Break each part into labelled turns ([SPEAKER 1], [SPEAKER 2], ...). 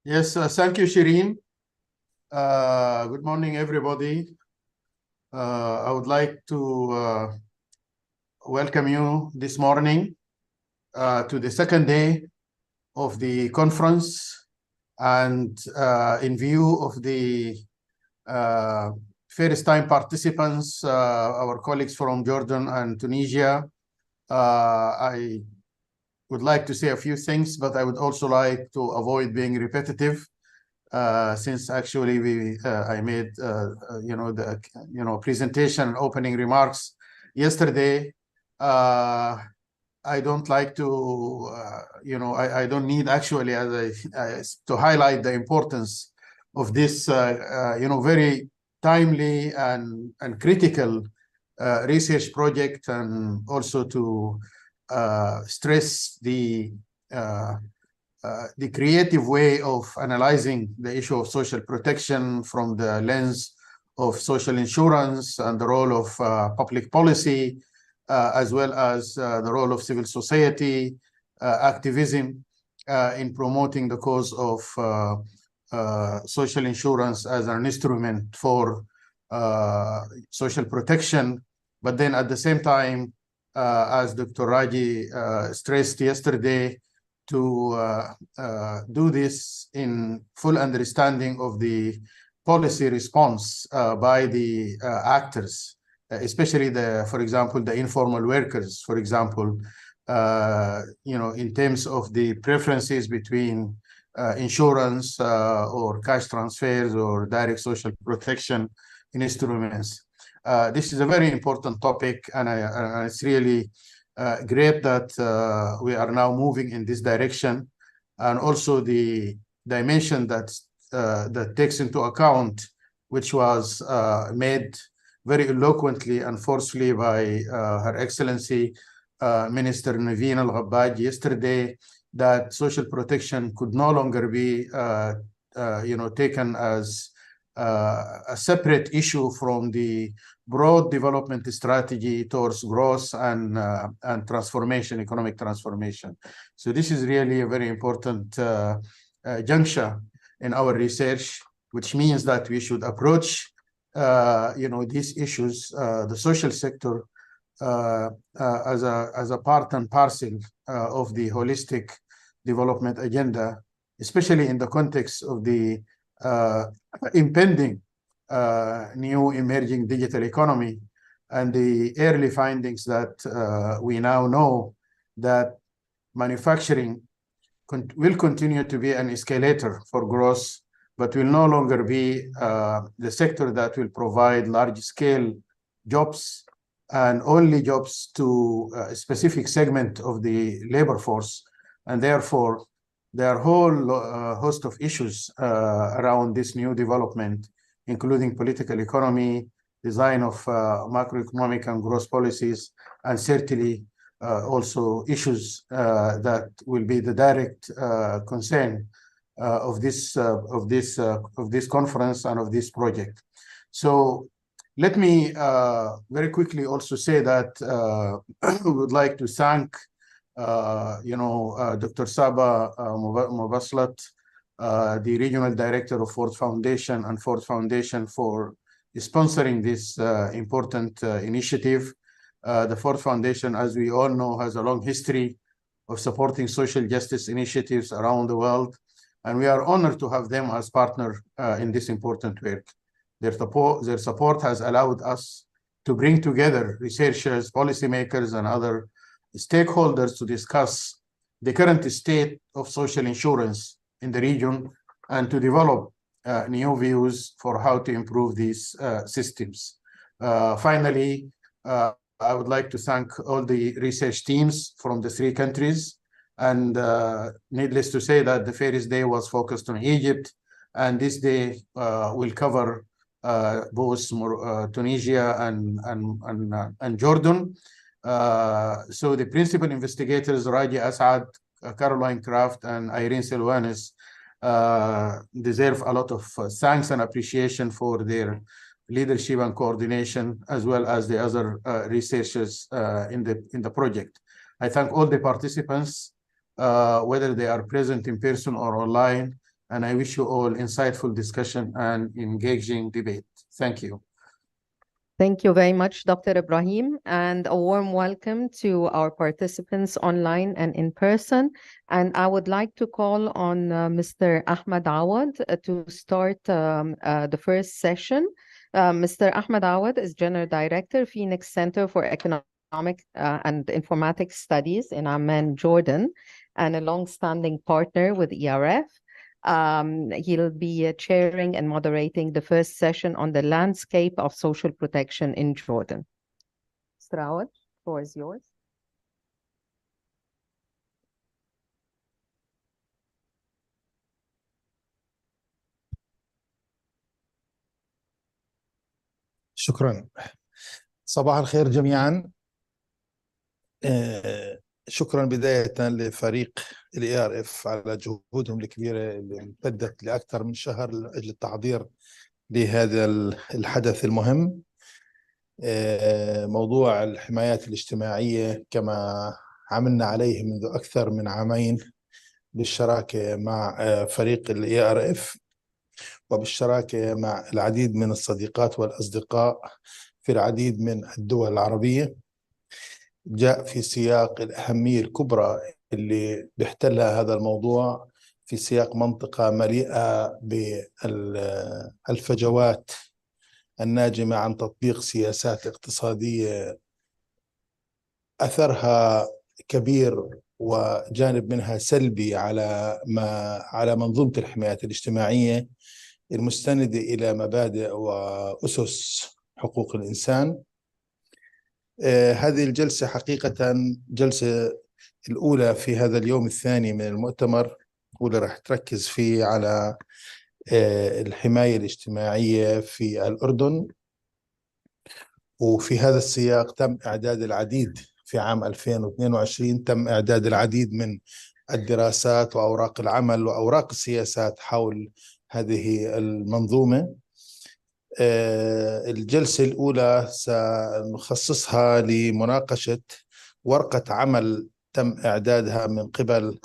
[SPEAKER 1] Yes, thank you, Shireen. Good morning, everybody. I would like to welcome you this morning to the second day of the conference. And in view of the first-time participants, our colleagues from Jordan and Tunisia, I would like to say a few things, but I would also like to avoid being repetitive. Since actually I made the presentation and opening remarks yesterday. I don't like to I don't need actually to highlight the importance of this very timely and critical research project, and also to stress the creative way of analyzing the issue of social protection from the lens of social insurance and the role of public policy, as well as the role of civil society activism in promoting the cause of social insurance as an instrument for social protection. But then at the same time, as Dr. Raji stressed yesterday, to do this in full understanding of the policy response by the actors, especially for example, the informal workers, for example, in terms of the preferences between insurance or cash transfers or direct social protection instruments. This is a very important topic, and it's really great that we are now moving in this direction, and also the dimension that takes into account, which was made very eloquently and forcefully by Her Excellency Minister Naveen Al-Ghabbaj yesterday, that social protection could no longer be taken as a separate issue from the broad development strategy towards growth and transformation, economic transformation. So this is really a very important juncture in our research, which means that we should approach these issues, the social sector, as a part and parcel of the holistic development agenda, especially in the context of the impending new emerging digital economy, and the early findings that we now know that manufacturing will continue to be an escalator for growth, but will no longer be the sector that will provide large-scale jobs and only jobs to a specific segment of the labor force. And therefore, there are a whole host of issues around this new development, including political economy, design of macroeconomic and growth policies, and certainly also issues that will be the direct concern of this conference and of this project. So let me very quickly also say that we would like to thank Dr. Saba Mubaslat, the Regional Director of Ford Foundation, and Ford Foundation for sponsoring this important initiative. The Ford Foundation, as we all know, has a long history of supporting social justice initiatives around the world, and we are honored to have them as partner in this important work. Their support has allowed us to bring together researchers, policymakers, and other stakeholders to discuss the current state of social insurance in the region and to develop new views for how to improve these systems. Finally, I would like to thank all the research teams from the 3 countries. And needless to say that the first day was focused on Egypt, and this day will cover both Tunisia and Jordan. So the principal investigators, Raji Asad, Caroline Kraft, and Irene Silvanis, deserve a lot of thanks and appreciation for their leadership and coordination, as well as the other researchers in the project. I thank all the participants, whether they are present in person or online, And I wish you all insightful discussion and engaging debate. Thank you.
[SPEAKER 2] Thank you very much, Dr. Ibrahim, and a warm welcome to our participants online and in person. And I would like to call on Mr. Ahmed Awad to start the first session. Mr. Ahmed Awad is General Director, Phoenix Center for Economic and Informatics Studies in Amman, Jordan, and a long-standing partner with ERF. He'll be chairing and moderating the first session on the landscape of social protection in Jordan. Mr. Awad, the floor is yours.
[SPEAKER 3] شكرا. صباح الخير جميعا. شكرا بداية لفريق الERF على جهودهم الكبيرة اللي امتدت لأكثر من شهر لأجل التحضير لهذا الحدث المهم. موضوع الحمايات الاجتماعية كما عملنا عليه منذ أكثر من عامين بالشراكة مع فريق الERF وبالشراكة مع العديد من الصديقات والأصدقاء في العديد من الدول العربية، جاء في سياق الأهمية الكبرى اللي بيحتلها هذا الموضوع في سياق منطقة مليئة بالفجوات الناجمة عن تطبيق سياسات اقتصادية أثرها كبير وجانب منها سلبي على منظومة الحمايات الاجتماعية المستندة إلى مبادئ وأسس حقوق الإنسان. هذه الجلسة حقيقة جلسة الأولى في هذا اليوم الثاني من المؤتمر، واللي راح تركز فيه على الحماية الاجتماعية في الأردن. وفي هذا السياق تم إعداد العديد في عام 2022 تم إعداد العديد من الدراسات وأوراق العمل وأوراق السياسات حول هذه المنظومة. الجلسة الأولى سنخصصها لمناقشة ورقة عمل تم إعدادها من قبل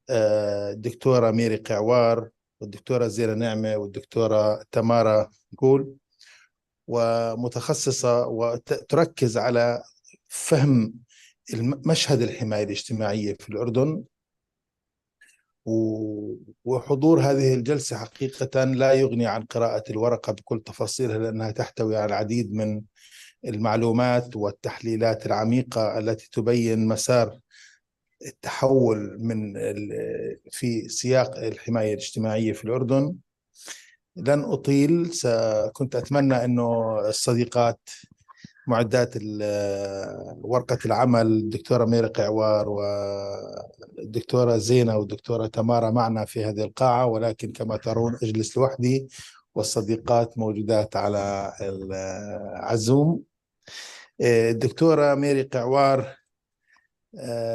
[SPEAKER 3] الدكتورة ميري قعوار والدكتورة زينة نعمة والدكتورة تمارا قول، ومتخصصة وتركز على فهم مشهد الحماية الاجتماعية في الأردن. وحضور هذه الجلسة حقيقة لا يغني عن قراءة الورقة بكل تفاصيلها، لأنها تحتوي على العديد من المعلومات والتحليلات العميقة التي تبين مسار التحول في سياق الحماية الاجتماعية في الأردن. لن أطيل، كنت أتمنى أنه الصديقات معدات ورقة العمل الدكتورة ميري قعوار والدكتورة زينة والدكتورة تمارا معنا في هذه القاعة، ولكن كما ترون أجلس لوحدي والصديقات موجودات على الزوم. الدكتورة ميري قعوار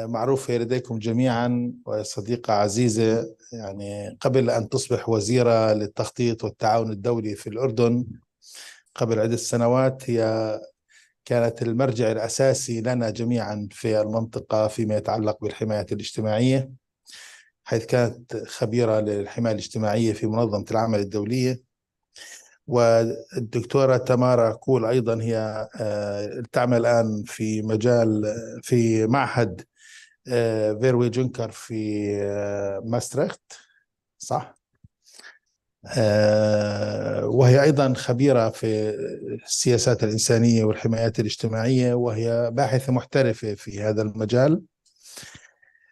[SPEAKER 3] معروفة لديكم جميعا وصديقة عزيزة، يعني قبل أن تصبح وزيرة للتخطيط والتعاون الدولي في الأردن قبل عدة سنوات، هي كانت المرجع الأساسي لنا جميعا في المنطقة فيما يتعلق بالحماية الاجتماعية، حيث كانت خبيرة للحماية الاجتماعية في منظمة العمل الدولية. والدكتورة تمارا كول أيضا هي تعمل الآن في معهد فيروي جونكر في ماستريخت، صح؟ وهي أيضا خبيرة في السياسات الإنسانية والحمايات الاجتماعية، وهي باحثة محترفة في هذا المجال.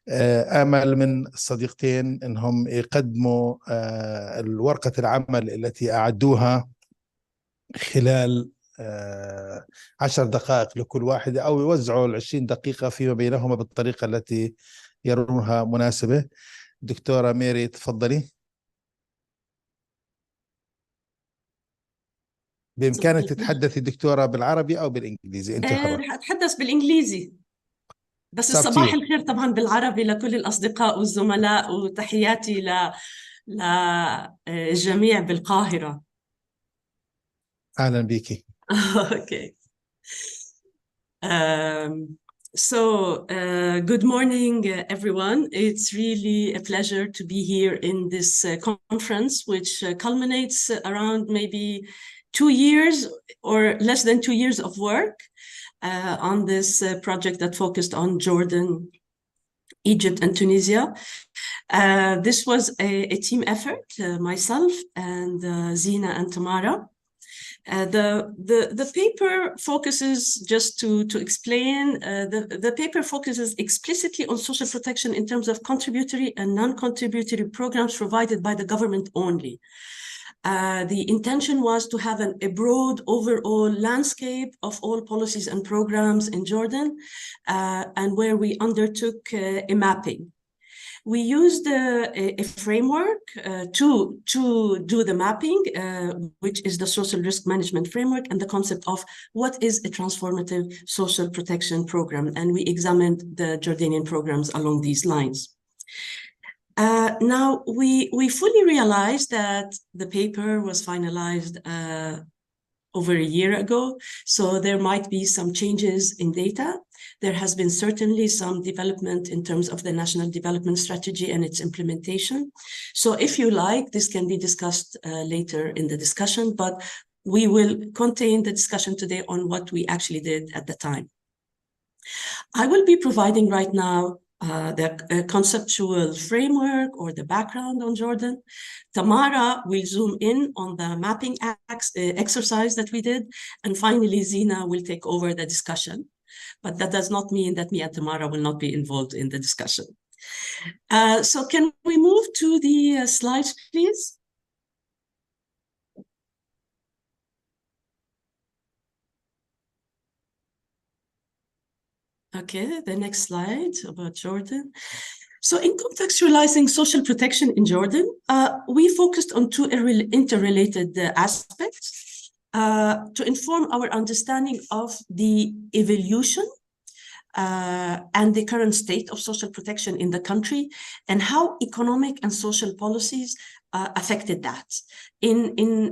[SPEAKER 3] آمل من الصديقتين أنهم يقدموا ورقة العمل التي أعدوها خلال 10 دقائق لكل واحدة، أو يوزعوا 20 دقيقة فيما بينهما بالطريقة التي يرونها مناسبة. دكتورة ميري تفضلي. بإمكانك تتحدثي دكتورة بالعربي أو بالإنجليزي، أنت حرة.
[SPEAKER 4] رح أتحدث بالإنجليزي، بس
[SPEAKER 3] صعب
[SPEAKER 4] الصباح
[SPEAKER 3] كتير.
[SPEAKER 4] الخير طبعا بالعربي لكل الأصدقاء والزملاء، وتحياتي للجميع بالقاهرة.
[SPEAKER 3] أهلا بيكي.
[SPEAKER 4] أوكي. Good morning, everyone. It's really a pleasure to be here in this conference, which culminates around maybe 2 years or less than 2 years of work on this project that focused on Jordan, Egypt, and Tunisia. This was a team effort, myself and Zina and Tamara. The paper focuses, just to explain, the paper focuses explicitly on social protection in terms of contributory and non-contributory programs provided by the government only. The intention was to have a broad overall landscape of all policies and programs in Jordan, and where we undertook a mapping. We used a framework to do the mapping, which is the social risk management framework, and the concept of what is a transformative social protection program. And we examined the Jordanian programs along these lines. Now, we fully realized that the paper was finalized over a year ago, so there might be some changes in data. There has been certainly some development in terms of the National Development Strategy and its implementation. So if you like, this can be discussed later in the discussion, but we will contain the discussion today on what we actually did at the time. I will be providing right now the conceptual framework or the background on Jordan. Tamara will zoom in on the mapping exercise that we did. And finally, Zina will take over the discussion. But that does not mean that me and Tamara will not be involved in the discussion. So can we move to the slides, please? Okay, the next slide about Jordan. So in contextualizing social protection in Jordan, we focused on two interrelated aspects to inform our understanding of the evolution and the current state of social protection in the country, and how economic and social policies affected that.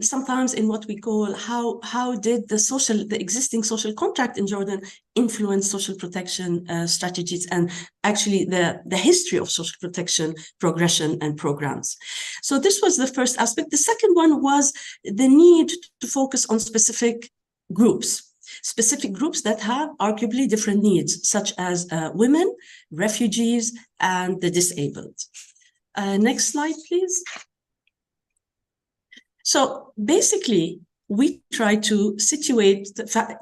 [SPEAKER 4] Sometimes in what we call how did the existing social contract in Jordan influence social protection strategies, and actually the history of social protection progression and programs. So this was the first aspect. The second one was the need to focus on specific groups that have arguably different needs, such as women, refugees, and the disabled. Next slide, please. So basically, we try to situate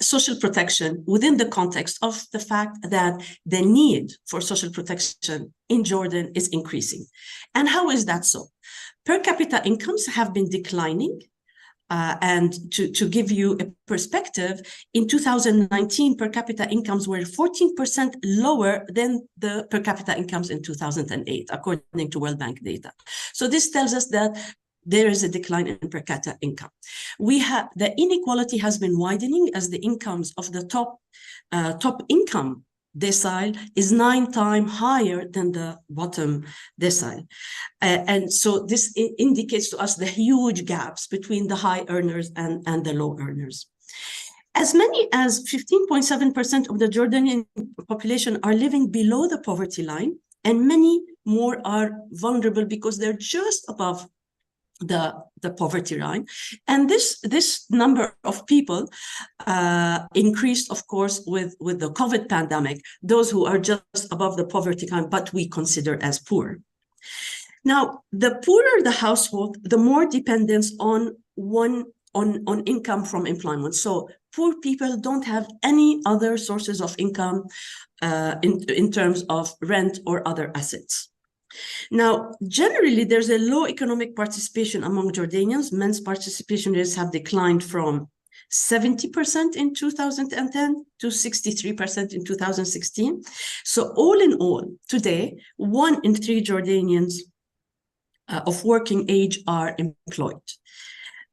[SPEAKER 4] social protection within the context of the fact that the need for social protection in Jordan is increasing. And how is that so? Per capita incomes have been declining. And to give you a perspective, in 2019, per capita incomes were 14% lower than the per capita incomes in 2008, according to World Bank data. So this tells us that there is a decline in per capita income. The inequality has been widening as the incomes of the top income decile is 9 times higher than the bottom decile. And so this indicates to us the huge gaps between the high earners and the low earners. As many as 15.7% of the Jordanian population are living below the poverty line, and many more are vulnerable because they're just above the poverty line. And this number of people increased, of course, with the COVID pandemic, those who are just above the poverty line, but we consider as poor. Now, the poorer the household, the more dependence on income from employment. So poor people don't have any other sources of income in terms of rent or other assets. Now, generally, there's a low economic participation among Jordanians. Men's participation rates have declined from 70% in 2010 to 63% in 2016. So all in all, today, 1 in 3 Jordanians of working age are employed,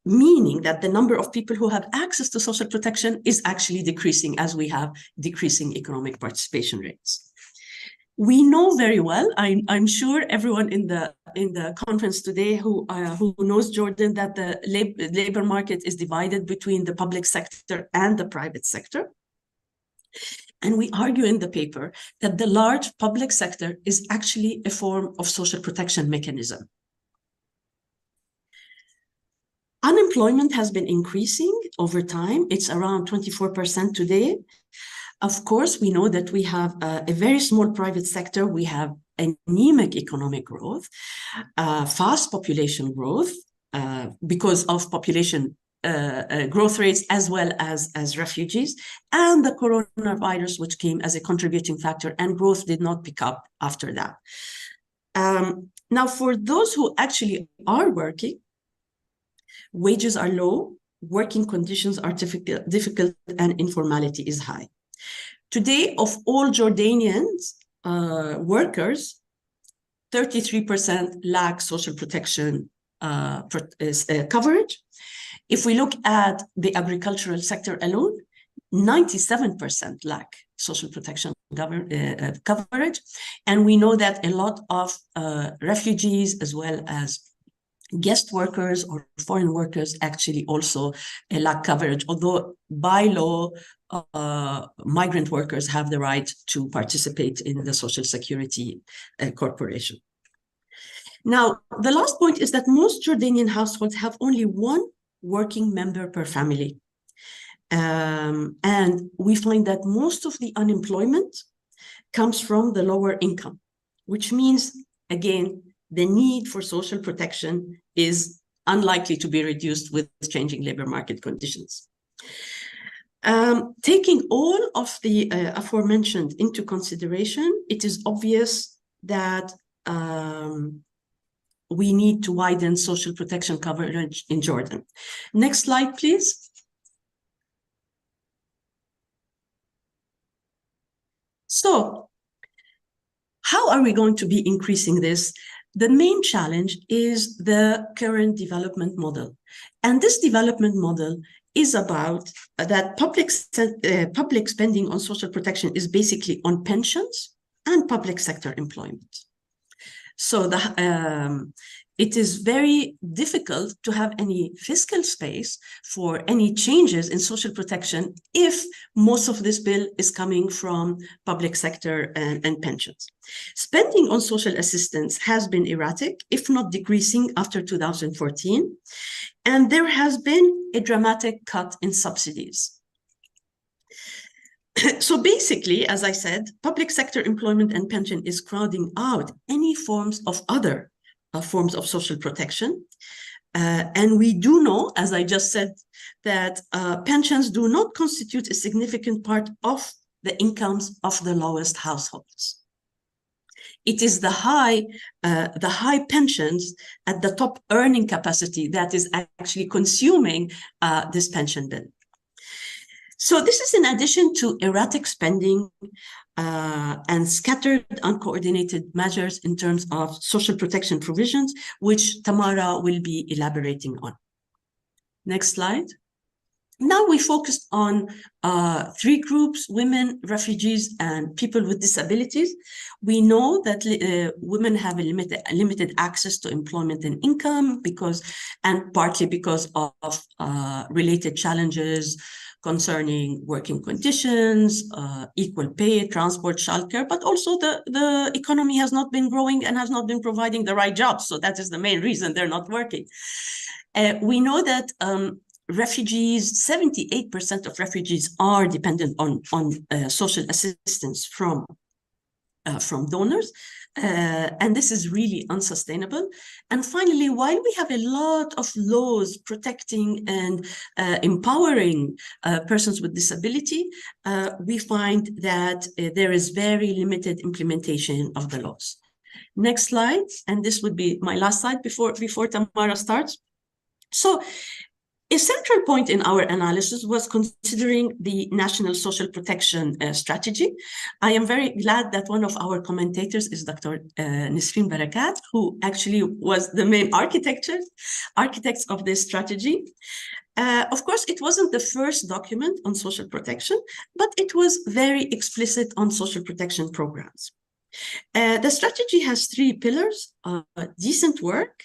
[SPEAKER 4] meaning that the number of people who have access to social protection is actually decreasing as we have decreasing economic participation rates. We know very well, I'm sure everyone in the conference today who knows Jordan, that the labor market is divided between the public sector and the private sector. And we argue in the paper that the large public sector is actually a form of social protection mechanism. Unemployment has been increasing over time. It's around 24% today. Of course, we know that we have a very small private sector. We have anemic economic growth, fast population growth because of population growth rates as well as refugees, and the coronavirus, which came as a contributing factor, and growth did not pick up after that. Now, for those who actually are working, wages are low, working conditions are difficult, and informality is high. Today, of all Jordanian workers, 33% lack social protection coverage. If we look at the agricultural sector alone, 97% lack social protection coverage. And we know that a lot of refugees as well as guest workers or foreign workers actually also lack coverage, although by law, migrant workers have the right to participate in the Social Security Corporation. Now, the last point is that most Jordanian households have only one working member per family. And we find that most of the unemployment comes from the lower income, which means, again, the need for social protection is unlikely to be reduced with changing labor market conditions. Taking all of the aforementioned into consideration, it is obvious that we need to widen social protection coverage in Jordan. Next slide, please. So, how are we going to be increasing this? The main challenge is the current development model. And this development model is about that public spending on social protection is basically on pensions and public sector employment. So it is very difficult to have any fiscal space for any changes in social protection if most of this bill is coming from public sector and pensions. Spending on social assistance has been erratic, if not decreasing, after 2014, and there has been a dramatic cut in subsidies. So basically, as I said, public sector employment and pension is crowding out any forms of other forms of social protection. And we do know, as I just said, that pensions do not constitute a significant part of the incomes of the lowest households. It is the high pensions at the top earning capacity that is actually consuming this pension bill. So this is in addition to erratic spending and scattered, uncoordinated measures in terms of social protection provisions, which Tamara will be elaborating on. Next slide. Now we focused on three groups: women, refugees, and people with disabilities. We know that women have a limited access to employment and income and partly because of related challenges concerning working conditions, equal pay, transport, childcare, but also the economy has not been growing and has not been providing the right jobs. So that is the main reason they're not working. We know that refugees, 78% of refugees are dependent on social assistance from donors. And this is really unsustainable. And finally, while we have a lot of laws protecting and empowering persons with disability, we find that there is very limited implementation of the laws. Next slide, and this would be my last slide before Tamara starts. So, a central point in our analysis was considering the National Social Protection Strategy. I am very glad that one of our commentators is Dr. Nisreen Barakat, who actually was the main architects of this strategy. Of course, it wasn't the first document on social protection, but it was very explicit on social protection programs. The strategy has three pillars: decent work,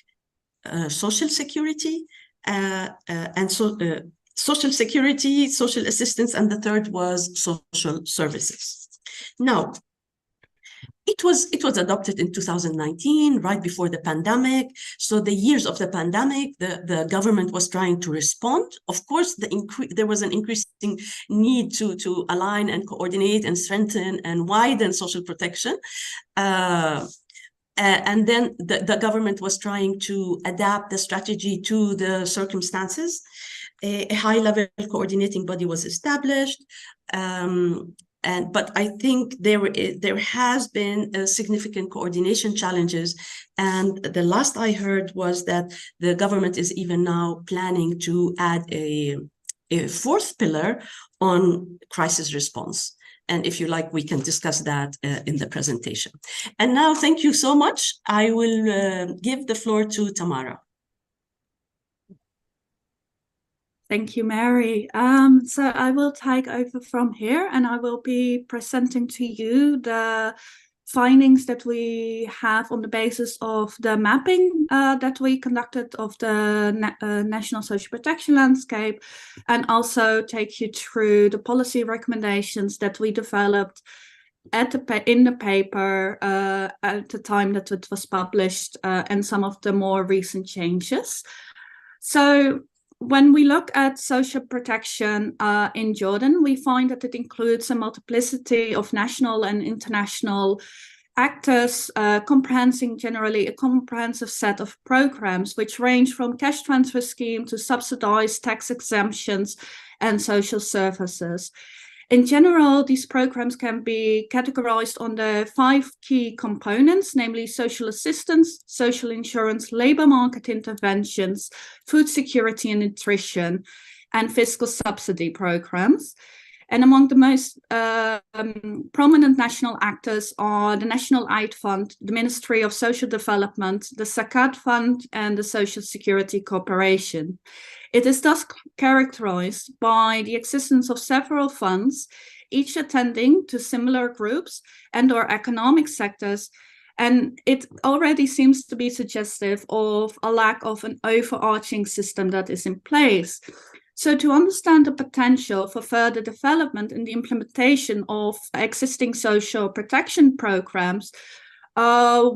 [SPEAKER 4] social security, and social security, social assistance, and the third was social services. Now, it was adopted in 2019, right before the pandemic. So the years of the pandemic, the government was trying to respond. Of course, there was an increasing need to align and coordinate and strengthen and widen social protection. And then the government was trying to adapt the strategy to the circumstances. A high-level coordinating body was established. But I think there has been significant coordination challenges. And the last I heard was that the government is even now planning to add a fourth pillar on crisis response. And if you like, we can discuss that in the presentation. And now, thank you so much. I will give the floor to Tamara.
[SPEAKER 5] Thank you, Mary. So I will take over from here, and I will be presenting to you the findings that we have on the basis of the mapping that we conducted of the national social protection landscape, and also take you through the policy recommendations that we developed in the paper at the time that it was published, and some of the more recent changes. So when we look at social protection in Jordan, we find that it includes a multiplicity of national and international actors, comprising generally a comprehensive set of programs, which range from cash transfer scheme to subsidized tax exemptions and social services. In general, these programs can be categorized on the 5 key components, namely social assistance, social insurance, labor market interventions, food security and nutrition, and fiscal subsidy programs. And among the most prominent national actors are the National Aid Fund, the Ministry of Social Development, the Zakat Fund, and the Social Security Corporation. It is thus characterized by the existence of several funds, each attending to similar groups and/or economic sectors, and it already seems to be suggestive of a lack of an overarching system that is in place. So to understand the potential for further development in the implementation of existing social protection programs,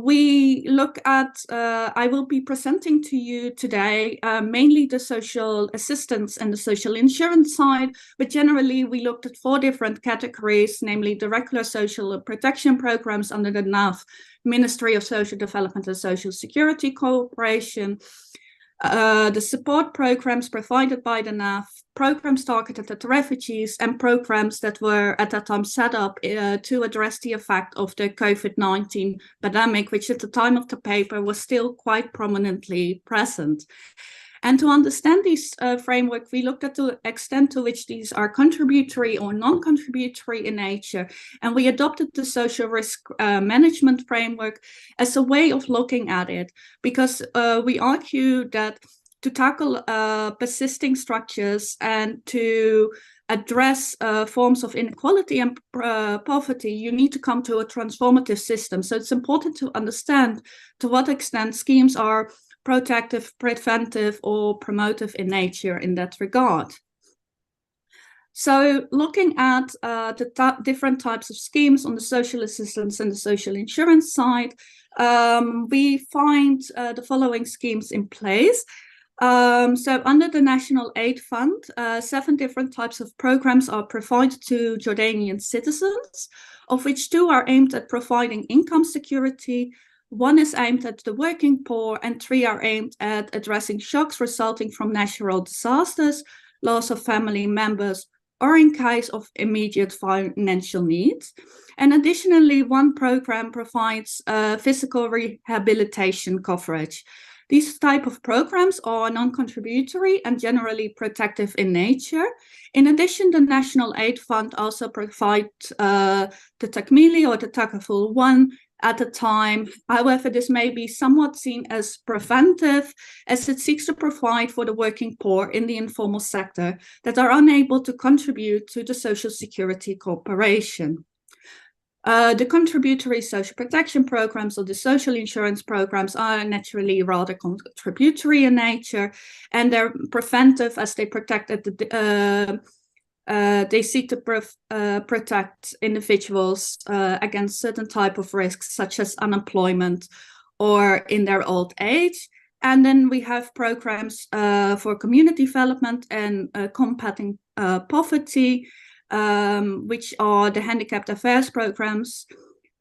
[SPEAKER 5] we look at, I will be presenting to you today mainly the social assistance and the social insurance side, but generally we looked at 4 different categories, namely the regular social protection programs under the NAF, Ministry of Social Development and Social Security Corporation, the support programs provided by the NAF, programs targeted at refugees, and programs that were at that time set up to address the effect of the COVID-19 pandemic, which at the time of the paper was still quite prominently present. And to understand these framework, we looked at the extent to which these are contributory or non-contributory in nature. And we adopted the social risk management framework as a way of looking at it, because we argue that to tackle persisting structures and to address forms of inequality and poverty, you need to come to a transformative system. So it's important to understand to what extent schemes are protective, preventive, or promotive in nature in that regard. So looking at the different types of schemes on the social assistance and the social insurance side, we find the following schemes in place. So under the National Aid Fund, 7 different types of programs are provided to Jordanian citizens, of which 2 are aimed at providing income security, 1 is aimed at the working poor, and 3 are aimed at addressing shocks resulting from natural disasters, loss of family members, or in case of immediate financial needs. And additionally, 1 program provides physical rehabilitation coverage. These type of programs are non-contributory and generally protective in nature. In addition, the National Aid Fund also provides the Takmili or the Takaful 1 at a time. However, this may be somewhat seen as preventive, as it seeks to provide for the working poor in the informal sector that are unable to contribute to the Social Security Corporation. The contributory social protection programs or the social insurance programs are naturally rather contributory in nature, and they're preventive as they protect they seek to protect individuals against certain type of risks, such as unemployment or in their old age. And then we have programs for community development and combating poverty, which are the handicapped affairs programs.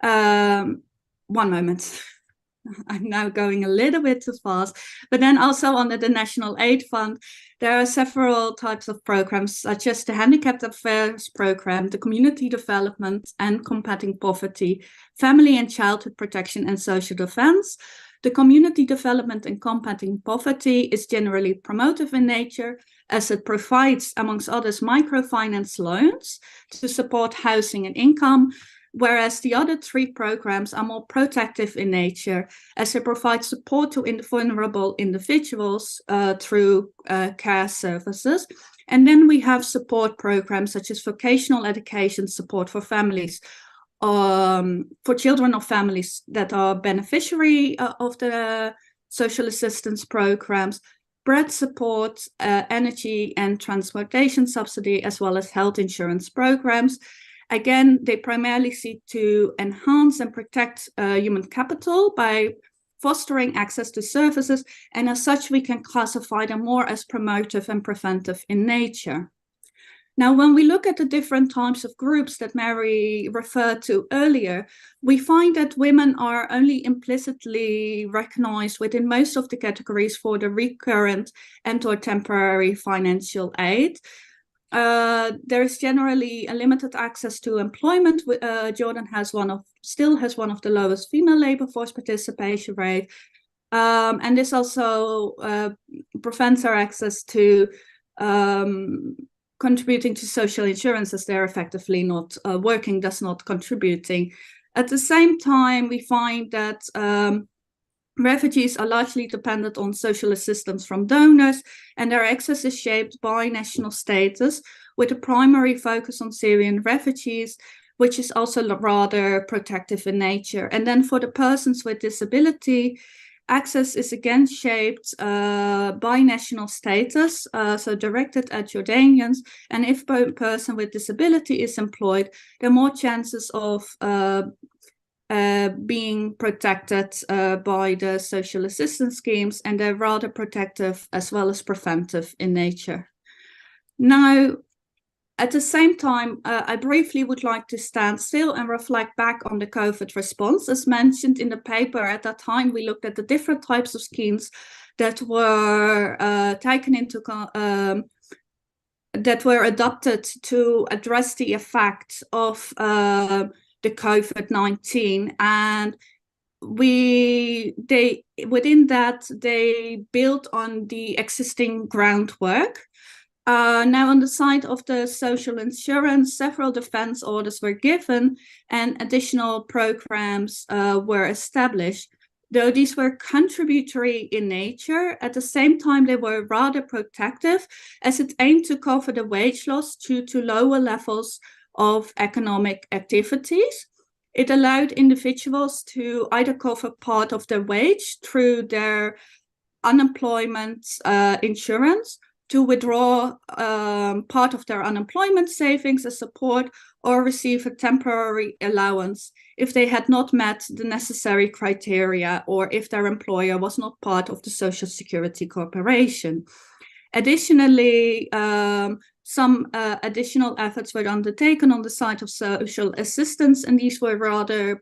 [SPEAKER 5] One moment. I'm now going a little bit too fast. But then also under the National Aid Fund, there are several types of programs, such as the Handicapped Affairs Program, the Community Development and Combating Poverty, Family and Childhood Protection and Social Defense. The Community Development and Combating Poverty is generally promotive in nature, as it provides, amongst others, microfinance loans to support housing and income, whereas the other three programs are more protective in nature, as they provide support to vulnerable individuals through care services. And then we have support programs such as vocational education support for families, for children of families that are beneficiary of the social assistance programs, bread support, energy and transportation subsidy, as well as health insurance programs. Again, they primarily seek to enhance and protect human capital by fostering access to services, and as such, we can classify them more as promotive and preventive in nature. Now, when we look at the different types of groups that Mary referred to earlier, we find that women are only implicitly recognized within most of the categories for the recurrent and/or temporary financial aid. There is generally a limited access to employment. Jordan still has one of the lowest female labor force participation rate, and this also prevents our access to contributing to social insurance, as they're effectively not working, thus not contributing. At the same time, we find that refugees are largely dependent on social assistance from donors, and their access is shaped by national status, with a primary focus on Syrian refugees, which is also rather protective in nature. And then for the persons with disability, access is again shaped by national status, so directed at Jordanians. And if a person with disability is employed, there are more chances of being protected by the social assistance schemes, and they're rather protective as well as preventive in nature. Now, at the same time, I briefly would like to stand still and reflect back on the COVID response. As mentioned in the paper, at that time, we looked at the different types of schemes that were taken into that were adopted to address the effect of the COVID-19, and within that they built on the existing groundwork. Now, on the side of the social insurance, several defense orders were given and additional programs were established. Though these were contributory in nature, at the same time they were rather protective, as it aimed to cover the wage loss due to lower levels of economic activities. It allowed individuals to either cover part of their wage through their unemployment insurance, to withdraw part of their unemployment savings as support, or receive a temporary allowance if they had not met the necessary criteria, or if their employer was not part of the Social Security Corporation. Additionally, some additional efforts were undertaken on the side of social assistance, and these were rather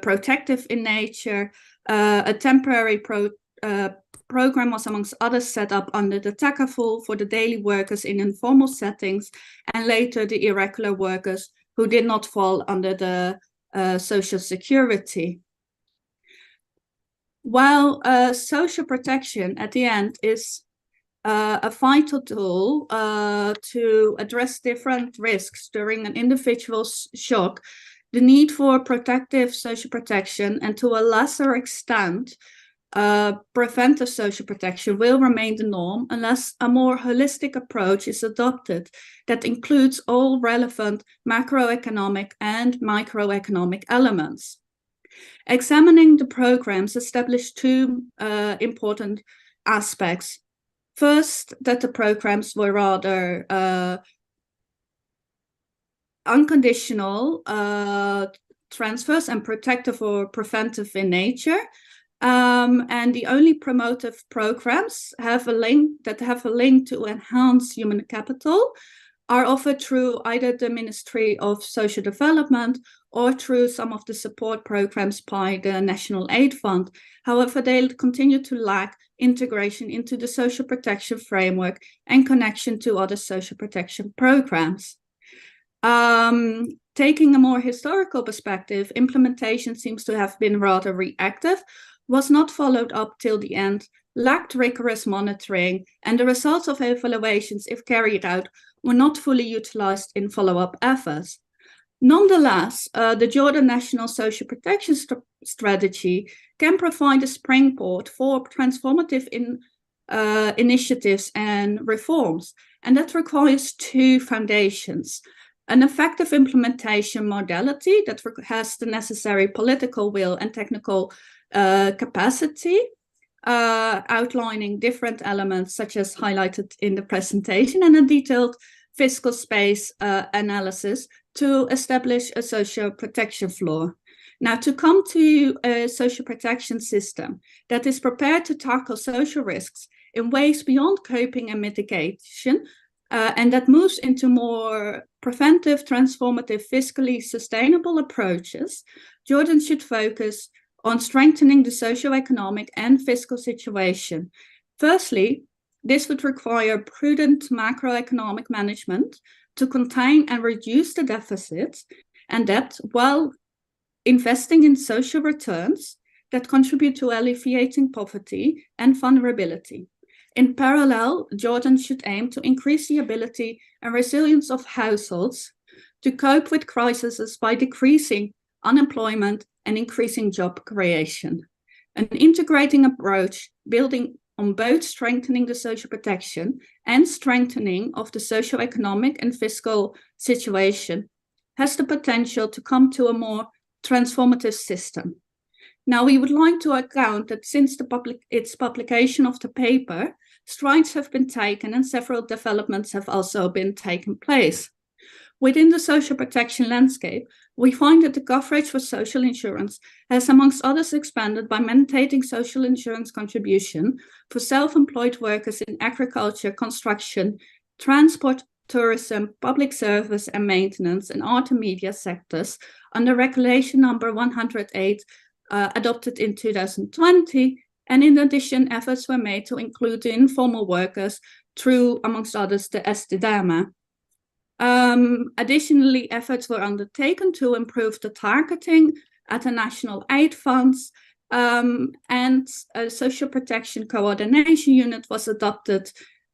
[SPEAKER 5] protective in nature. A temporary program was, amongst others, set up under the takaful for the daily workers in informal settings, and later the irregular workers who did not fall under the Social Security. While social protection at the end is a vital tool to address different risks during an individual's shock, the need for protective social protection, and to a lesser extent, preventive social protection will remain the norm unless a more holistic approach is adopted that includes all relevant macroeconomic and microeconomic elements. Examining the programs established two important aspects. First, that the programs were rather unconditional transfers and protective or preventive in nature. And the only promotive programs have a link to enhance human capital are offered through either the Ministry of Social Development or through some of the support programs by the National Aid Fund. However, they continue to lack integration into the social protection framework and connection to other social protection programs. Taking a more historical perspective, implementation seems to have been rather reactive, was not followed up till the end, lacked rigorous monitoring, and the results of evaluations, if carried out, were not fully utilized in follow-up efforts. Nonetheless, the Jordan National Social Protection Strategy can provide a springboard for transformative initiatives and reforms, and that requires two foundations: an effective implementation modality that has the necessary political will and technical capacity, outlining different elements such as highlighted in the presentation, and a detailed fiscal space analysis to establish a social protection floor. Now, to come to a social protection system that is prepared to tackle social risks in ways beyond coping and mitigation, and that moves into more preventive, transformative, fiscally sustainable approaches, Jordan should focus on strengthening the socio-economic and fiscal situation. Firstly, this would require prudent macroeconomic management to contain and reduce the deficits and debt while investing in social returns that contribute to alleviating poverty and vulnerability. In parallel, Jordan should aim to increase the ability and resilience of households to cope with crises by decreasing unemployment and increasing job creation. An integrating approach building on both strengthening the social protection and strengthening of the socio-economic and fiscal situation has the potential to come to a more transformative system. Now, we would like to account that since its publication of the paper, strides have been taken and several developments have also been taken place. Within the social protection landscape, we find that the coverage for social insurance has, amongst others, expanded by mandating social insurance contribution for self-employed workers in agriculture, construction, transport, tourism, public service and maintenance, and art and media sectors under Regulation number 108 adopted in 2020. And in addition, efforts were made to include the informal workers through, amongst others, the SDDAMA. Additionally, efforts were undertaken to improve the targeting at the national aid funds, and a social protection coordination unit was adopted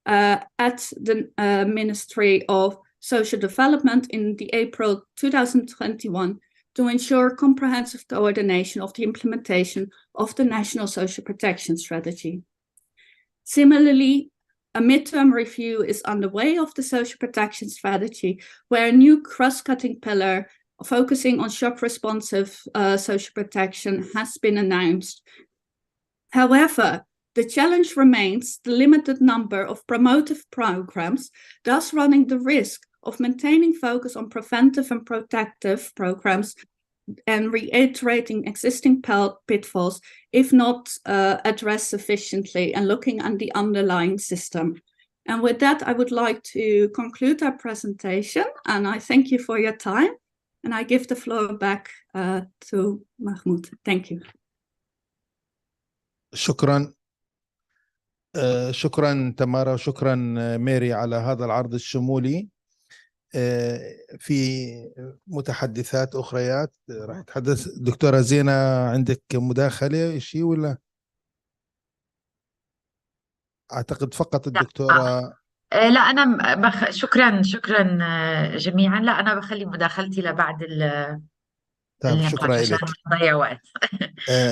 [SPEAKER 5] at the Ministry of Social Development in the April 2021 to ensure comprehensive coordination of the implementation of the National Social Protection Strategy. Similarly, a midterm review is underway of the social protection strategy, where a new cross-cutting pillar focusing on shock-responsive social protection has been announced. However, the challenge remains the limited number of promotive programs, thus running the risk of maintaining focus on preventive and protective programs and reiterating existing pitfalls if not addressed sufficiently and looking at the underlying system. And with that, I would like to conclude our presentation, and I thank you for your time, and I give the floor back to Mahmoud. Thank you.
[SPEAKER 3] شكرا شكرا تمارا وشكرا ميري على هذا العرض الشمولي. في متحدثات أخريات راح تحدث. دكتورة زينة، عندك مداخلة شيء ولا؟ أعتقد فقط الدكتورة.
[SPEAKER 6] لا أنا شكرا جميعا. لا أنا بخلي مداخلتي لبعد
[SPEAKER 3] طيب شكرا
[SPEAKER 6] عشان
[SPEAKER 3] لك.
[SPEAKER 6] ما نضيع وقت.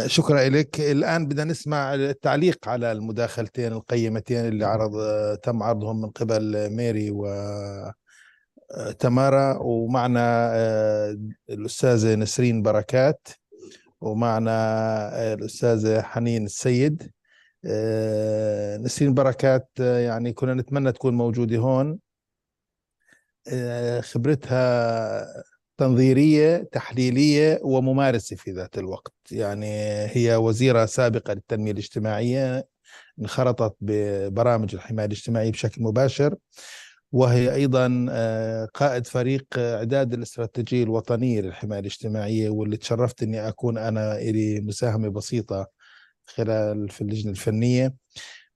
[SPEAKER 3] شكرا لك. الآن بدنا نسمع التعليق على المداخلتين القيمتين اللي تم عرضهم من قبل ميري وتمارا، ومعنا الأستاذة نسرين بركات، ومعنا الأستاذة حنين السيد. نسرين بركات يعني كنا نتمنى تكون موجودة هون. خبرتها تنظيرية تحليلية وممارسة في ذات الوقت، يعني هي وزيرة سابقة للتنمية الاجتماعية، انخرطت ببرامج الحماية الاجتماعية بشكل مباشر، وهي أيضا قائد فريق إعداد الاستراتيجية الوطنية للحماية الاجتماعية، واللي تشرفت أني أكون أنا إلي مساهمة بسيطة في اللجنة الفنية.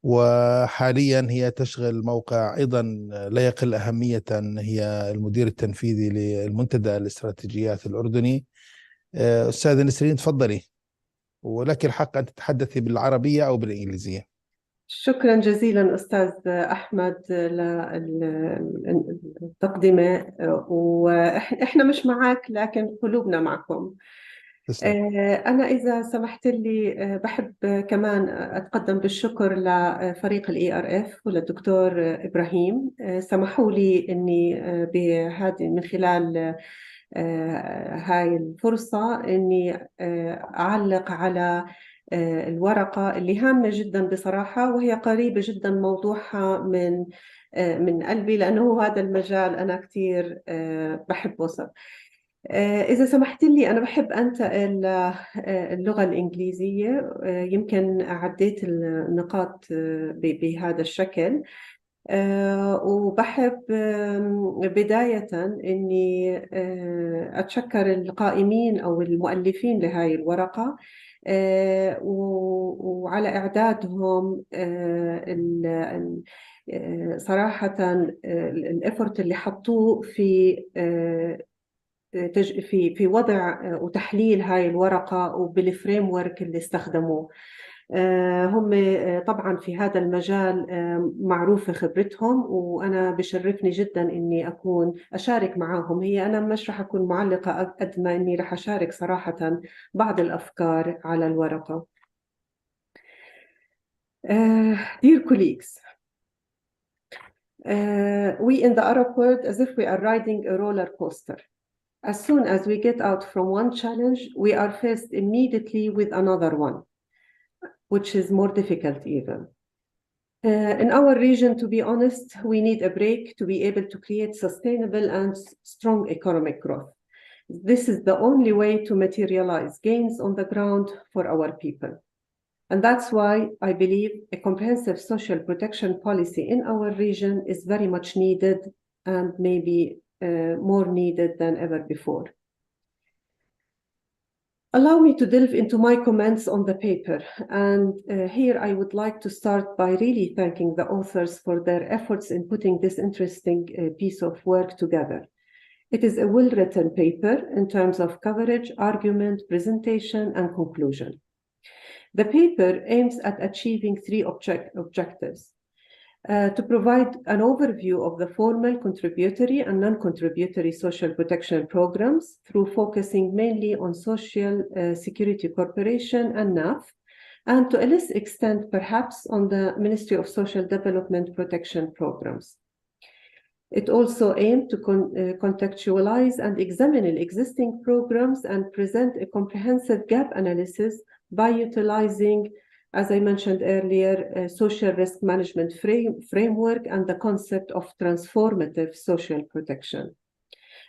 [SPEAKER 3] وحاليا هي تشغل موقع أيضا لا يقل أهمية، هي المدير التنفيذي للمنتدى الاستراتيجيات الأردني. أستاذة نسرين تفضلي، ولك الحق أن تتحدثي بالعربية أو بالإنجليزية.
[SPEAKER 7] شكرا جزيلا أستاذ أحمد للتقدمة، وإحنا مش معك لكن قلوبنا معكم. أنا إذا سمحت لي بحب كمان أتقدم بالشكر لفريق الERF وللدكتور إبراهيم. سمحوا لي أني بهذه من خلال هاي الفرصة أني أعلق على الورقة اللي هامة جدا بصراحة، وهي قريبة جدا موضوعها من قلبي، لأنه هذا المجال أنا كتير بحبه. إذا سمحت لي أنا بحب أنتقل اللغة الإنجليزية. يمكن عديت النقاط بهذا الشكل، وبحب بداية أني أتشكر القائمين أو المؤلفين لهذه الورقة وعلى إعدادهم. صراحة الإفورت اللي حطوه في وضع وتحليل هاي الورقة وبالفريم ورك اللي استخدموه. هم طبعا في هذا المجال معروفة خبرتهم، وأنا بشرفني جدا إني أكون أشارك معاهم. أنا مش رح أكون معلقة قد ما إني رح أشارك صراحة بعض الأفكار على الورقة. Dear colleagues, we in the Arab world as if we are riding a roller coaster. As soon as we get out from one challenge, we are faced immediately with another one, which is more difficult even. In our region, to be honest, we need a break to be able to create sustainable and strong economic growth. This is the only way to materialize gains on the ground for our people. And that's why I believe a comprehensive social protection policy in our region is very much needed, and maybe more needed than ever before. Allow me to delve into my comments on the paper, and here I would like to start by really thanking the authors for their efforts in putting this interesting piece of work together. It is a well-written paper in terms of coverage, argument, presentation, and conclusion. The paper aims at achieving three objectives. To provide an overview of the formal, contributory, and non-contributory social protection programs through focusing mainly on Social Security Corporation and NAF, and to a less extent perhaps on the Ministry of Social Development protection programs. It also aimed to contextualize and examine existing programs and present a comprehensive gap analysis by utilizing, as I mentioned earlier, a social risk management framework and the concept of transformative social protection.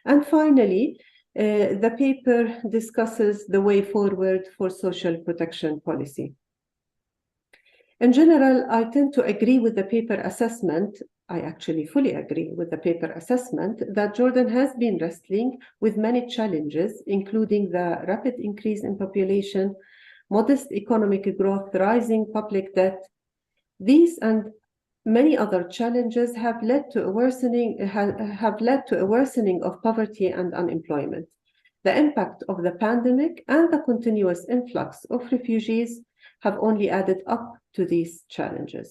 [SPEAKER 7] And finally, the paper discusses the way forward for social protection policy. In general, I tend to agree with the paper assessment. I actually fully agree with the paper assessment that Jordan has been wrestling with many challenges, including the rapid increase in population, modest economic growth, rising public debt. These and many other challenges have led to a worsening of poverty and unemployment. The impact of the pandemic and the continuous influx of refugees have only added up to these challenges.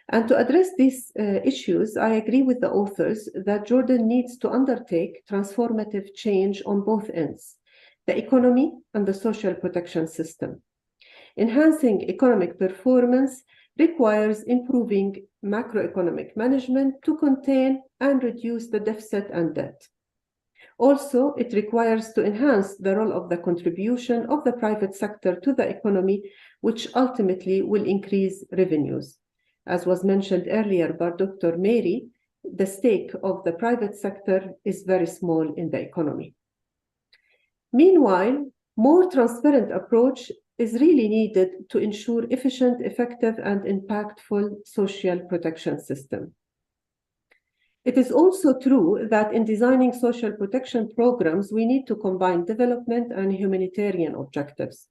[SPEAKER 7] And to address these issues, I agree with the authors that Jordan needs to undertake transformative change on both ends. the economy, and the social protection system. Enhancing economic performance requires improving macroeconomic management to contain and reduce the deficit and debt. Also, it requires to enhance the role of the contribution of the private sector to the economy, which ultimately will increase revenues. As was mentioned earlier by Dr. Mary, the stake of the private sector is very small in the economy. Meanwhile, more transparent approach is really needed to ensure efficient, effective, and impactful social protection system. It is also true that in designing social protection programs, we need to combine development and humanitarian objectives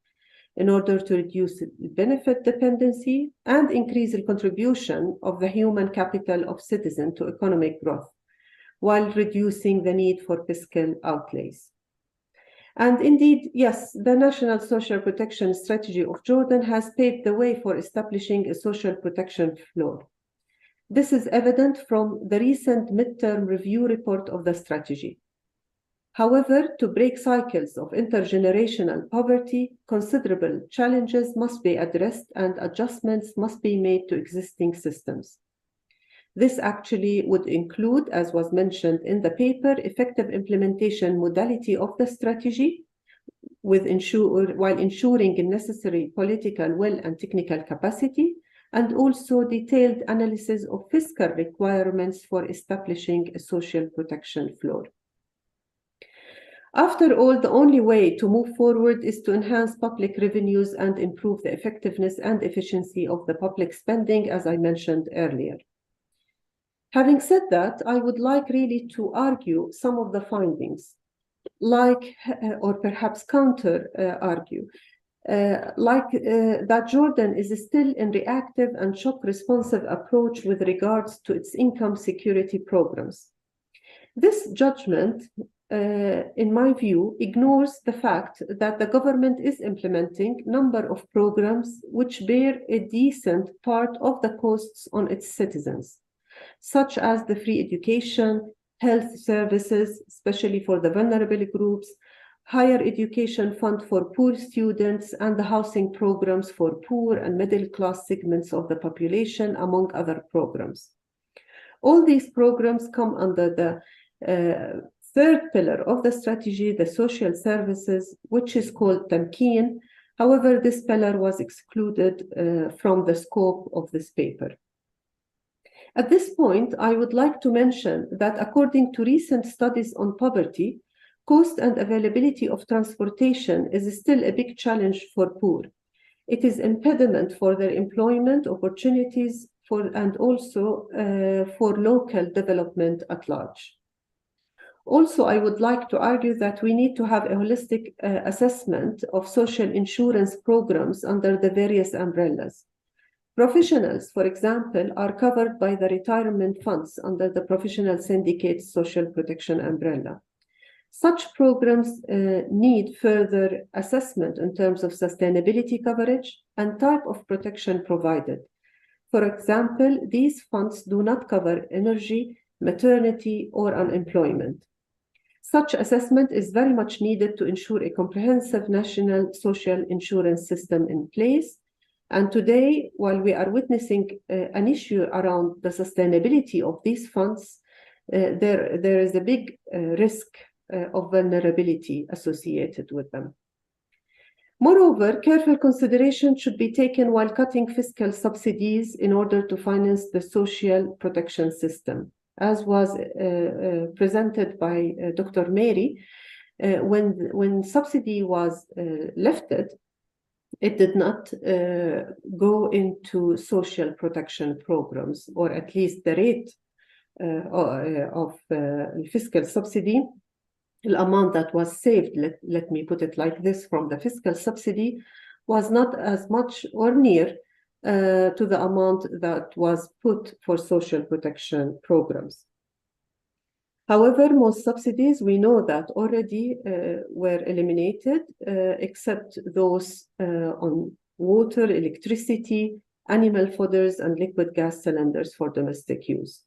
[SPEAKER 7] in order to reduce benefit dependency and increase the contribution of the human capital of citizens to economic growth, while reducing the need for fiscal outlays. And indeed, yes, the National Social Protection Strategy of Jordan has paved the way for establishing a social protection floor. This is evident from the recent midterm review report of the strategy. However, to break cycles of intergenerational poverty, considerable challenges must be addressed and adjustments must be made to existing systems. This actually would include, as was mentioned in the paper, effective implementation modality of the strategy while ensuring the necessary political will and technical capacity, and also detailed analysis of fiscal requirements for establishing a social protection floor. After all, the only way to move forward is to enhance public revenues and improve the effectiveness and efficiency of the public spending, as I mentioned earlier. Having said that, I would like really to argue some of the findings, or perhaps counter-argue, that Jordan is still in reactive and shock-responsive approach with regards to its income security programs. This judgment, in my view, ignores the fact that the government is implementing a number of programs which bear a decent part of the costs on its citizens, such as the free education, health services, especially for the vulnerable groups, higher education fund for poor students, and the housing programs for poor and middle-class segments of the population, among other programs. All these programs come under the third pillar of the strategy, the social services, which is called Tamkeen. However, this pillar was excluded from the scope of this paper. At this point, I would like to mention that according to recent studies on poverty, cost and availability of transportation is still a big challenge for poor. It is an impediment for their employment opportunities and also for local development at large. Also, I would like to argue that we need to have a holistic assessment of social insurance programs under the various umbrellas. Professionals, for example, are covered by the retirement funds under the Professional Syndicates Social Protection umbrella. Such programs need further assessment in terms of sustainability coverage and type of protection provided. For example, these funds do not cover energy, maternity, or unemployment. Such assessment is very much needed to ensure a comprehensive national social insurance system in place. And today, while we are witnessing an issue around the sustainability of these funds, there is a big risk of vulnerability associated with them. Moreover, careful consideration should be taken while cutting fiscal subsidies in order to finance the social protection system. As was presented by Dr. Mary, when subsidy was lifted, it did not go into social protection programs, or at least the rate of fiscal subsidy, the amount that was saved, let me put it like this, from the fiscal subsidy was not as much or near to the amount that was put for social protection programs. However, most subsidies, we know that already were eliminated, except those on water, electricity, animal fodders, and liquid gas cylinders for domestic use.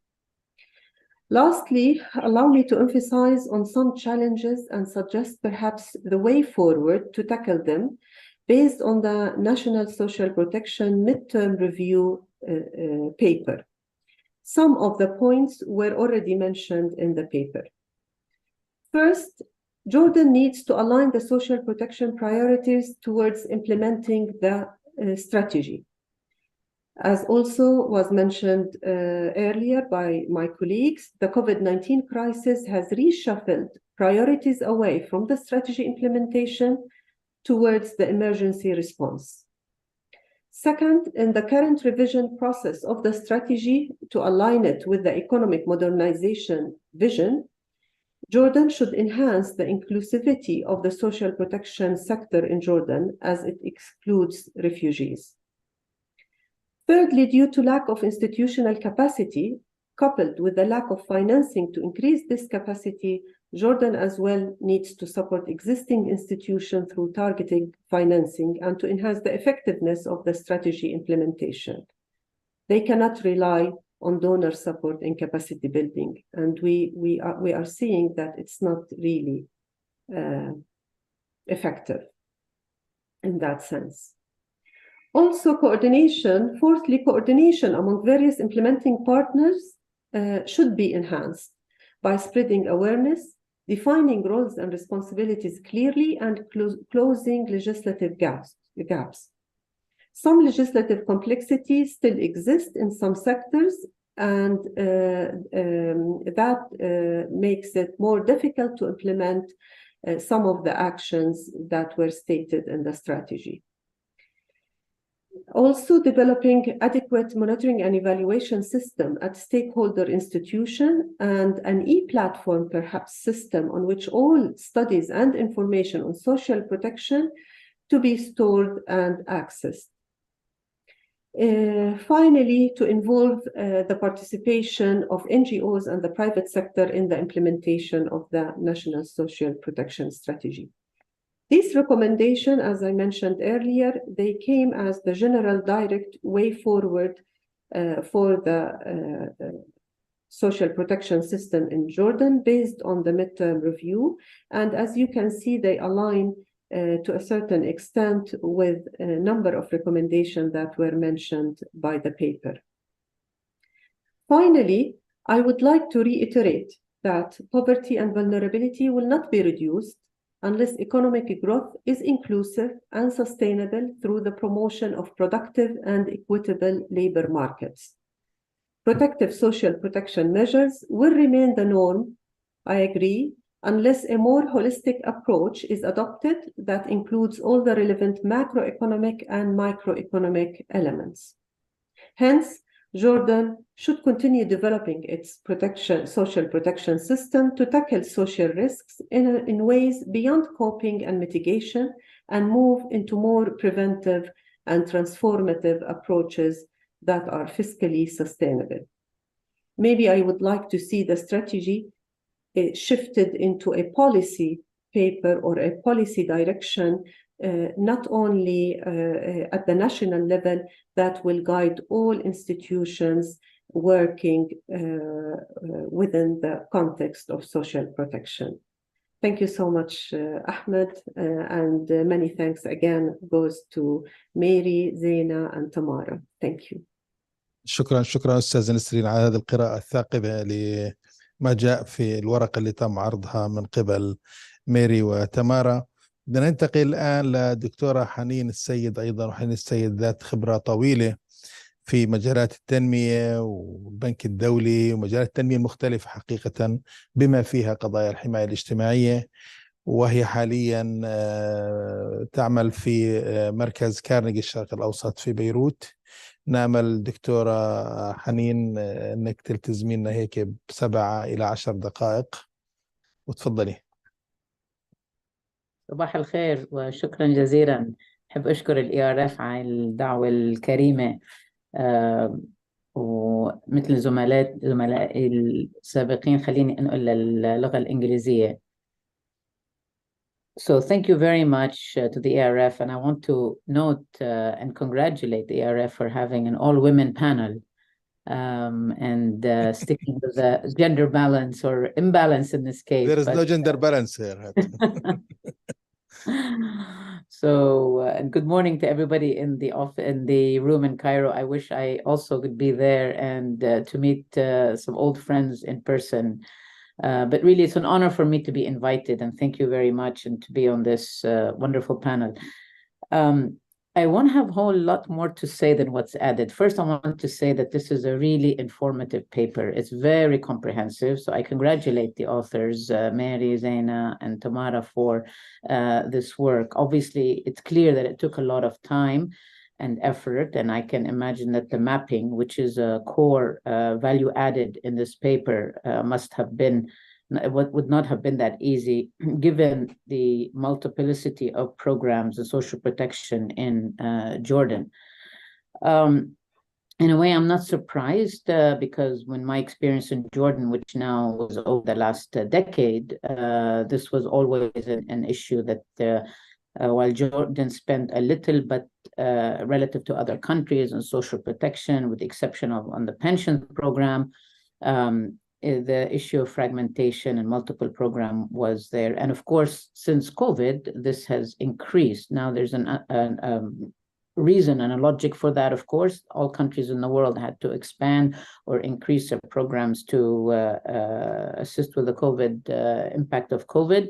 [SPEAKER 7] Lastly, allow me to emphasize on some challenges and suggest perhaps the way forward to tackle them based on the National Social Protection Midterm Review paper. Some of the points were already mentioned in the paper. First, Jordan needs to align the social protection priorities towards implementing the strategy. As also was mentioned earlier by my colleagues, the COVID-19 crisis has reshuffled priorities away from the strategy implementation towards the emergency response. Second, in the current revision process of the strategy to align it with the economic modernization vision, Jordan should enhance the inclusivity of the social protection sector in Jordan as it excludes refugees. Thirdly, due to lack of institutional capacity, coupled with the lack of financing to increase this capacity, Jordan as well needs to support existing institutions through targeted financing and to enhance the effectiveness of the strategy implementation. They cannot rely on donor support in capacity building, and we are seeing that it's not really effective in that sense. Also, fourthly, coordination among various implementing partners should be enhanced by spreading awareness, defining roles and responsibilities clearly, and closing legislative gaps. Some legislative complexity still exists in some sectors, and that makes it more difficult to implement some of the actions that were stated in the strategy. Also, developing adequate monitoring and evaluation system at stakeholder institution and an e-platform perhaps system on which all studies and information on social protection to be stored and accessed. Finally, to involve the participation of NGOs and the private sector in the implementation of the National Social Protection Strategy. These recommendations, as I mentioned earlier, they came as the general direct way forward for the social protection system in Jordan based on the midterm review. And as you can see, they align to a certain extent with a number of recommendations that were mentioned by the paper. Finally, I would like to reiterate that poverty and vulnerability will not be reduced unless economic growth is inclusive and sustainable through the promotion of productive and equitable labor markets. Protective social protection measures will remain the norm, I agree, unless a more holistic approach is adopted that includes all the relevant macroeconomic and microeconomic elements. Hence, Jordan should continue developing its social protection system to tackle social risks in ways beyond coping and mitigation and move into more preventive and transformative approaches that are fiscally sustainable. Maybe I would like to see the strategy shifted into a policy paper or a policy direction, not only at the national level, that will guide all institutions working within the context of social protection. Thank you so much, Ahmed, and many thanks again goes to Mary, Zaina, and Tamara. Thank you.
[SPEAKER 3] شكرا أستاذ نسرين على هذه القراءة الثاقبة لما جاء في الورقة اللي تم عرضها من قبل ميري وتمارا. بدنا ننتقل الآن لدكتورة حنين السيد، أيضا وحنين السيد ذات خبرة طويلة في مجالات التنمية والبنك الدولي ومجالات التنمية المختلفة حقيقة، بما فيها قضايا الحماية الاجتماعية، وهي حاليا تعمل في مركز كارنيجي الشرق الأوسط في بيروت. نأمل دكتورة حنين أنك تلتزمينا هيك ب7 إلى 10 دقائق، وتفضلي.
[SPEAKER 8] صباح الخير وشكرا جزيلا. أحب أشكر الERF على الدعوة الكريمة، ومثل زملائي السابقين خليني أنقل للغة الإنجليزية. So thank you very much to the ERF, and I want to note and congratulate the ERF for having an all-women panel and sticking with the gender balance or imbalance in this case.
[SPEAKER 3] There is no gender balance here.
[SPEAKER 8] So, and good morning to everybody in the room in Cairo. I wish I also could be there and to meet some old friends in person. But really, it's an honor for me to be invited, and thank you very much, and to be on this wonderful panel. I won't have a whole lot more to say than what's added. First, I want to say that this is a really informative paper. It's very comprehensive. So I congratulate the authors, Mary, Zaina, and Tamara, for this work. Obviously, it's clear that it took a lot of time and effort, and I can imagine that the mapping, which is a core value added in this paper, must have been what would not have been that easy, given the multiplicity of programs and social protection in Jordan. In a way, I'm not surprised because when my experience in Jordan, which now was over the last decade, this was always an issue that while Jordan spent a little, but relative to other countries on social protection, with the exception of on the pension program, the issue of fragmentation and multiple program was there. And of course, since COVID, this has increased. Now there's a reason and a logic for that. Of course, all countries in the world had to expand or increase their programs to assist with the COVID impact of COVID.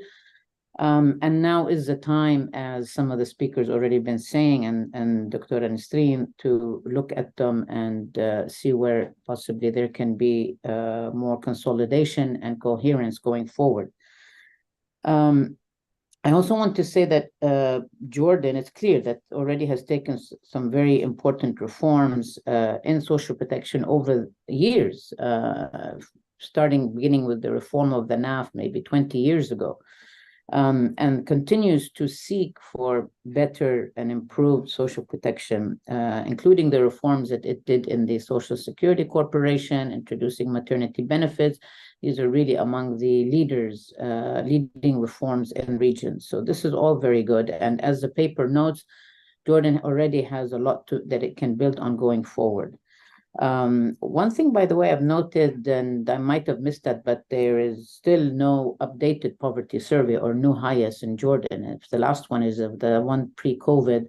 [SPEAKER 8] And now is the time, as some of the speakers already been saying, and Dr. Nesreen, to look at them and see where possibly there can be more consolidation and coherence going forward. I also want to say that Jordan, it's clear that already has taken some very important reforms in social protection over years, beginning with the reform of the NAF maybe 20 years ago. And continues to seek for better and improved social protection, including the reforms that it did in the Social Security Corporation, introducing maternity benefits. These are really among the leading reforms in regions. So this is all very good. And as the paper notes, Jordan already has a lot that it can build on going forward. One thing, by the way, I've noted, and I might have missed that, but there is still no updated poverty survey or new highest in Jordan. If the last one is of the one pre-COVID,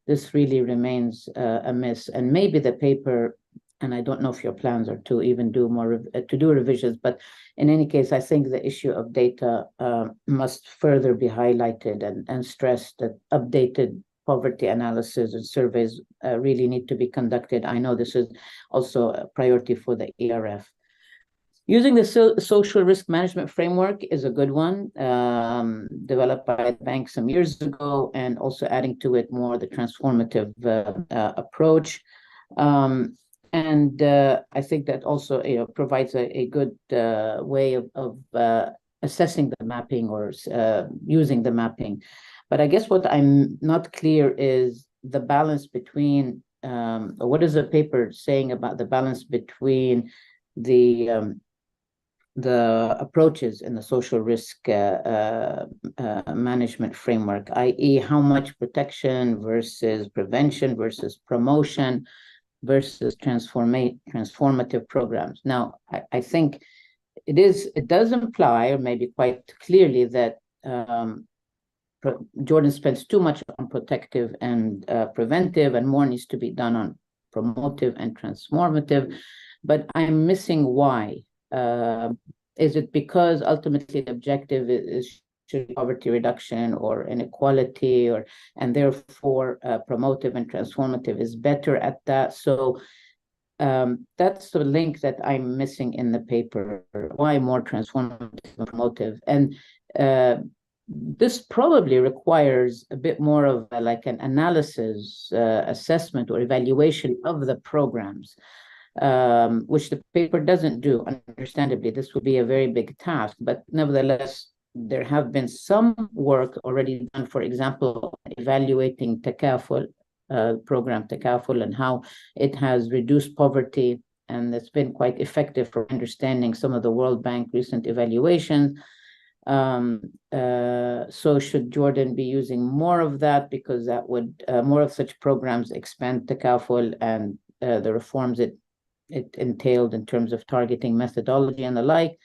[SPEAKER 8] this really remains a miss. And maybe the paper, and I don't know if your plans are to even do more, to do revisions, but in any case, I think the issue of data must further be highlighted and stressed, that updated poverty analysis and surveys really need to be conducted. I know this is also a priority for the ERF. Using the social risk management framework is a good one, developed by the bank some years ago, and also adding to it more the transformative approach. And I think that also provides a good way of assessing the mapping or using the mapping. But I guess what I'm not clear is the balance between, what is the paper saying about the balance between the approaches in the social risk management framework, i.e. how much protection versus prevention versus promotion versus transformative programs. Now, I think it does imply, or maybe quite clearly, that Jordan spends too much on protective and preventive, and more needs to be done on promotive and transformative. But I'm missing why. Is it because ultimately the objective is poverty reduction or inequality, and therefore promotive and transformative is better at that? So that's the link that I'm missing in the paper. Why more transformative and promotive? And this probably requires a bit more of like an analysis, assessment, or evaluation of the programs, which the paper doesn't do. Understandably, this would be a very big task, but nevertheless, there have been some work already done, for example, evaluating Takaful, program Takaful, and how it has reduced poverty, and it's been quite effective for understanding some of the World Bank recent evaluations. So should Jordan be using more of that, because that would more of such programs expand Takaful and the reforms it it entailed in terms of targeting methodology and the like,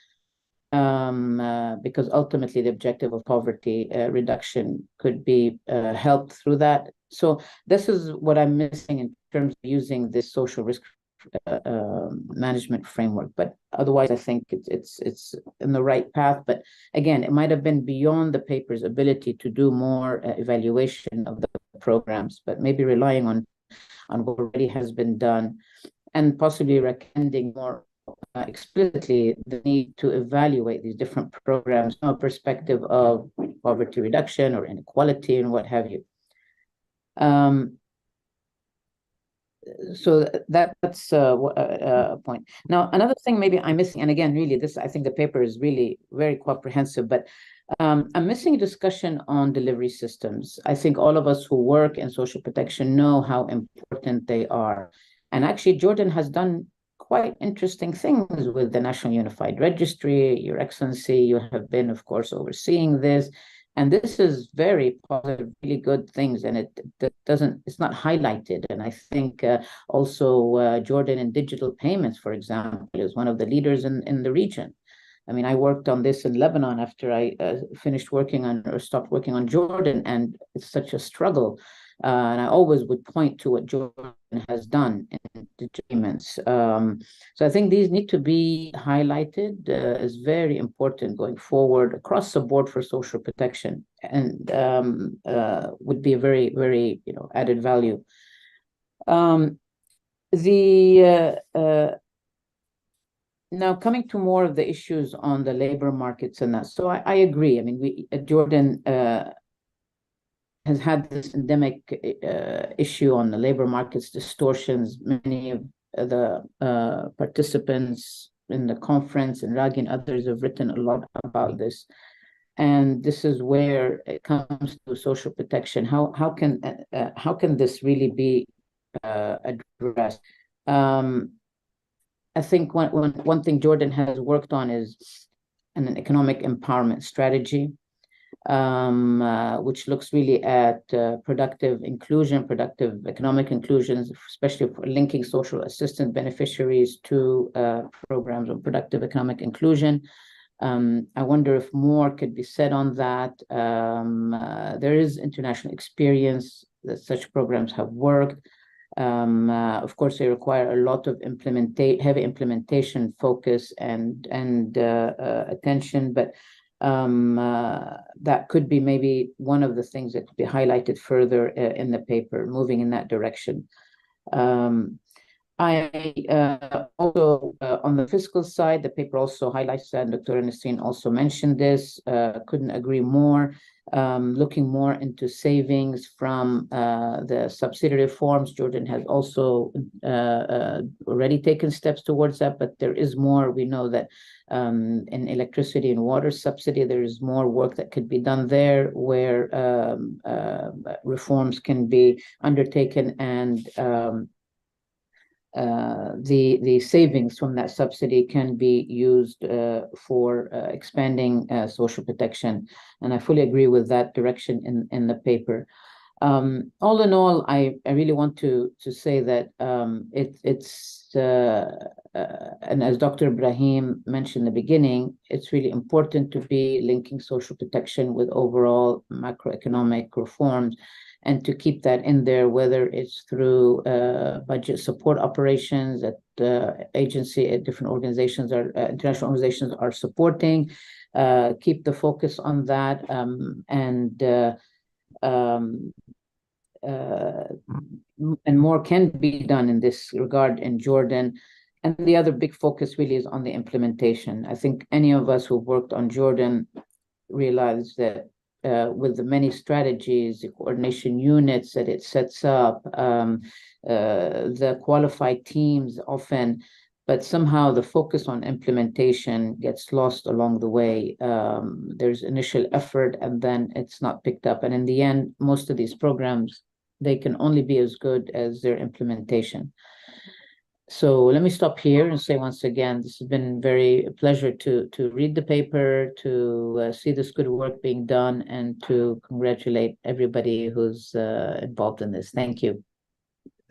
[SPEAKER 8] because ultimately the objective of poverty reduction could be helped through that. So this is what I'm missing in terms of using this social risk management framework. But otherwise, I think it's in the right path. But again, it might have been beyond the paper's ability to do more evaluation of the programs, but maybe relying on what already has been done, and possibly recommending more explicitly the need to evaluate these different programs from a perspective of poverty reduction or inequality and what have you. So that's a point. Now, another thing maybe I'm missing, and again, really, this, I think the paper is really very comprehensive, but I'm missing a discussion on delivery systems. I think all of us who work in social protection know how important they are. And actually, Jordan has done quite interesting things with the National Unified Registry. Your Excellency, you have been, of course, overseeing this. And this is very positive, really good things, and it's not highlighted. And I think also Jordan in digital payments, for example, is one of the leaders in the region. I mean, I worked on this in Lebanon after I finished working on or stopped working on Jordan, and it's such a struggle. And I always would point to what Jordan has done in digital payments. So I think these need to be highlighted as very important going forward across the board for social protection, and would be a very, very added value. Now coming to more of the issues on the labor markets and that. So I agree. I mean, Jordan has had this endemic issue on the labor markets distortions. Many of the participants in the conference, and Ragi and others, have written a lot about this. And this is where it comes to social protection. How can this really be addressed? I think one thing Jordan has worked on is an economic empowerment strategy, which looks really at productive inclusion, productive economic inclusions, especially for linking social assistance beneficiaries to programs of productive economic inclusion. I wonder if more could be said on that. There is international experience that such programs have worked. Of course, they require a lot of heavy implementation focus and attention, but that could be maybe one of the things that could be highlighted further in the paper, moving in that direction. I also, on the fiscal side, the paper also highlights that, Dr. Ernestine also mentioned this, couldn't agree more, looking more into savings from the subsidy reforms. Jordan has also already taken steps towards that, but there is more. We know that in electricity and water subsidy, there is more work that could be done there, where reforms can be undertaken, and the savings from that subsidy can be used for expanding social protection. And I fully agree with that direction in the paper. All in all, I really want to say that and as Dr. Ibrahim mentioned in the beginning, it's really important to be linking social protection with overall macroeconomic reforms, and to keep that in there, whether it's through budget support operations that different organizations international organizations are supporting. Keep the focus on that, and more can be done in this regard in Jordan. And the other big focus really is on the implementation. I think any of us who've worked on Jordan realize that with the many strategies, the coordination units that it sets up, the qualified teams often, but somehow the focus on implementation gets lost along the way. There's initial effort, and then it's not picked up. And in the end, most of these programs, they can only be as good as their implementation. So let me stop here and say once again, this has been very a pleasure to read the paper, to see this good work being done, and to congratulate everybody who's involved in this. Thank you.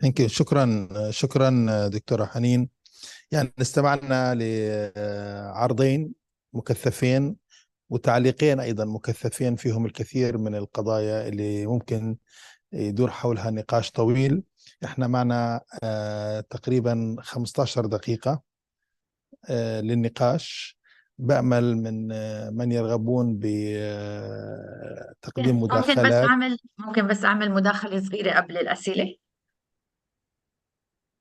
[SPEAKER 3] Thank you. شكرا دكتورة حنين. يعني استمعنا لعرضين مكثفين وتعليقين أيضا مكثفين فيهم الكثير من القضايا اللي ممكن يدور حولها نقاش طويل. احنا معنا تقريبا 15 دقيقة للنقاش. بأمل من يرغبون بتقديم مداخلات.
[SPEAKER 6] ممكن بس أعمل مداخلة صغيرة قبل الأسئلة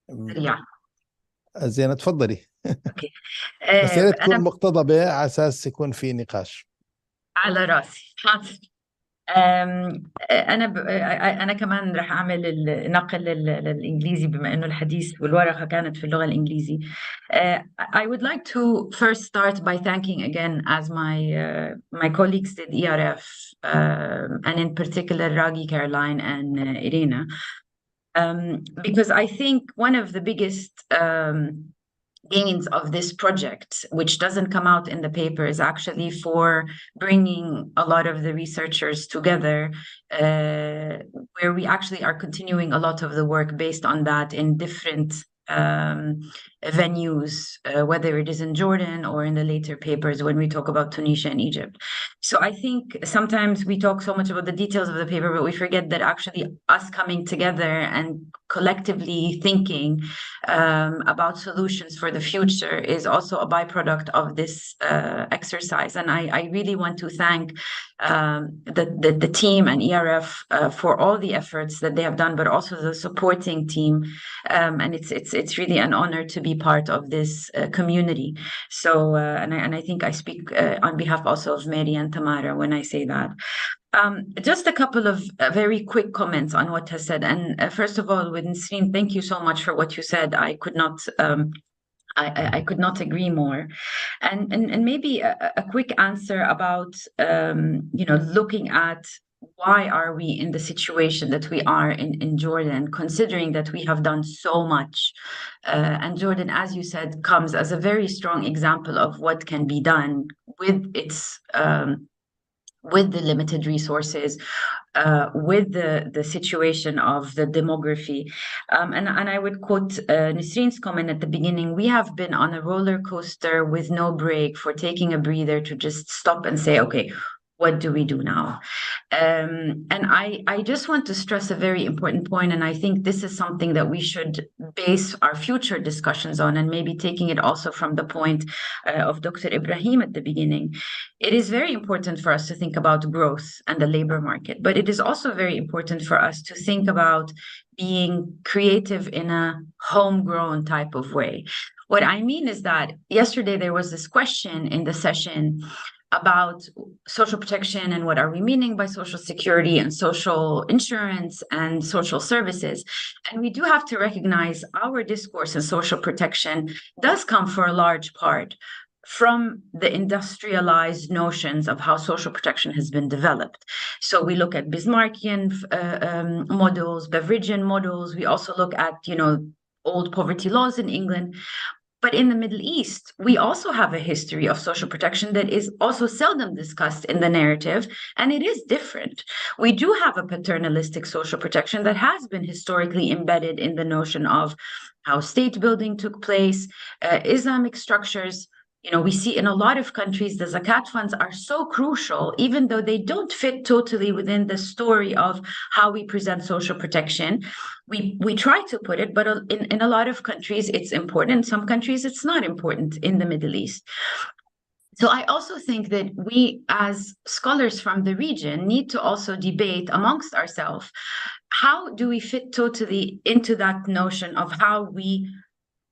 [SPEAKER 6] سريعة.
[SPEAKER 3] زين، تفضلي.
[SPEAKER 6] أوكي.
[SPEAKER 3] بس يا ريت تكون
[SPEAKER 6] أنا
[SPEAKER 3] مقتضبة على أساس يكون في نقاش.
[SPEAKER 6] على راسي حاضر. أنا كمان رح أعمل النقل للإنجليزي بما إنه الحديث والورقة كانت في اللغة الإنجليزية. I would like to first start by thanking again, as my colleagues did, ERF, and in particular Ragi, Caroline, and Irina, because I think one of the biggest gains of this project, which doesn't come out in the paper, is actually for bringing a lot of the researchers together, where we actually are continuing a lot of the work based on that in different venues, whether it is in Jordan or in the later papers when we talk about Tunisia and Egypt. So I think sometimes we talk so much about the details of the paper, but we forget that actually us coming together and collectively thinking about solutions for the future is also a byproduct of this exercise. And I really want to thank the team and ERF for all the efforts that they have done, but also the supporting team. And it's really an honor to be part of this community. So, and I think I speak on behalf also of Mary and Tamara when I say that. Just a couple of very quick comments on what has said. And first of all, with Nisreen, thank you so much for what you said. I could not I could not agree more. And maybe a quick answer about looking at why are we in the situation that we are in Jordan, considering that we have done so much. And Jordan, as you said, comes as a very strong example of what can be done with its with the limited resources, with the situation of the demography. And I would quote Nisreen's comment at the beginning: we have been on a roller coaster with no break, for taking a breather to just stop and say, okay, what do we do now? And I just want to stress a very important point, and I think this is something that we should base our future discussions on, and maybe taking it also from the point of Dr. Ibrahim at the beginning. It is very important for us to think about growth and the labor market, but it is also very important for us to think about being creative in a homegrown type of way. What I mean is that yesterday there was this question in the session about social protection and what are we meaning by social security and social insurance and social services. And we do have to recognize our discourse in social protection does come for a large part from the industrialized notions of how social protection has been developed. So we look at Bismarckian models, Beveridgean models. We also look at, old poverty laws in England. But in the Middle East, we also have a history of social protection that is also seldom discussed in the narrative, and it is different. We do have a paternalistic social protection that has been historically embedded in the notion of how state building took place, Islamic structures. We see in a lot of countries, the zakat funds are so crucial, even though they don't fit totally within the story of how we present social protection. We try to put it, but in a lot of countries, it's important. In some countries, it's not important in the Middle East. So I also think that we, as scholars from the region, need to also debate amongst ourselves, how do we fit totally into that notion of how we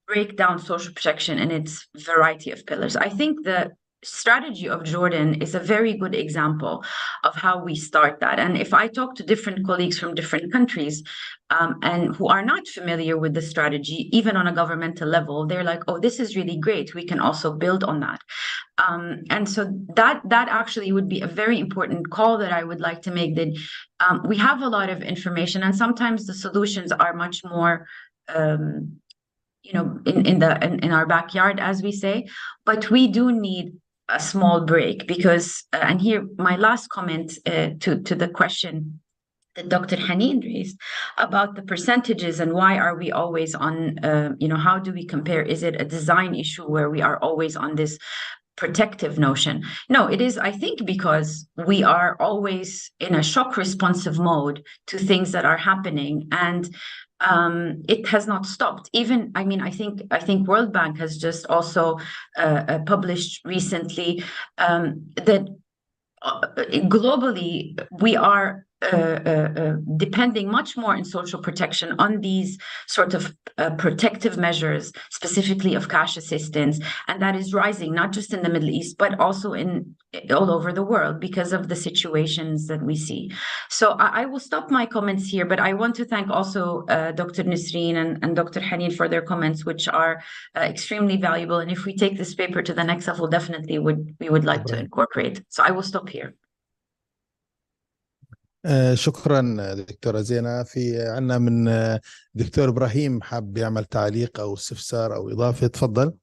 [SPEAKER 6] break down social protection in its variety of pillars. I think the strategy of Jordan is a very good example of how we start that. And if I talk to different colleagues from different countries and who are not familiar with the strategy, even on a governmental level, they're like, oh, this is really great. We can also build on that. And so that actually would be a very important call that I would like to make, that we have a lot of information, and sometimes the solutions are much more in our backyard, as we say, but we do need a small break, because and here my last comment to the question that Dr. Haneen raised about the percentages and why are we always on, how do we compare? Is it a design issue where we are always on this protective notion? No, it is, I think, because we are always in a shock responsive mode to things that are happening, and it has not stopped. Even, I mean, I think World Bank has just also published recently that globally we are depending much more in social protection on these sort of protective measures, specifically of cash assistance, and that is rising not just in the Middle East but also in all over the world because of the situations that we see. So I will stop my comments here, but I want to thank also Dr. Nisreen and Dr. Haneen for their comments, which are extremely valuable. And if we take this paper to the next level, definitely we would like to incorporate. So I will stop here.
[SPEAKER 3] شكرا دكتورة زينة. في عنا من دكتور إبراهيم حاب يعمل تعليق أو استفسار أو إضافة، تفضل.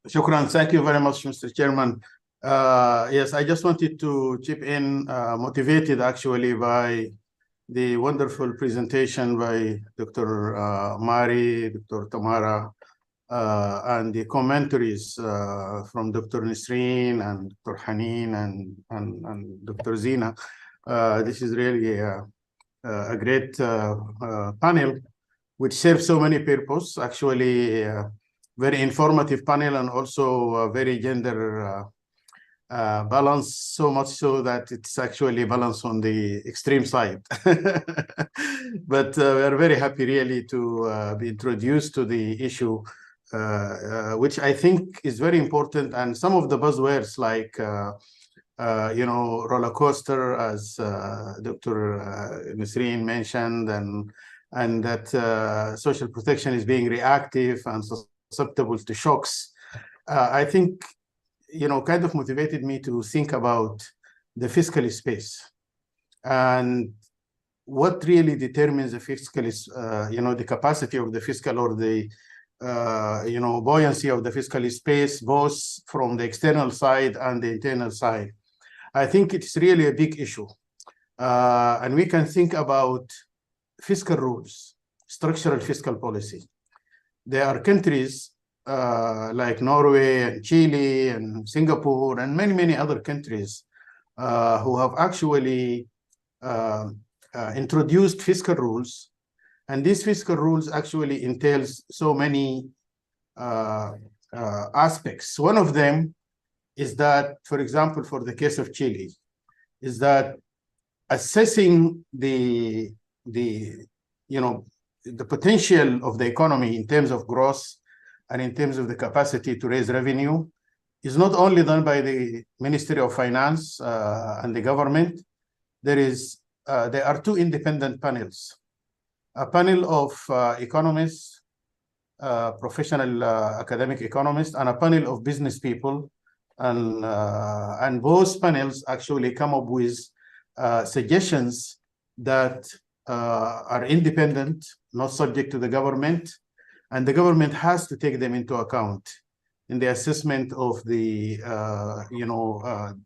[SPEAKER 1] شكرا. Thank you very much, Mr. Chairman. Yes, I just wanted to chip in, motivated actually by the wonderful presentation by Dr. Mari, Dr. Tamara, and the commentaries from Dr. Nisreen and Dr. Haneen and Dr. Zina. This is really a great panel which serves so many purposes. Actually, very informative panel and also very gender balanced, so much so that it's actually balanced on the extreme side. But we are very happy really to be introduced to the issue, which I think is very important. And some of the buzzwords like, roller coaster, as Dr. Nisreen mentioned, and that social protection is being reactive and susceptible to shocks. I think, kind of motivated me to think about the fiscal space and what really determines the fiscal, the capacity of the fiscal or the buoyancy of the fiscal space, both from the external side and the internal side. I think it's really a big issue. And we can think about fiscal rules, structural fiscal policy. There are countries like Norway and Chile and Singapore and many, many other countries who have actually introduced fiscal rules. And these fiscal rules actually entails so many aspects. One of them is that, for example, for the case of Chile, is that assessing the potential of the economy in terms of growth and in terms of the capacity to raise revenue is not only done by the Ministry of Finance and the government. There are two independent panels. A panel of economists, professional academic economists, and a panel of business people. And both panels actually come up with suggestions that are independent, not subject to the government, and the government has to take them into account in the assessment of the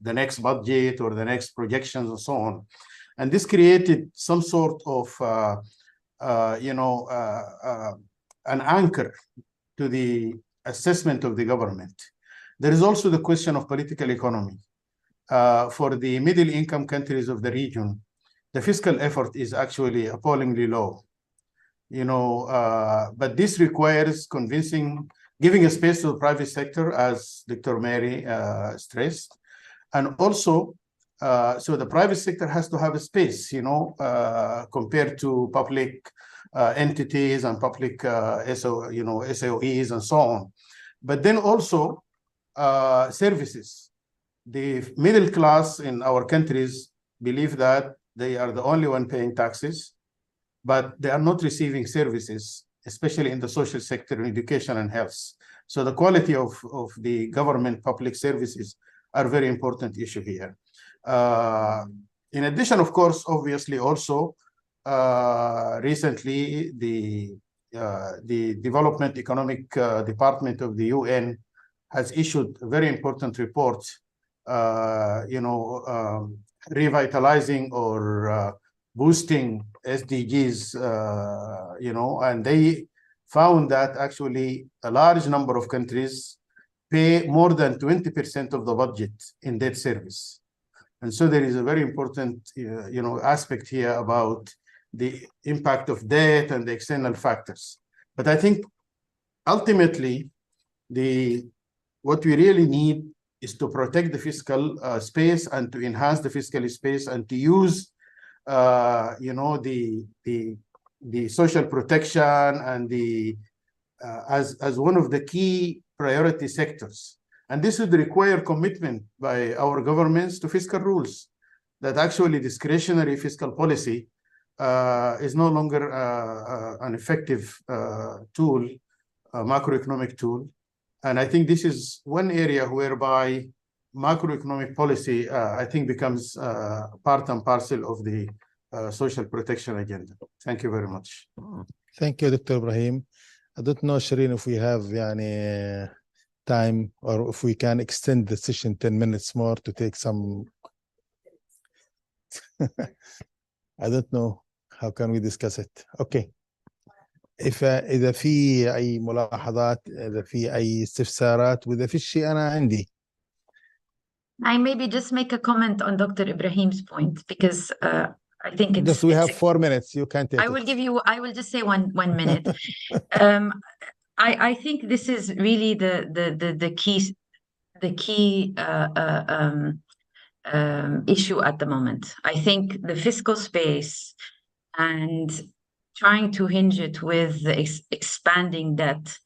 [SPEAKER 1] next budget or the next projections and so on. And this created some sort of an anchor to the assessment of the government. There is also the question of political economy. For the middle income countries of the region, the fiscal effort is actually appallingly low. But this requires giving a space to the private sector, as Dr. Mary stressed. And also, so the private sector has to have a space, compared to public entities and public SOEs and so on. But then also services. The middle class in our countries believe that they are the only one paying taxes, but they are not receiving services, especially in the social sector, in education and health. So the quality of the government public services are a very important issue here. In addition, of course, obviously also, recently the Development Economic Department of the UN has issued a very important report, revitalizing or boosting SDGs, and they found that actually a large number of countries pay more than 20% of the budget in debt service. And so there is a very important, aspect here about the impact of debt and the external factors. But I think ultimately, what we really need is to protect the fiscal space and to enhance the fiscal space and to use, the social protection and as one of the key priority sectors. And this would require commitment by our governments to fiscal rules, that actually discretionary fiscal policy is no longer an effective tool, a macroeconomic tool. And I think this is one area whereby macroeconomic policy, I think, becomes part and parcel of the social protection agenda. Thank you very much.
[SPEAKER 3] Thank you, Dr. Ibrahim. I don't know, Shireen, if we have time or if we can extend the session 10 minutes more to take some. I don't know. How can we discuss it? Okay. إذا في أي ملاحظات، إذا في أي استفسارات، وإذا في شيء أنا عندي.
[SPEAKER 6] I maybe just make a comment on Dr. Ibrahim's point, because I think it's.
[SPEAKER 3] We have 4 minutes. You can take it.
[SPEAKER 6] I will just say one minute. I think this is really the key issue at the moment. I think the fiscal space and trying to hinge it with the expanding debt,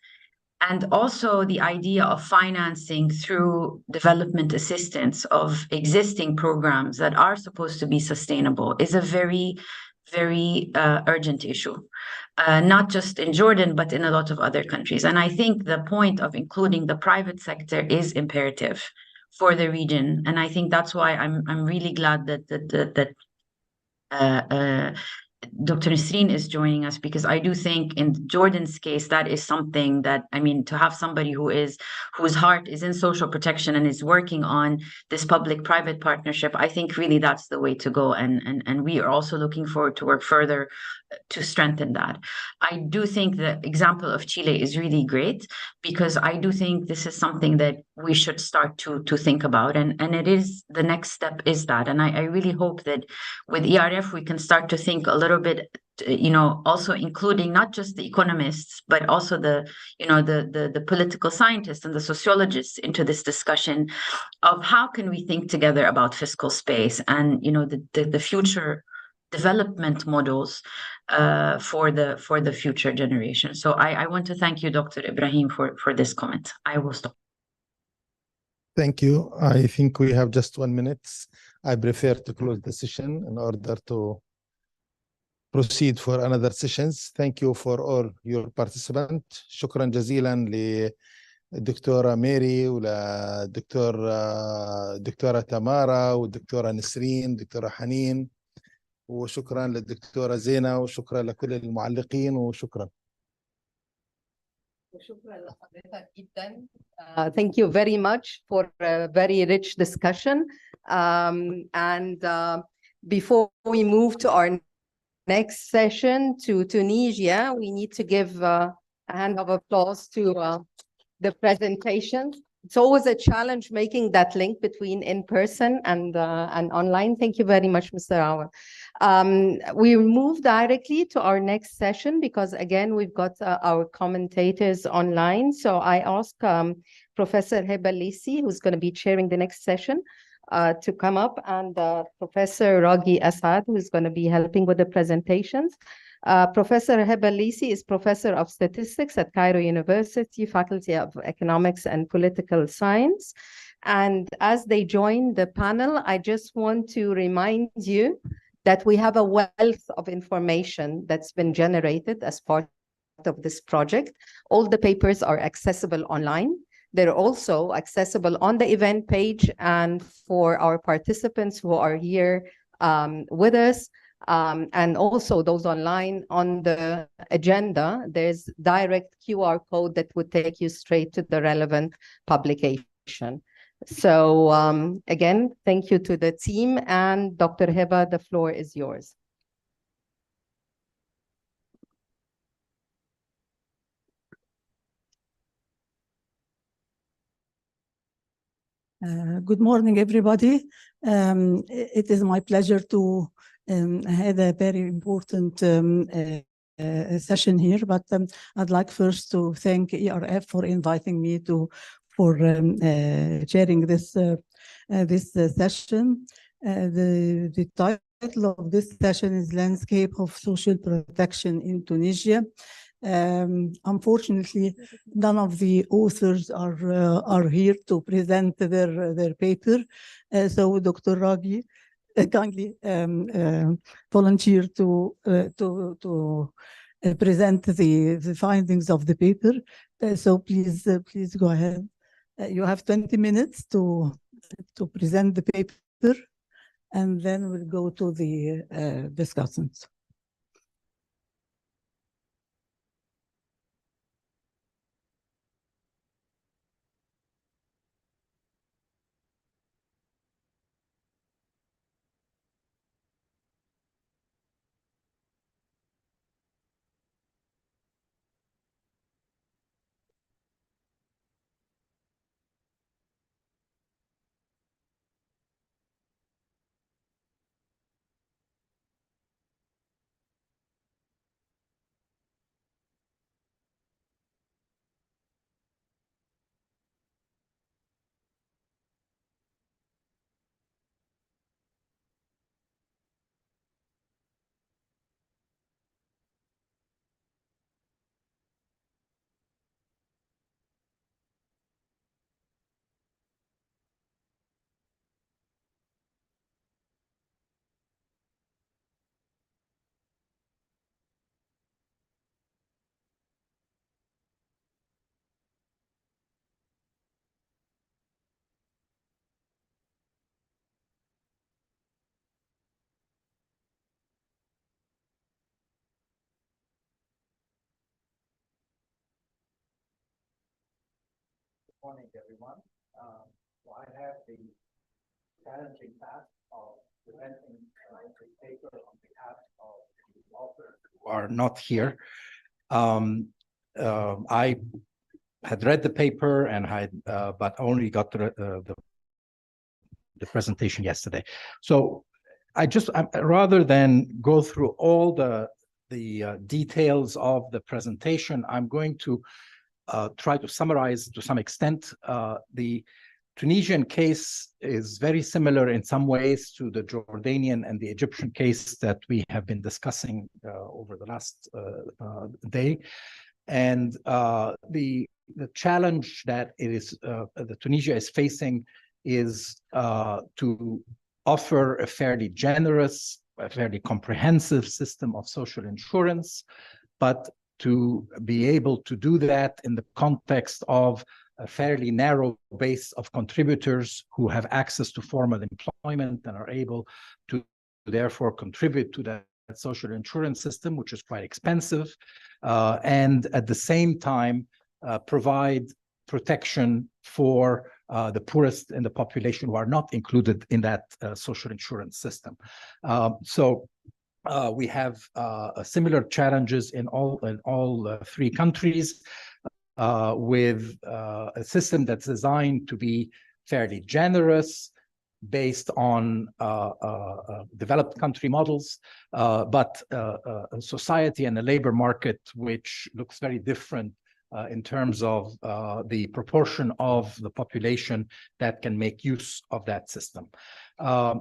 [SPEAKER 6] and also the idea of financing through development assistance of existing programs that are supposed to be sustainable, is a very, very urgent issue, not just in Jordan, but in a lot of other countries. And I think the point of including the private sector is imperative for the region. And I think that's why I'm really glad that Dr. Nasreen is joining us, because I do think in Jordan's case, that is something that, I mean, to have somebody whose heart is in social protection and is working on this public-private partnership, I think really that's the way to go. And we are also looking forward to work further to strengthen that. I do think the example of Chile is really great, because I do think this is something that we should start to think about. And it is, the next step is that. And I really hope that with ERF, we can start to think a little bit, also including not just the economists, but also the political scientists and the sociologists into this discussion of how can we think together about fiscal space and, the future development models for the future generation. So I want to thank you, Dr. Ibrahim, for this comment. I will stop.
[SPEAKER 3] Thank you. I think we have just 1 minute. I prefer to close the session in order to proceed for another sessions. Thank you for all your participants. شكرا جزيلا للدكتورة ميري ولدكتورة تمارا والدكتورة نسرين والدكتورة حنين، وشكرا للدكتورة زينة، وشكرا لكل المعلقين، وشكرا.
[SPEAKER 2] Thank you very much for a very rich discussion. Before we move to our next session, to Tunisia, we need to give a hand of applause to the presentation. It's always a challenge making that link between in-person and online. Thank you very much, Mr. Awad. We move directly to our next session because, again, we've got our commentators online. So I ask Professor Heba Lisi, who's going to be chairing the next session, to come up, and Professor Raghi Asad, who's going to be helping with the presentations. Professor Heba Lisi is Professor of Statistics at Cairo University, Faculty of Economics and Political Science. And as they join the panel, I just want to remind you that we have a wealth of information that's been generated as part of this project. All the papers are accessible online. They're also accessible on the event page, and for our participants who are here with us, and also those online, on the agenda, there's direct QR code that would take you straight to the relevant publication. So again, thank you to the team, and Dr. Heba, the floor is yours.
[SPEAKER 9] Good morning, everybody. It is my pleasure to have a very important session here, but I'd like first to thank ERF for inviting me for chairing this session. The title of this session is Landscape of Social Protection in Tunisia. Unfortunately, none of the authors are here to present their paper. So Dr. Raghi kindly volunteered to present the findings of the paper. So please go ahead. You have 20 minutes to present the paper, and then we'll go to the discussions.
[SPEAKER 10] Morning, everyone. So I have the challenging task of presenting this paper on behalf of the authors who are not here. I had read the paper and but only got the presentation yesterday. So rather than go through all the details of the presentation, I'm going to try to summarize to some extent. The Tunisian case is very similar in some ways to the Jordanian and the Egyptian case that we have been discussing over the last day. And the challenge that that Tunisia is facing is to offer a fairly generous, a fairly comprehensive system of social insurance, but to be able to do that in the context of a fairly narrow base of contributors who have access to formal employment and are able to therefore contribute to that social insurance system, which is quite expensive, and at the same time provide protection for the poorest in the population who are not included in that social insurance system. We have similar challenges in all three countries, with a system that's designed to be fairly generous, based on developed country models, but a society and a labor market which looks very different in terms of the proportion of the population that can make use of that system.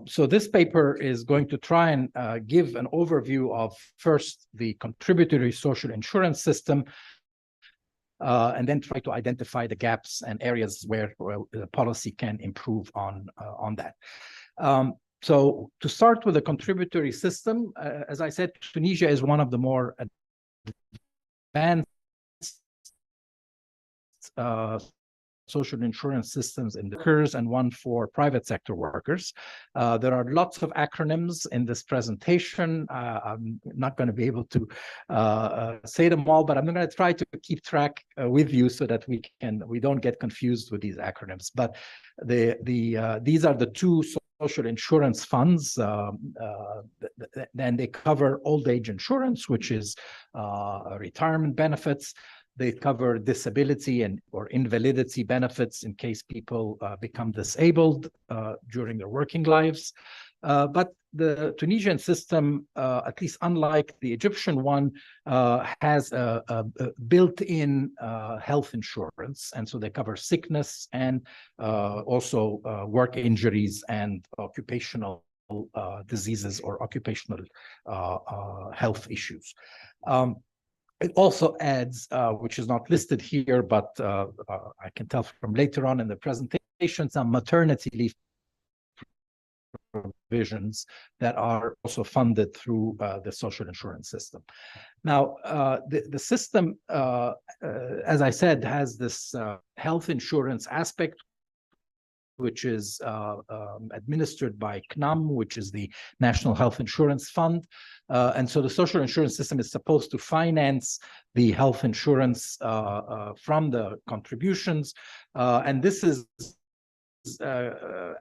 [SPEAKER 10] So this paper is going to try and give an overview of first the contributory social insurance system, and then try to identify the gaps and areas where the policy can improve on that. So to start with the contributory system, as I said, Tunisia is one of the more advanced social insurance systems in the workers and one for private sector workers. There are lots of acronyms in this presentation. I'm not going to be able to say them all, but I'm going to try to keep track with you so that we don't get confused with these acronyms. But these are the two social insurance funds, and they cover old age insurance, which is retirement benefits. They cover disability or invalidity benefits in case people become disabled during their working lives. But the Tunisian system, at least unlike the Egyptian one, has a built-in health insurance. And so they cover sickness and also work injuries and occupational diseases or occupational health issues. It also adds, which is not listed here, but I can tell from later on in the presentation, some maternity leave provisions that are also funded through the social insurance system. Now, the system, as I said, has this health insurance aspect, which is administered by CNAM, which is the National Health Insurance Fund. And so the social insurance system is supposed to finance the health insurance from the contributions. And this is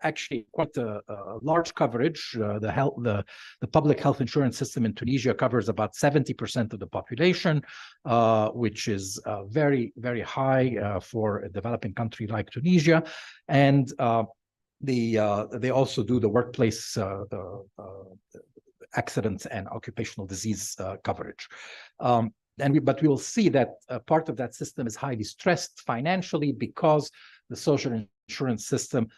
[SPEAKER 10] actually quite a large coverage. The public health insurance system in Tunisia covers about 70% of the population, which is very, very high for a developing country like Tunisia. And they also do the workplace accidents and occupational disease coverage. But we will see that part of that system is highly stressed financially because the social insurance system,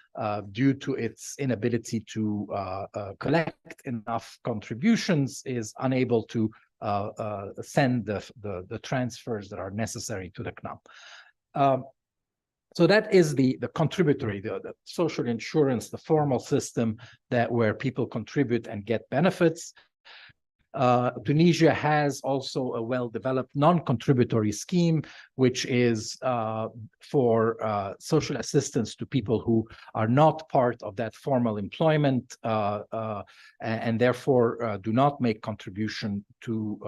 [SPEAKER 10] due to its inability to collect enough contributions, is unable to send the transfers that are necessary to the CNAM. So that is the contributory, the social insurance, the formal system where people contribute and get benefits. Tunisia has also a well-developed non-contributory scheme, which is for social assistance to people who are not part of that formal employment and therefore do not make contribution to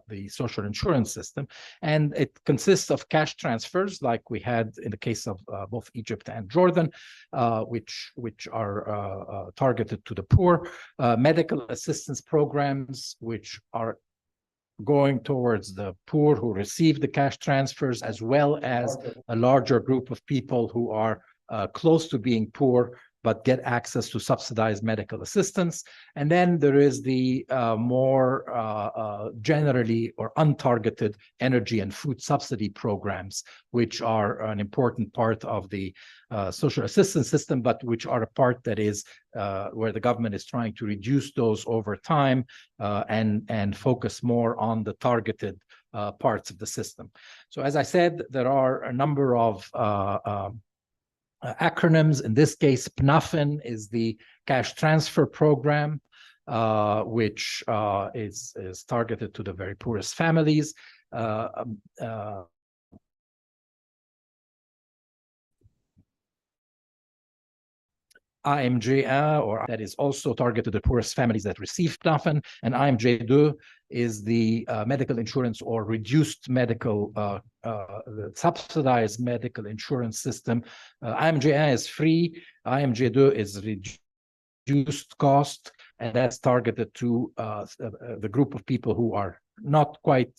[SPEAKER 10] the social insurance system. And it consists of cash transfers, like we had in the case of both Egypt and Jordan, which are targeted to the poor, medical assistance programs, which are going towards the poor who receive the cash transfers, as well as a larger group of people who are close to being poor but get access to subsidized medical assistance. And then there is the more generally or untargeted energy and food subsidy programs, which are an important part of the social assistance system, but which are a part that is where the government is trying to reduce those over time and focus more on the targeted parts of the system. So as I said, there are a number of acronyms. In this case, PNAFIN is the cash transfer program, which is targeted to the very poorest families. IMJ1, or that is also targeted to the poorest families that receive PNAFIN, and IMJ2 is the medical insurance or reduced medical, subsidized medical insurance system. IMJ1 is free, IMJ2 is reduced cost, and that's targeted to the group of people who are not quite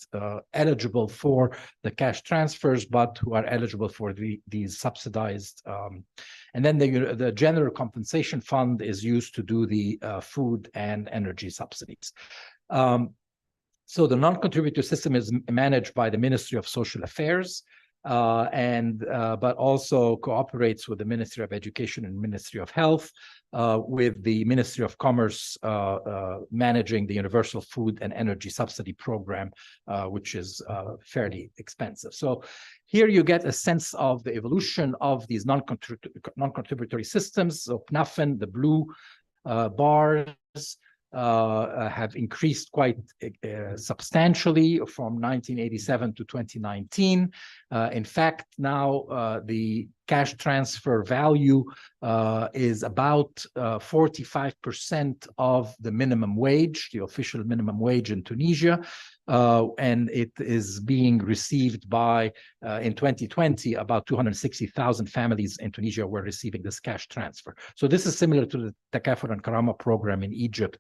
[SPEAKER 10] eligible for the cash transfers, but who are eligible for these subsidized. And then the general compensation fund is used to do the food and energy subsidies. So the non-contributory system is managed by the Ministry of Social Affairs, but also cooperates with the Ministry of Education and Ministry of Health, with the Ministry of Commerce managing the Universal Food and Energy Subsidy Program, which is fairly expensive. So here you get a sense of the evolution of these non-contributory systems. So PNAFIN, the blue bars, have increased quite substantially from 1987 to 2019. In fact, now the cash transfer value is about 45% of the minimum wage, the official minimum wage in Tunisia. And it is being received by, in 2020, about 260,000 families in Tunisia were receiving this cash transfer. So this is similar to the Takaful and Karama program in Egypt,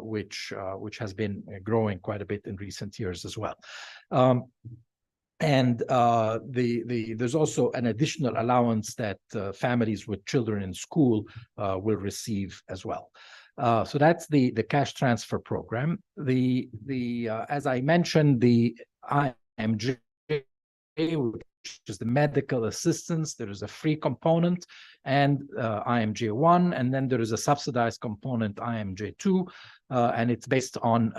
[SPEAKER 10] which has been growing quite a bit in recent years as well. And there's also an additional allowance that families with children in school will receive as well. So that's the cash transfer program. As I mentioned, the IMJ, which is the medical assistance, there is a free component, and IMJ1, and then there is a subsidized component, IMJ2, and it's based on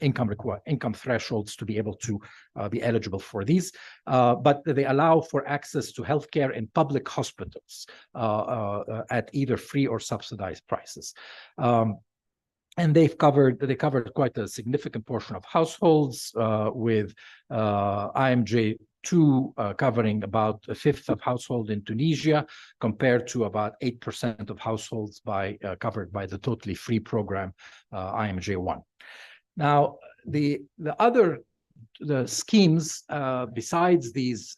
[SPEAKER 10] income thresholds to be able to be eligible for these. But they allow for access to healthcare in public hospitals at either free or subsidized prices. And they covered quite a significant portion of households, with IMJ2 covering about a fifth of households in Tunisia, compared to about 8% of households covered by the totally free program, IMJ1. Now, the schemes, besides these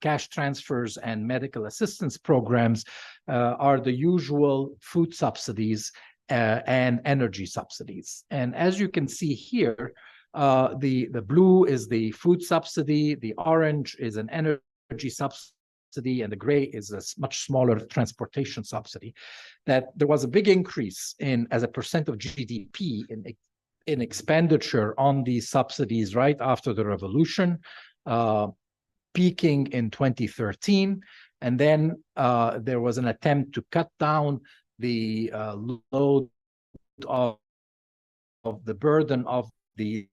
[SPEAKER 10] cash transfers and medical assistance programs, are the usual food subsidies and energy subsidies. And as you can see here, the blue is the food subsidy, the orange is an energy subsidy, and the gray is a much smaller transportation subsidy. That there was a big increase as a percent of GDP in expenditure on these subsidies right after the revolution, peaking in 2013. And then there was an attempt to cut down the load of the burden of the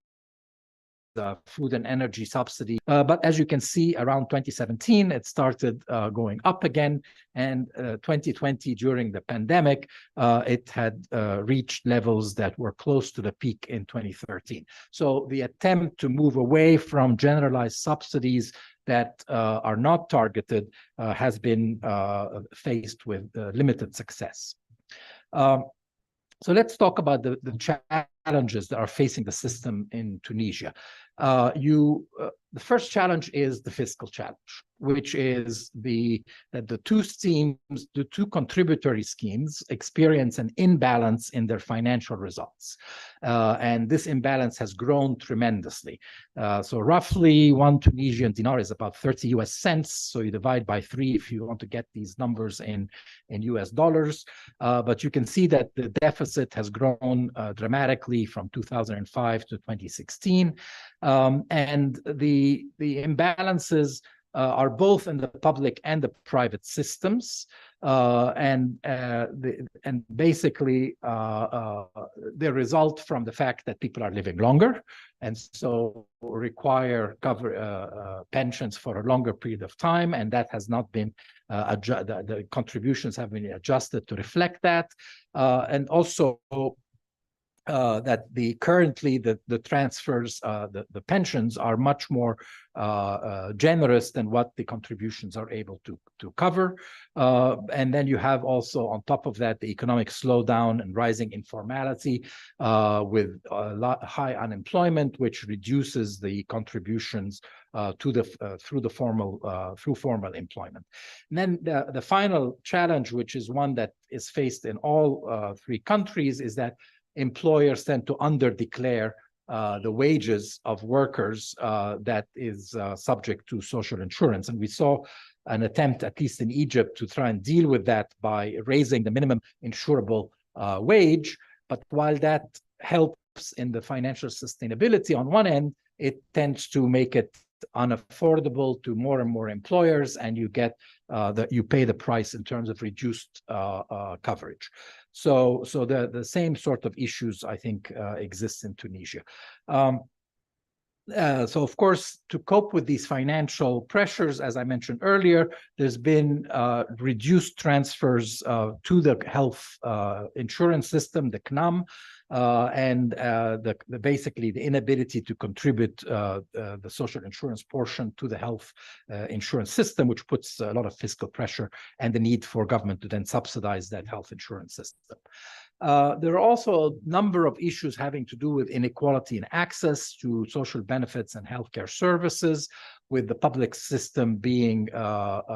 [SPEAKER 10] food and energy subsidy. But as you can see, around 2017, it started going up again. And 2020, during the pandemic, it had reached levels that were close to the peak in 2013. So the attempt to move away from generalized subsidies that are not targeted has been faced with limited success. So let's talk about the challenges that are facing the system in Tunisia. The first challenge is the fiscal challenge, which is that the two contributory schemes experience an imbalance in their financial results. And this imbalance has grown tremendously. So roughly 1 Tunisian dinar is about 30 US cents. So you divide by 3 if you want to get these numbers in US dollars. But you can see that the deficit has grown dramatically from 2005 to 2016. And the imbalances are both in the public and the private systems, and basically they result from the fact that people are living longer, and so require pensions for a longer period of time, and that has not been the contributions have been adjusted to reflect that, and also that currently the transfers, the pensions are much more generous than what the contributions are able to cover. And then you have also on top of that the economic slowdown and rising informality with high unemployment, which reduces the contributions through formal employment. And then the final challenge, which is one that is faced in all 3 countries, is that employers tend to underdeclare the wages of workers that is subject to social insurance. And we saw an attempt, at least in Egypt, to try and deal with that by raising the minimum insurable wage. But while that helps in the financial sustainability on one end, it tends to make it unaffordable to more and more employers, and you get you pay the price in terms of reduced coverage. So the same sort of issues, I think, exist in Tunisia. So, of course, to cope with these financial pressures, as I mentioned earlier, there's been reduced transfers to the health insurance system, the CNAM, and basically the inability to contribute the social insurance portion to the health insurance system, which puts a lot of fiscal pressure and the need for government to then subsidize that health insurance system. There are also a number of issues having to do with inequality in access to social benefits and healthcare services, with the public system being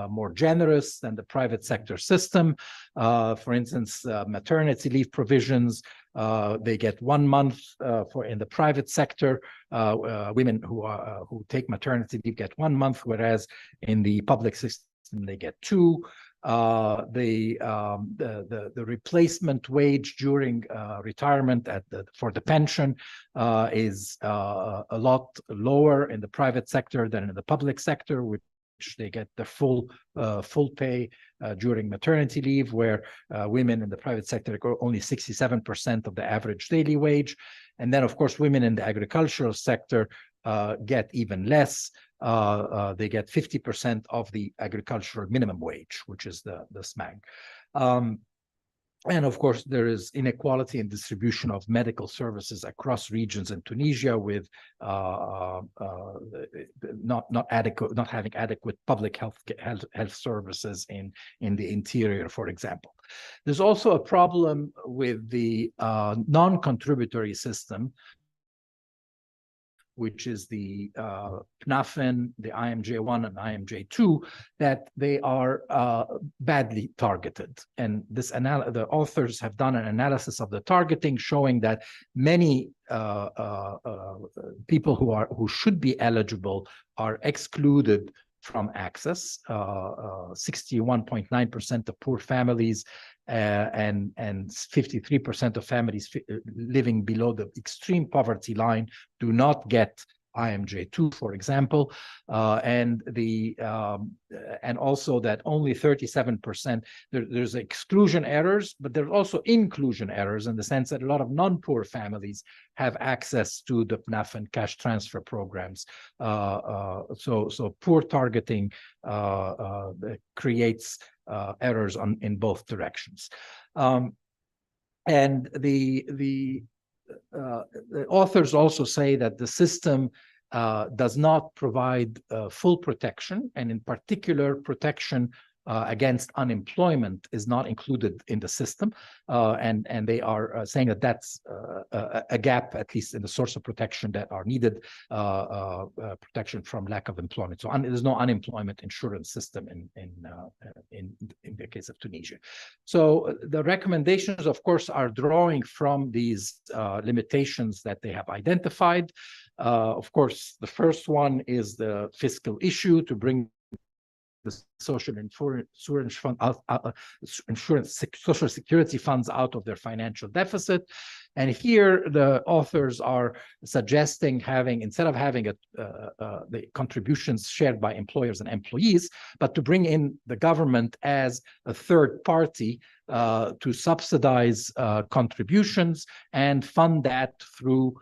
[SPEAKER 10] more generous than the private sector system. For instance, maternity leave provisions, they get 1 month in the private sector. Women who take maternity leave get 1 month, whereas in the public system they get 2. The replacement wage during retirement for the pension is a lot lower in the private sector than in the public sector, which they get the full pay during maternity leave, where women in the private sector get only 67% of the average daily wage. And then, of course, women in the agricultural sector get even less. They get 50% of the agricultural minimum wage, which is the SMAG. And of course, there is inequality in distribution of medical services across regions in Tunisia, with not having adequate public health services in the interior, for example. There's also a problem with the non-contributory system, which is the PNAFN, the IMJ1 and IMJ2, that they are badly targeted. And the authors have done an analysis of the targeting, showing that many people who should be eligible are excluded from access. 61.9% of poor families and 53% of families living below the extreme poverty line do not get IMJ2, for example, and also that only 37%, there's exclusion errors, but there's also inclusion errors, in the sense that a lot of non-poor families have access to the PNAF and cash transfer programs. So poor targeting creates errors in both directions. And the authors also say that the system does not provide full protection, and in particular, protection against unemployment is not included in the system, and they are saying that that's a gap, at least in the source of protection that are needed, protection from lack of employment. So there's no unemployment insurance system in the case of Tunisia. So the recommendations, of course, are drawing from these limitations that they have identified. Of course, the first one is the fiscal issue, to bring the social security funds out of their financial deficit. And here the authors are suggesting instead of having the contributions shared by employers and employees, but to bring in the government as a third party to subsidize contributions and fund that through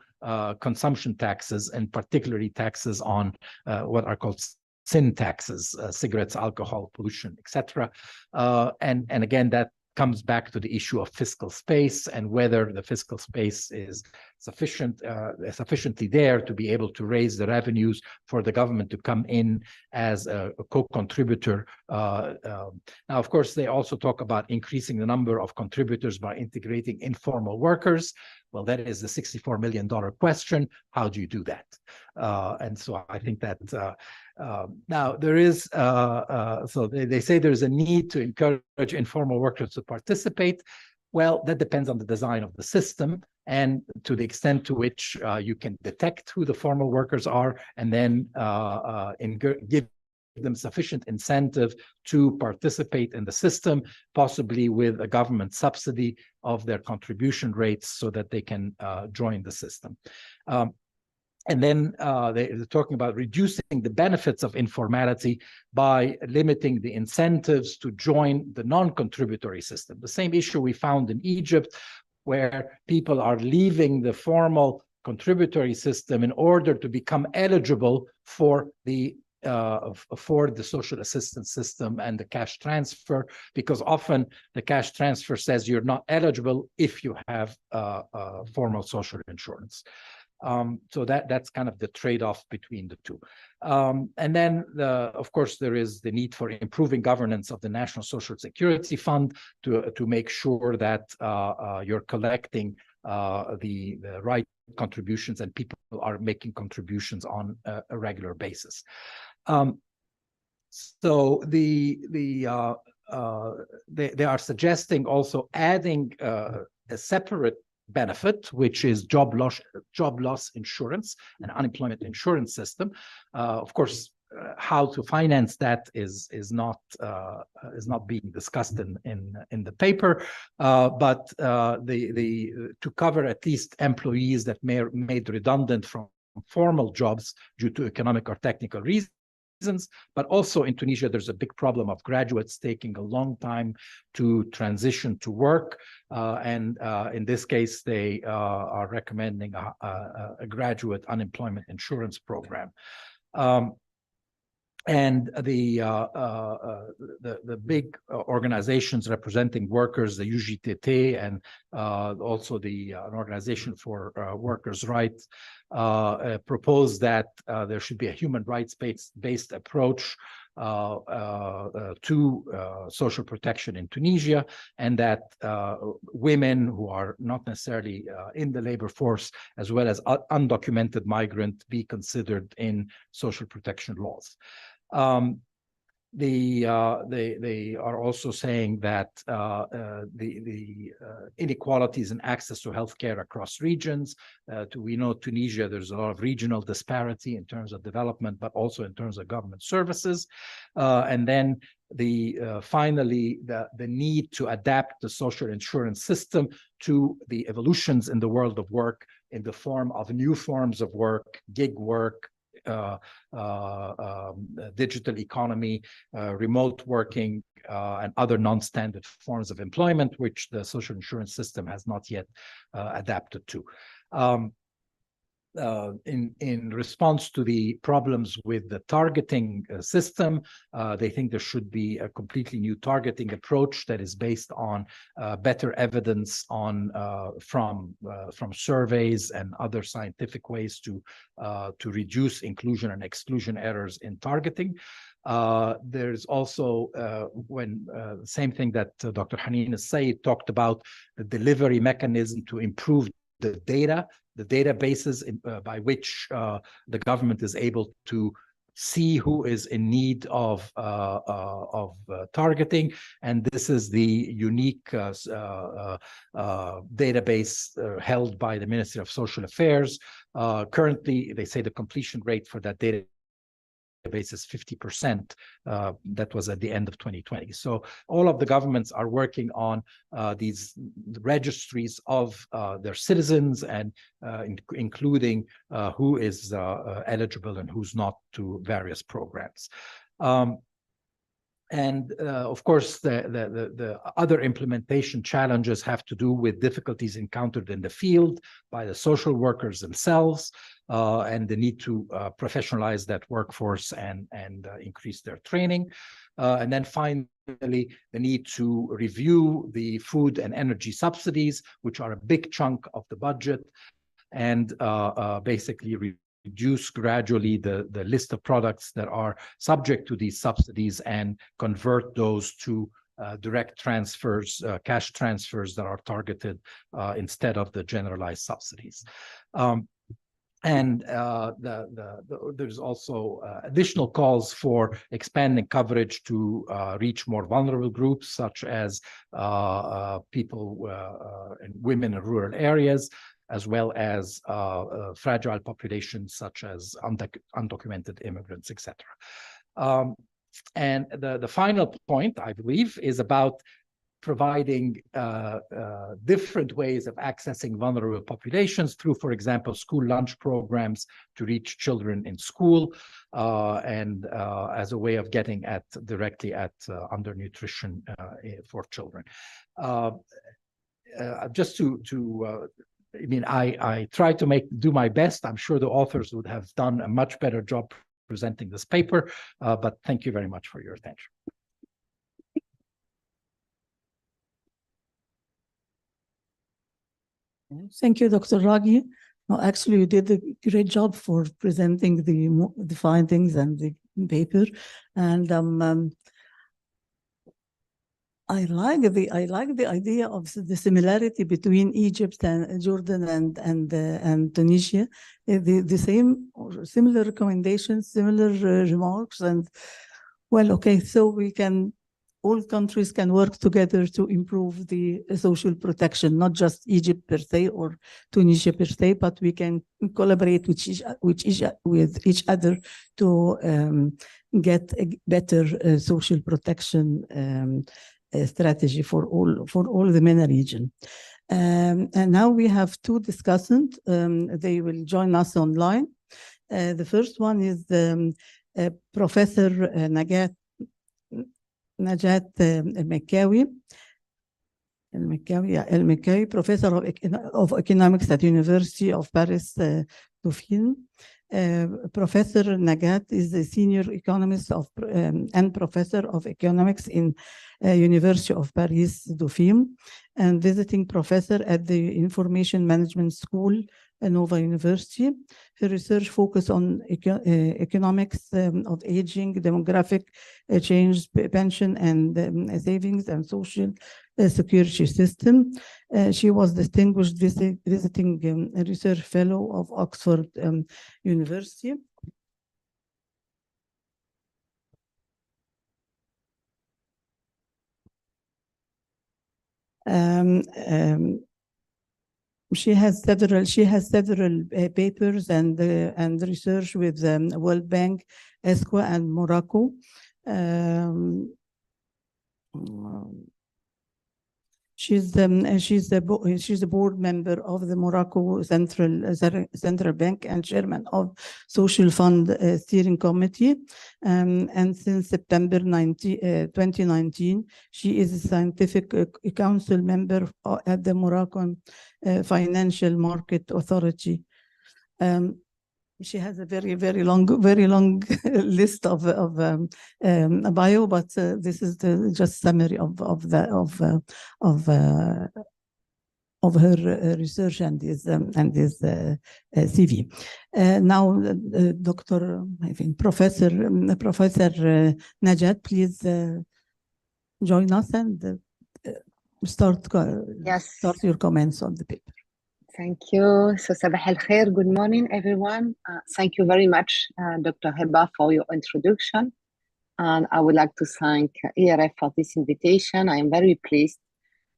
[SPEAKER 10] consumption taxes, and particularly taxes on what are called sin taxes, cigarettes, alcohol, pollution, etc. And again, that comes back to the issue of fiscal space, and whether the fiscal space is sufficiently there to be able to raise the revenues for the government to come in as a co-contributor. Now, of course, they also talk about increasing the number of contributors by integrating informal workers. Well, that is the $64 million question. How do you do that? And so I think that now there is, so they say there's a need to encourage informal workers to participate. Well, that depends on the design of the system and to the extent to which you can detect who the formal workers are, and then give them sufficient incentive to participate in the system, possibly with a government subsidy of their contribution rates so that they can join the system. And then they're talking about reducing the benefits of informality by limiting the incentives to join the non-contributory system. The same issue we found in Egypt, where people are leaving the formal contributory system in order to become eligible for the social assistance system and the cash transfer, because often the cash transfer says you're not eligible if you have formal social insurance. So that's kind of the trade-off between the two. And then, of course, there is the need for improving governance of the National Social Security Fund to make sure that you're collecting the right contributions and people are making contributions on a regular basis. So they are suggesting also adding a separate benefit, which is job loss insurance and unemployment insurance system. Of course, how to finance that is not being discussed in the paper, but to cover at least employees that may made redundant from formal jobs due to economic or technical reasons. But also in Tunisia, there's a big problem of graduates taking a long time to transition to work. And in this case, they are recommending a graduate unemployment insurance program. And the big organizations representing workers, the UGTT, and also an organization for workers' rights, propose that there should be a human rights-based approach to social protection in Tunisia, and that women who are not necessarily in the labor force, as well as undocumented migrant, be considered in social protection laws. They are also saying that the inequalities in access to healthcare across regions. We know Tunisia, there's a lot of regional disparity in terms of development, but also in terms of government services. And then finally, the need to adapt the social insurance system to the evolutions in the world of work in the form of new forms of work, gig work, digital economy, remote working, and other non-standard forms of employment, which the social insurance system has not yet adapted to. In response to the problems with the targeting system, they think there should be a completely new targeting approach that is based on better evidence from surveys and other scientific ways to reduce inclusion and exclusion errors in targeting. There's also same thing that Dr. Haneen Said talked about, the delivery mechanism to improve the databases by which the government is able to see who is in need of targeting, and this is the unique database held by the Ministry of Social Affairs. Currently, they say the completion rate for that database is 50%. That was at the end of 2020. So all of the governments are working on these registries of their citizens, and including who is eligible and who's not to various programs. And of course, the other implementation challenges have to do with difficulties encountered in the field by the social workers themselves, and the need to professionalize that workforce and increase their training. And then finally, the need to review the food and energy subsidies, which are a big chunk of the budget, and basically reduce gradually the list of products that are subject to these subsidies and convert those to direct transfers, cash transfers that are targeted instead of the generalized subsidies. And there's also additional calls for expanding coverage to reach more vulnerable groups, such as people and women in rural areas, as well as fragile populations such as undocumented immigrants, etc. And the final point, I believe, is about providing different ways of accessing vulnerable populations through, for example, school lunch programs to reach children in school, and as a way of getting directly at undernutrition for children. Just to I mean, I try to do my best. I'm sure the authors would have done a much better job presenting this paper, but thank you very much for your attention.
[SPEAKER 9] Thank you, Dr. Raghi. No, actually, you did a great job for presenting the findings and the paper, and I like the idea of the similarity between Egypt and Jordan and Tunisia. The same or similar recommendations, similar remarks, and well, okay, so all countries can work together to improve the social protection, not just Egypt per se or Tunisia per se, but we can collaborate with each other to get a better social protection strategy for all the MENA region. And now we have two discussants. They will join us online. The first one is Professor Najat El-Mekkawi, Professor of Economics at University of Paris Dauphine. Professor Najat is a senior economist and professor of economics in University of Paris Dauphine and visiting professor at the Information Management School at Nova University. Her research focus on economics of aging, demographic change, pension and savings and social security system. She was distinguished visiting research fellow of Oxford University. She has several papers and research with World Bank, ESCO, and Morocco. She's a board member of the Morocco Central Bank and chairman of Social Fund Steering Committee. And since September 2019, she is a scientific council member at the Moroccan Financial Market Authority. She has a very long list of bio, but this is just summary of her research and his CV. Now, Professor Najat, please join us and start your comments on the paper.
[SPEAKER 11] Thank you. So, Sabah al-Khair. Good morning, everyone. Thank you very much, Dr. Heba, for your introduction. And I would like to thank ERF for this invitation. I am very pleased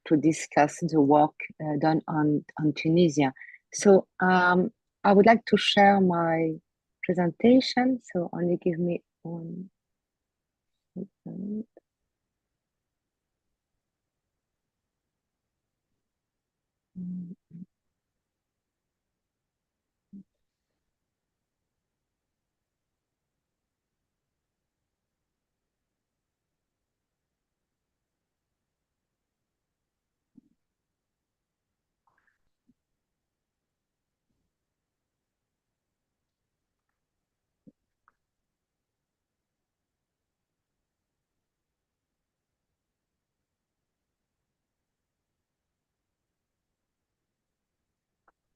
[SPEAKER 11] to discuss the work done on Tunisia. So, I would like to share my presentation. So, only give me 1 second.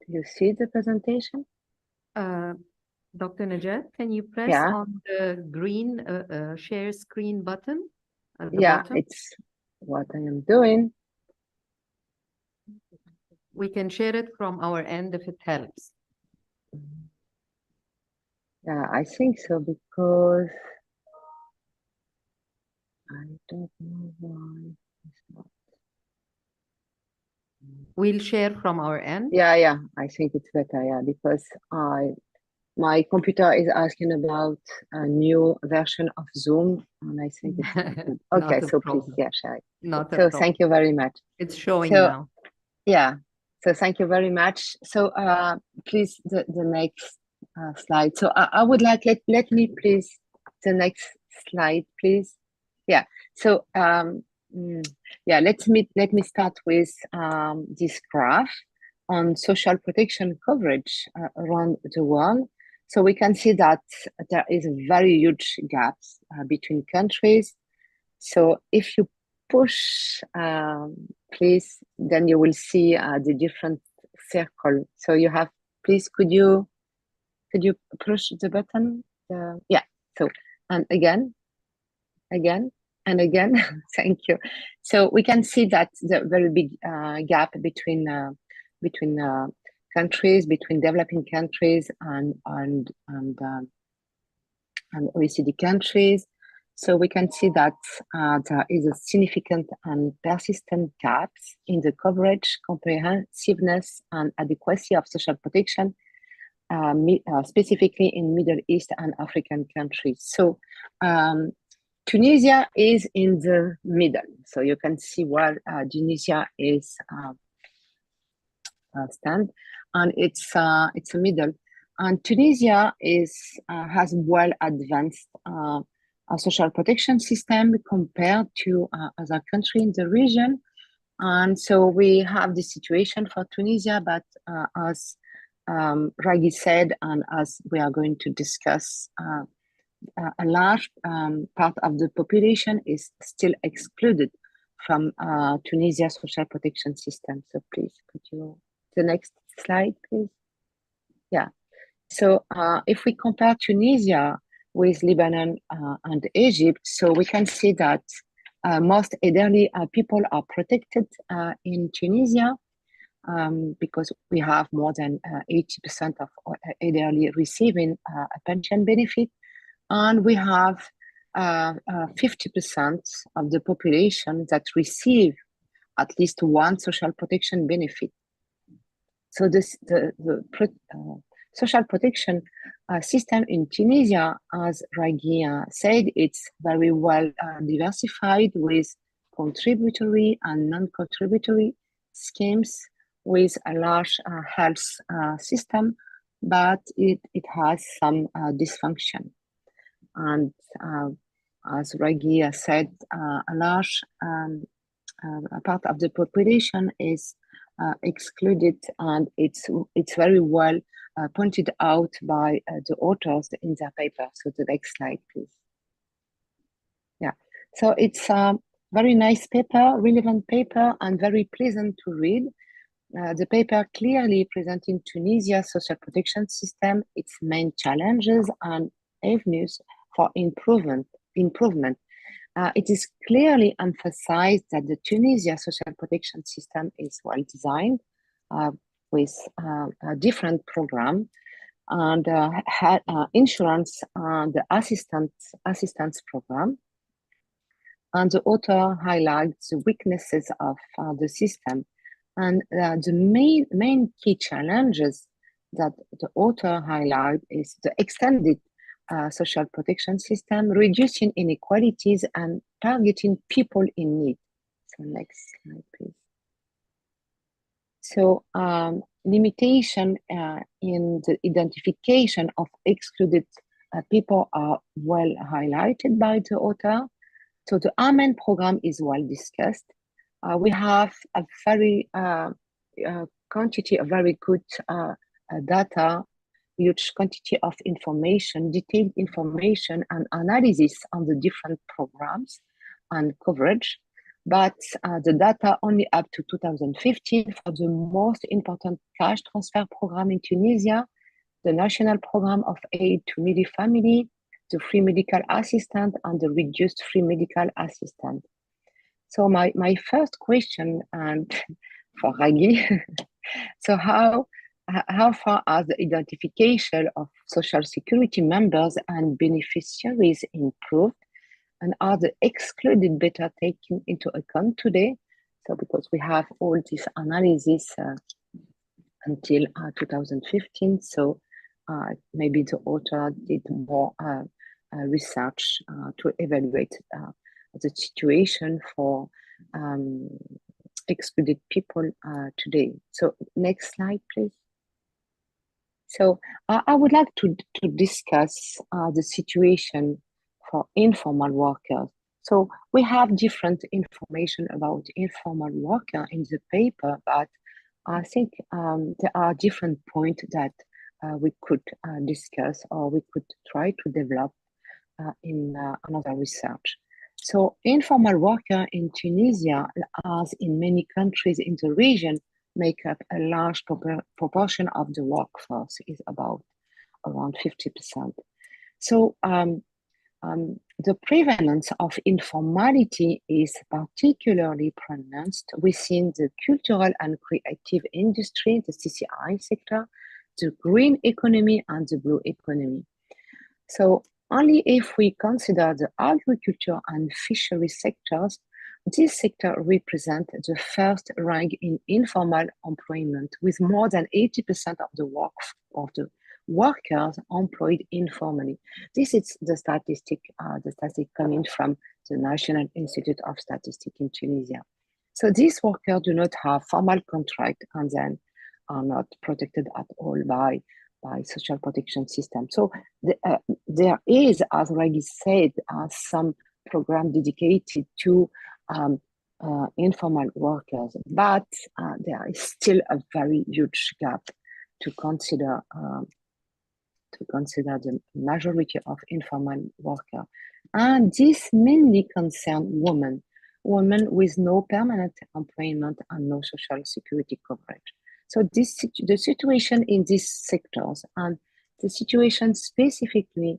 [SPEAKER 11] Do you see the presentation?
[SPEAKER 2] Dr. Najat, can you press on the green share screen button at the bottom?
[SPEAKER 11] It's what I am doing.
[SPEAKER 2] We can share it from our end if it helps.
[SPEAKER 11] Yeah, I think so, because I don't know why it's not.
[SPEAKER 2] We'll share from our end.
[SPEAKER 11] Yeah, I think it's better, because my computer is asking about a new version of Zoom, and I think it's okay. So please, share it. So thank you very much.
[SPEAKER 2] It's showing now.
[SPEAKER 11] Yeah. So thank you very much. So please, the next slide. So I would like let me please the next slide, please. Yeah. So let me start with this graph on social protection coverage around the world. So we can see that there is a very huge gaps between countries. So if you push, please, then you will see the different circle. So you have, please, could you push the button? Yeah. So, and again, and again. Thank you. So we can see that the very big gap between countries, between developing countries and OECD countries. So we can see that there is a significant and persistent gaps in the coverage, comprehensiveness, and adequacy of social protection, specifically in Middle East and African countries. So Tunisia is in the middle. So you can see where Tunisia is stand, and it's a middle. And Tunisia has well advanced a social protection system compared to other countries in the region. And so we have this situation for Tunisia, but as Raghi said, and as we are going to discuss, a large part of the population is still excluded from Tunisia's social protection system. So please, could you, the next slide, please? Yeah. So if we compare Tunisia with Lebanon and Egypt, so we can see that most elderly people are protected in Tunisia because we have more than 80% of elderly receiving a pension benefit, and we have 50% of the population that receive at least one social protection benefit. So this the social protection system in Tunisia, as Raghi said, it's very well diversified with contributory and non-contributory schemes with a large health system, but it has some dysfunction. And as Raghi said, a large part of the population is excluded, and it's very well pointed out by the authors in their paper. So the next slide, please. Yeah, so it's a very nice paper, relevant paper, and very pleasant to read. The paper clearly presenting Tunisia's social protection system, its main challenges and avenues for improvement. It is clearly emphasized that the Tunisia social protection system is well designed with a different program, and insurance and the assistance program. And the author highlights the weaknesses of the system, and the main key challenges that the author highlights is the extended social protection system, reducing inequalities and targeting people in need. So next slide, please. So limitation in the identification of excluded people are well highlighted by the author. So the Amen program is well discussed. We have a very quantity of very good data, huge quantity of information, detailed information and analysis on the different programs and coverage. But the data only up to 2015 for the most important cash transfer program in Tunisia, the National Program of Aid to Needy Family, the free medical assistant, and the reduced free medical assistant. So my first question, and for Raghi, so how far has the identification of social security members and beneficiaries improved, and are the excluded better taken into account today? So because we have all this analysis until 2015, so maybe the author did more research to evaluate the situation for excluded people today. So next slide, please. So I would like to discuss the situation for informal workers. So we have different information about informal worker in the paper, but I think there are different points that we could discuss or we could try to develop in another research. So informal worker in Tunisia, as in many countries in the region, make up a large proportion of the workforce, is about around 50%. So the prevalence of informality is particularly pronounced within the cultural and creative industry, the CCI sector, the green economy, and the blue economy. So only if we consider the agriculture and fishery sectors, this sector represents the first rank in informal employment, with more than 80% of the workers employed informally. This is the statistic coming from the National Institute of Statistics in Tunisia. So these workers do not have formal contract and then are not protected at all by social protection system. So there is, as Raghi said, some program dedicated to informal workers, but there is still a very huge gap to consider the majority of informal workers. And this mainly concerns women with no permanent employment and no social security coverage. So the situation in these sectors and the situation specifically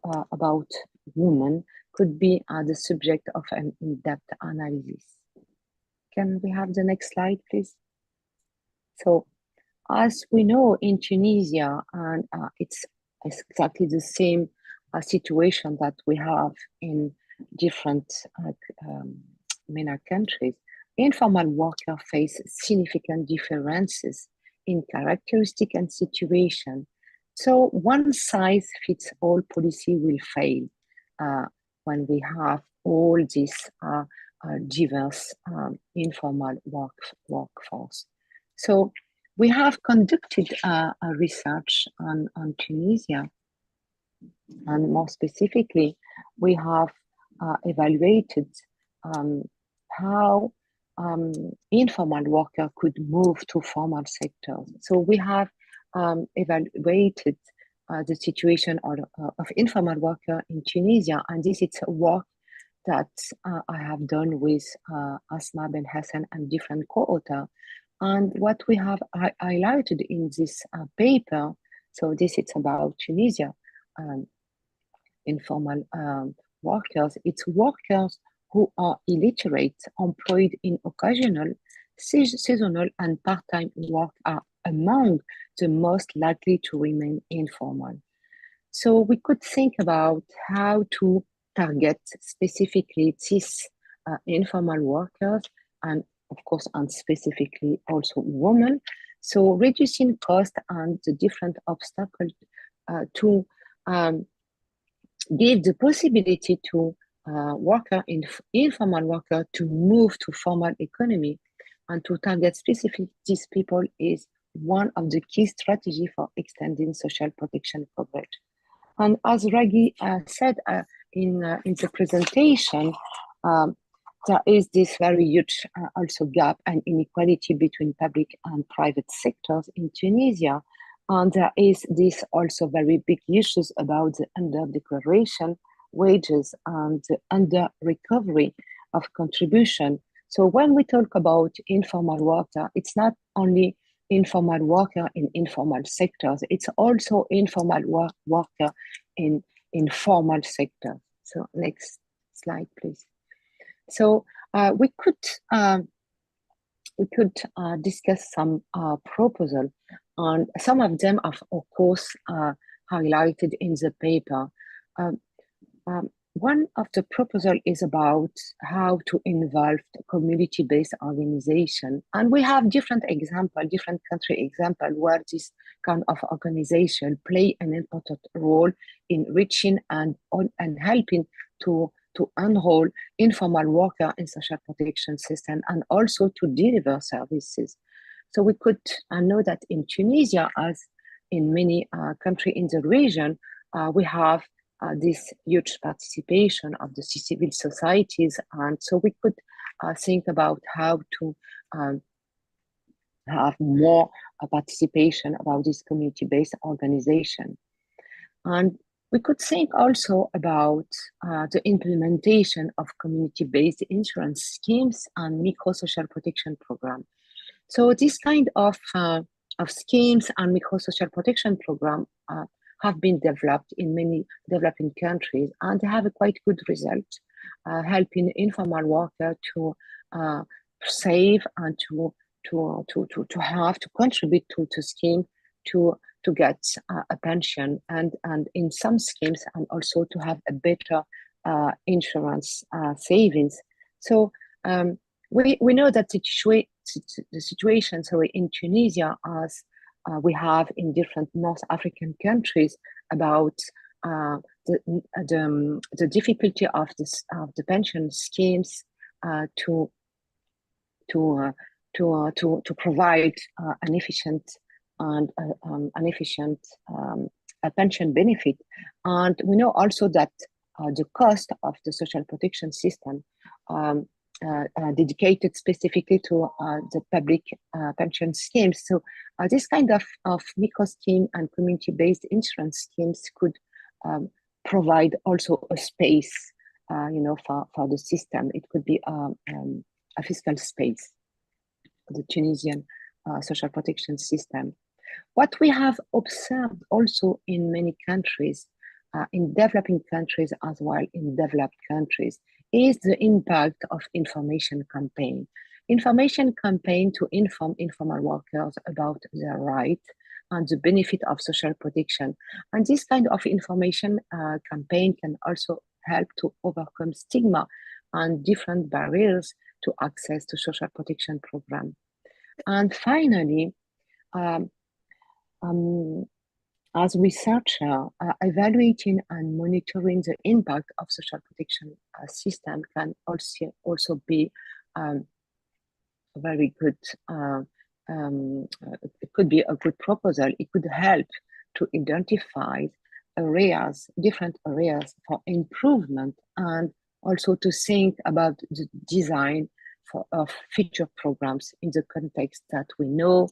[SPEAKER 11] about women could be the subject of an in-depth analysis. Can we have the next slide, please? So as we know in Tunisia, and it's exactly the same situation that we have in different MENA countries, informal workers face significant differences in characteristic and situation. So one size fits all policy will fail when we have all this diverse informal workforce. So we have conducted a research on Tunisia, and more specifically, we have evaluated how informal worker could move to formal sectors. So we have evaluated the situation of informal worker in Tunisia, and this is a work that I have done with Asma Ben Hassan and different co-authors. And what we have highlighted in this paper, so this is about Tunisia, informal workers, it's workers who are illiterate, employed in occasional, seasonal, and part-time work are among the most likely to remain informal. So we could think about how to target specifically these informal workers, and of course, and specifically also women. So reducing cost and the different obstacles to give the possibility to informal worker to move to formal economy and to target specific these people is one of the key strategies for extending social protection coverage. And as Raghi said in the presentation, there is this very huge also gap and inequality between public and private sectors in Tunisia. And there is this also very big issues about the under-declaration wages and the under-recovery of contribution. So when we talk about informal worker, it's not only informal worker in informal sectors, it's also informal worker in formal sector. So next slide, please. So we could discuss some proposal, and some of them are of course highlighted in the paper. One of the proposal is about how to involve community-based organization. And we have different example, different country example where this kind of organization play an important role in reaching and helping to enroll informal worker in social protection system and also to deliver services. So we could know that in Tunisia, as in many countries in the region, we have this huge participation of the civil societies, and so we could think about how to have more participation about this community-based organization. And we could think also about the implementation of community-based insurance schemes and micro-social protection program. So this kind of schemes and micro-social protection program have been developed in many developing countries, and they have a quite good result, helping informal workers to save and to contribute to scheme to get a pension, and in some schemes, and also to have a better insurance savings. So we know that the situation in Tunisia, as we have in different North African countries, about the difficulty of the pension schemes to provide an efficient pension benefit. And we know also that the cost of the social protection system dedicated specifically to the public pension schemes. So this kind of micro scheme and community-based insurance schemes could provide also a space, for the system. It could be a fiscal space, the Tunisian social protection system. What we have observed also in many countries, in developing countries as well in developed countries, is the impact of information campaign. Information campaign to inform informal workers about their rights and the benefit of social protection. And this kind of information campaign can also help to overcome stigma and different barriers to access to social protection program. And finally, as researcher, evaluating and monitoring the impact of social protection system can also be very good. It could be a good proposal. It could help to identify different areas for improvement, and also to think about the design of future programs in the context that we know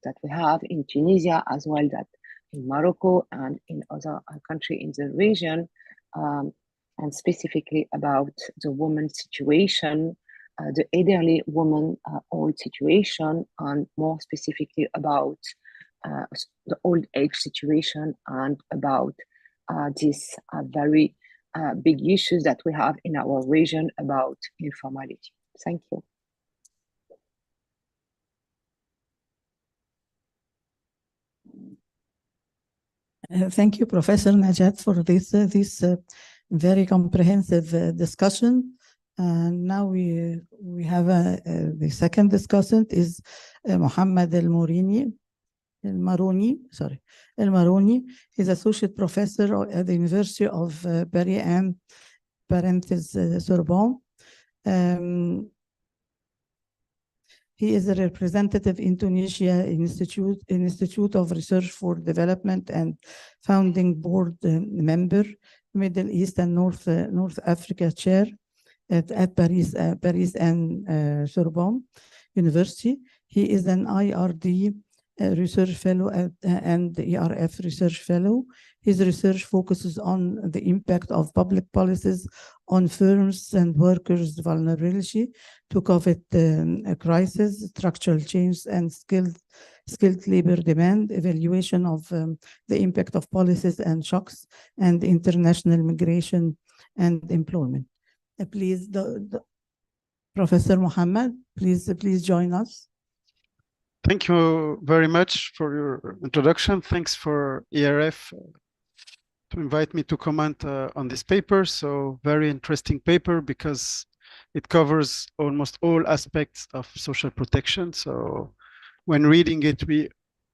[SPEAKER 11] that we have in Tunisia, as well that in Morocco and in other countries in the region, and specifically about the women's situation, the elderly woman old situation, and more specifically about the old age situation, and about these very big issues that we have in our region about informality. Thank you.
[SPEAKER 9] Thank you, Professor Najat, for this very comprehensive discussion. And now we have the second discussant is Mohammed El-Maroni. He's associate professor at the University of Paris and Sorbonne. He is a representative in Tunisia Institute of Research for Development and founding board member, Middle East and North Africa chair at Paris and Sorbonne University. He is an IRD research fellow and the ERF research fellow. His research focuses on the impact of public policies on firms and workers' vulnerability to COVID crisis, structural change, and skilled labor demand, evaluation of the impact of policies and shocks, and international migration and employment. Please, Professor Mohammed, please join us.
[SPEAKER 12] Thank you very much for your introduction. Thanks for ERF to invite me to comment on this paper. So very interesting paper because it covers almost all aspects of social protection. So when reading it, we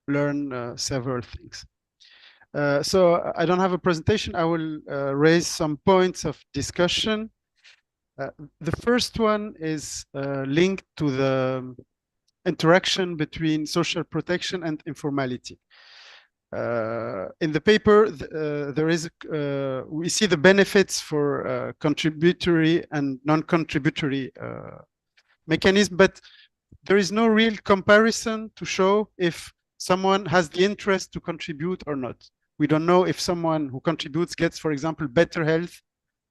[SPEAKER 12] learn several things. So I don't have a presentation. I will raise some points of discussion. The first one is linked to the interaction between social protection and informality. In the paper, there is we see the benefits for contributory and non-contributory mechanism, but there is no real comparison to show if someone has the interest to contribute or not. We don't know if someone who contributes gets, for example, better health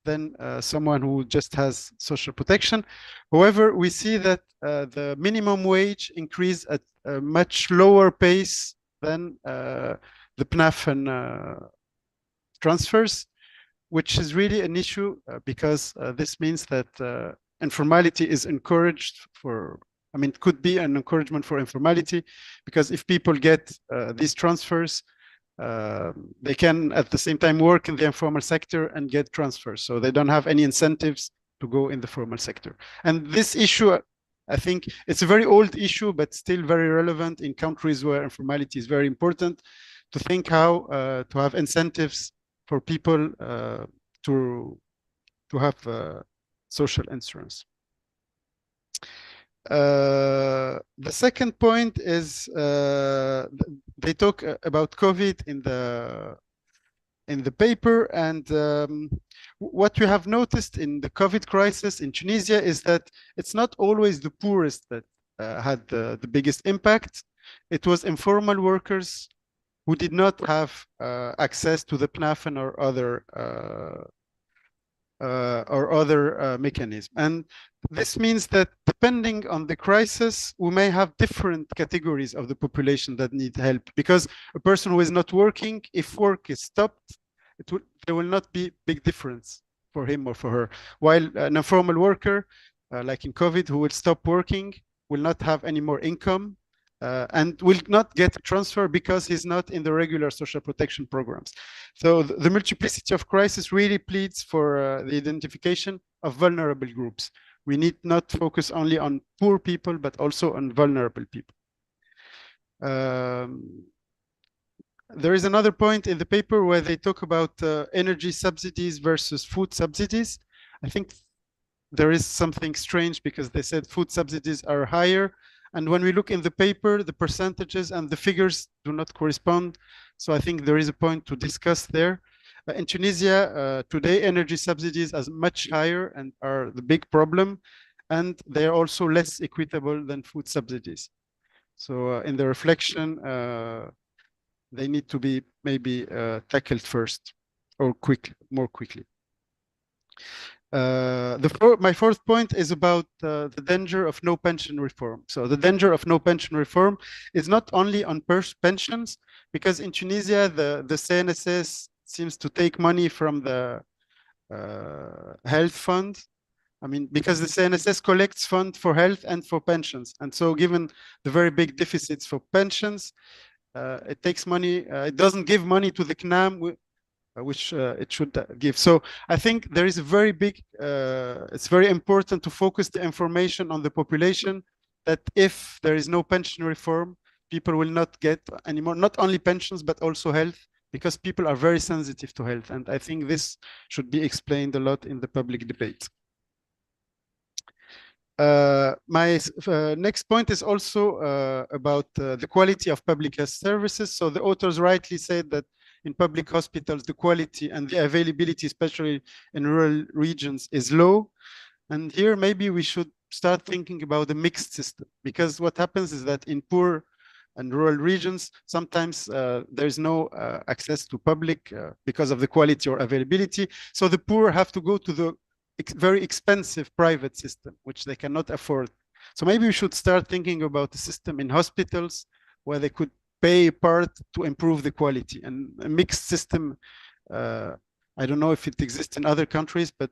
[SPEAKER 12] than someone who just has social protection. However, we see that the minimum wage increased at a much lower pace than the PNAF transfers, which is really an issue because this means that informality is encouraged for, I mean, it could be an encouragement for informality, because if people get these transfers, they can at the same time work in the informal sector and get transfers. So they don't have any incentives to go in the formal sector. And this issue, I think it's a very old issue, but still very relevant in countries where informality is very important, to think how to have incentives for people to have social insurance. The second point is they talk about COVID in the paper, and what we have noticed in the COVID crisis in Tunisia is that it's not always the poorest that had the biggest impact. It was informal workers who did not have access to the PNAF or other mechanism. And this means that depending on the crisis, we may have different categories of the population that need help, because a person who is not working, if work is stopped, there will not be big difference for him or for her. While an informal worker, like in COVID, who will stop working, will not have any more income, and will not get a transfer because he's not in the regular social protection programs. So the multiplicity of crisis really pleads for the identification of vulnerable groups. We need not focus only on poor people, but also on vulnerable people. There is another point in the paper where they talk about energy subsidies versus food subsidies. I think there is something strange, because they said food subsidies are higher, and when we look in the paper, the percentages and the figures do not correspond. So I think there is a point to discuss there. In Tunisia, today, energy subsidies are much higher and are the big problem, and they are also less equitable than food subsidies. So in the reflection, they need to be maybe tackled first or more quickly. My fourth point is about the danger of no pension reform. So the danger of no pension reform is not only on pensions, because in Tunisia, the CNSS seems to take money from the health fund. I mean, because the CNSS collects fund for health and for pensions. And so given the very big deficits for pensions, it takes money, it doesn't give money to the CNAM, which it should give. So I think there is a very big, it's very important to focus the information on the population, that if there is no pension reform, people will not get anymore, not only pensions, but also health, because people are very sensitive to health. And I think this should be explained a lot in the public debate. My next point is also about the quality of public health services. So the authors rightly said that in public hospitals, the quality and the availability, especially in rural regions, is low. And here maybe we should start thinking about a mixed system, because what happens is that in poor and rural regions, sometimes there is no access to public because of the quality or availability. So the poor have to go to the very expensive private system, which they cannot afford. So maybe we should start thinking about a system in hospitals where they could pay part to improve the quality. And a mixed system, I don't know if it exists in other countries, but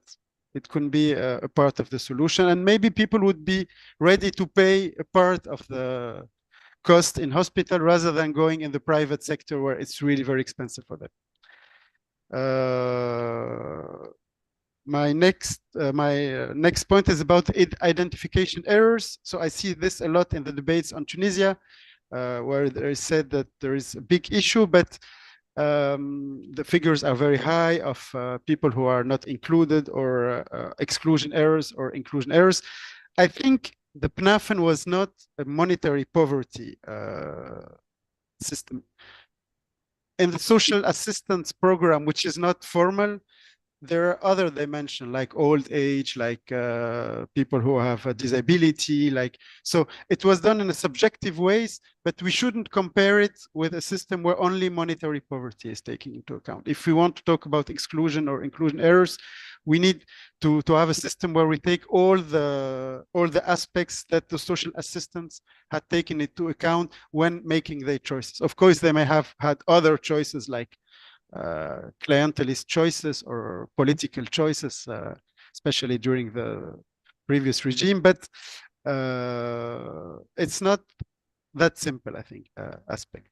[SPEAKER 12] it could be a part of the solution. And maybe people would be ready to pay a part of the cost in hospital rather than going in the private sector where it's really very expensive for them. My next point is about identification errors. So I see this a lot in the debates on Tunisia, where there is said that there is a big issue, but the figures are very high of people who are not included, or exclusion errors or inclusion errors. I think the PNAF was not a monetary poverty system. In the social assistance program, which is not formal, there are other dimensions like old age, like people who have a disability, so it was done in a subjective ways, but we shouldn't compare it with a system where only monetary poverty is taken into account. If we want to talk about exclusion or inclusion errors, we need to have a system where we take all the aspects that the social assistants had taken into account when making their choices. Of course, they may have had other choices like clientelist choices or political choices, especially during the previous regime, but it's not that simple, I think, aspect.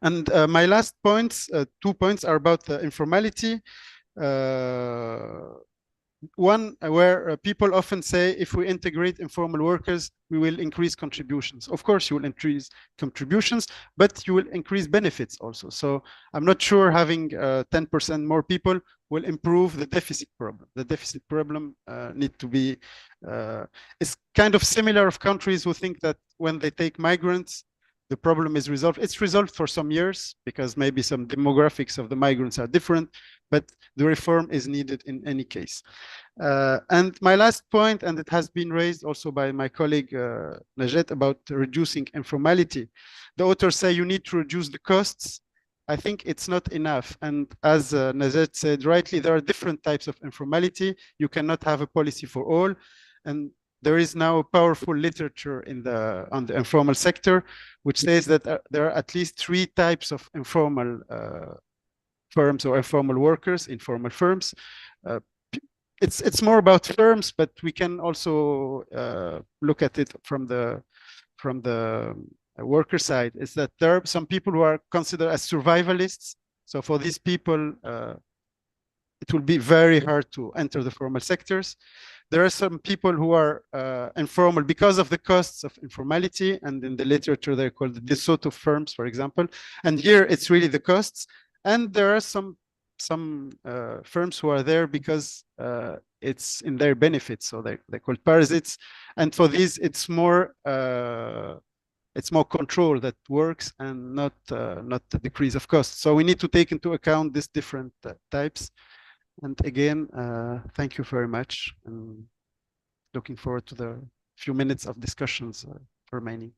[SPEAKER 12] And my last points, 2 points, are about the informality. One where people often say, if we integrate informal workers, we will increase contributions. Of course, you will increase contributions, but you will increase benefits also. So I'm not sure having 10% more people will improve the deficit problem. The deficit problem need to be, it's kind of similar of countries who think that when they take migrants, the problem is resolved. It's resolved for some years because maybe some demographics of the migrants are different, but the reform is needed in any case. And my last point, and it has been raised also by my colleague Najet, about reducing informality. The authors say you need to reduce the costs. I think it's not enough. And as Najet said rightly, there are different types of informality. You cannot have a policy for all. And there is now a powerful literature on the informal sector, which says that there are at least 3 types of informal firms or informal workers, informal firms. It's more about firms, but we can also look at it from the worker side. Is that there are some people who are considered as survivalists. So for these people, it will be very hard to enter the formal sectors. There are some people who are informal because of the costs of informality, and in the literature they're called the De Soto firms, for example. And here it's really the costs. And there are some firms who are there because it's in their benefits, so they're called parasites. And for these, it's more control that works, and not the decrease of costs. So we need to take into account these different types. And again, thank you very much, and looking forward to the few minutes of discussions remaining.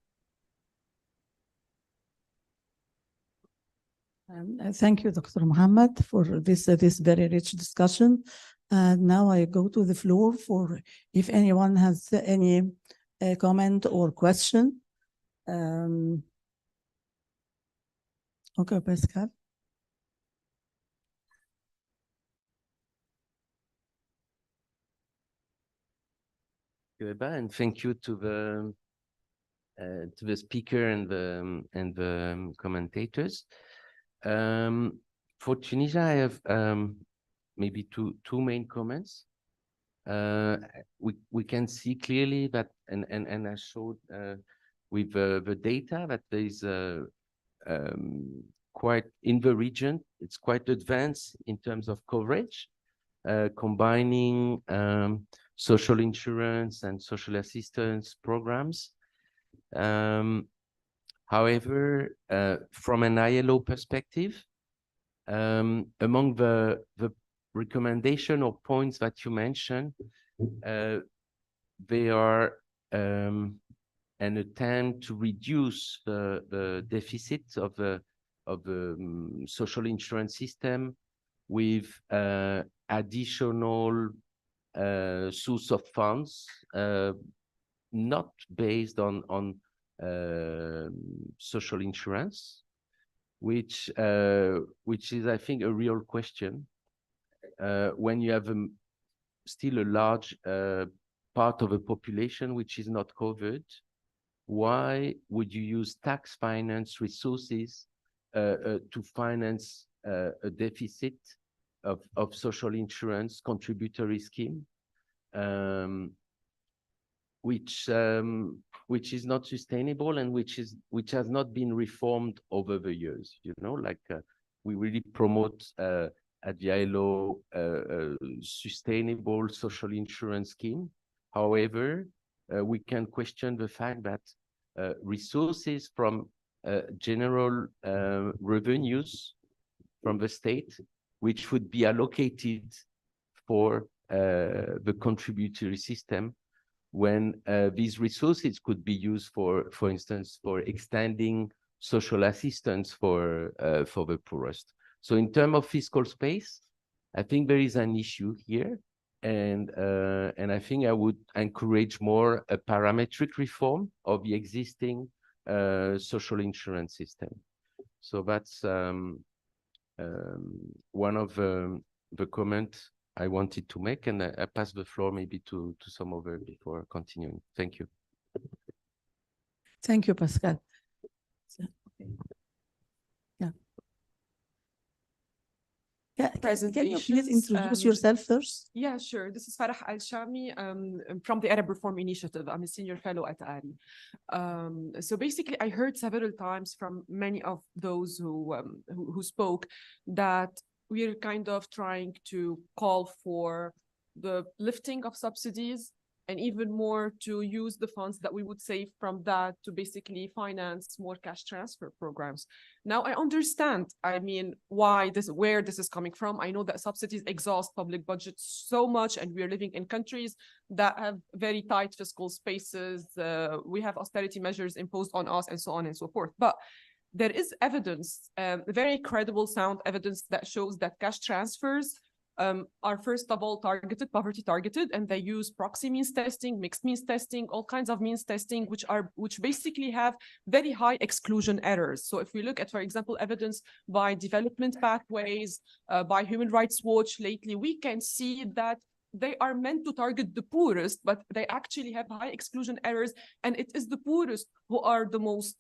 [SPEAKER 9] Thank you, Dr. Mohammed, for this very rich discussion. And now I go to the floor for if anyone has any comment or question. Okay, Pascal.
[SPEAKER 13] And thank you to the speaker and the commentators. For Tunisia, I have maybe two main comments. We can see clearly that, and I showed with the data that there is quite in the region, it's quite advanced in terms of coverage, combining social insurance and social assistance programs. However, from an ILO perspective, among the recommendation or points that you mentioned, they are an attempt to reduce the deficit of the social insurance system with additional source of funds, not based on social insurance, which is, I think, a real question. When you have still a large part of a population which is not covered, why would you use tax finance resources to finance a deficit of social insurance contributory scheme, which is not sustainable and which has not been reformed over the years? You know, like we really promote at the ILO sustainable social insurance scheme. However, we can question the fact that resources from general revenues from the state which would be allocated for the contributory system, when these resources could be used for instance, for extending social assistance for the poorest. So in terms of fiscal space, I think there is an issue here, and I think I would encourage more a parametric reform of the existing social insurance system. So that's one of the comments I wanted to make, and I pass the floor maybe to some other before continuing. Thank you.
[SPEAKER 9] Thank you, Pascal. Yeah. Yeah, can you please introduce yourself first?
[SPEAKER 14] Yeah, sure. This is Farah Al-Shami from the Arab Reform Initiative. I'm a senior fellow at ARI. So basically, I heard several times from many of those who spoke that we're kind of trying to call for the lifting of subsidies, and even more to use the funds that we would save from that to basically finance more cash transfer programs. Now, I understand, I mean, where this is coming from. I know that subsidies exhaust public budgets so much, and we're living in countries that have very tight fiscal spaces. We have austerity measures imposed on us, and so on and so forth. But there is evidence, very credible, sound evidence that shows that cash transfers are first of all poverty targeted, and they use proxy means testing, mixed means testing, all kinds of means testing, which basically have very high exclusion errors. So if we look at, for example, evidence by Development Pathways, by Human Rights Watch lately, we can see that they are meant to target the poorest, but they actually have high exclusion errors, and it is the poorest who are the most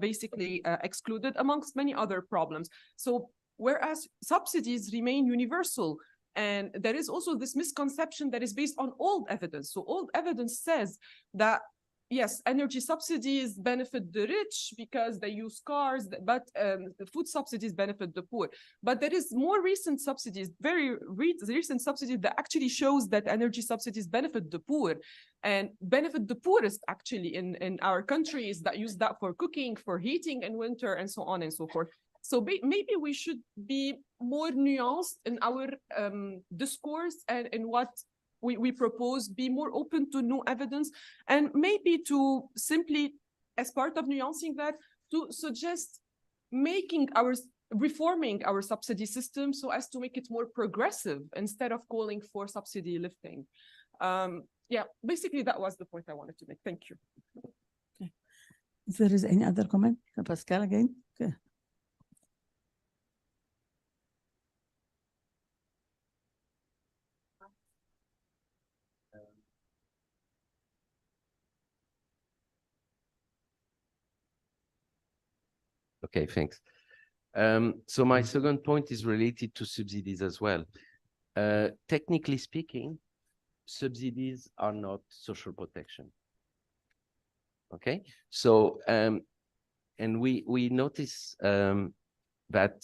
[SPEAKER 14] basically excluded, amongst many other problems. So whereas subsidies remain universal, and there is also this misconception that is based on old evidence. So old evidence says that, yes, energy subsidies benefit the rich because they use cars, but the food subsidies benefit the poor. But there is more recent subsidies, very recent subsidies that actually shows that energy subsidies benefit the poor, and benefit the poorest actually in our countries that use that for cooking, for heating in winter, and so on and so forth. So maybe we should be more nuanced in our discourse and in what we propose, be more open to new evidence, and maybe to simply, as part of nuancing that, to suggest reforming our subsidy system so as to make it more progressive instead of calling for subsidy lifting. Yeah, basically that was the point I wanted to make. Thank you.
[SPEAKER 9] Okay. If there is any other comment, Pascal again. Okay.
[SPEAKER 13] Okay, thanks. So my second point is related to subsidies as well. Technically speaking, subsidies are not social protection. Okay, so and we notice that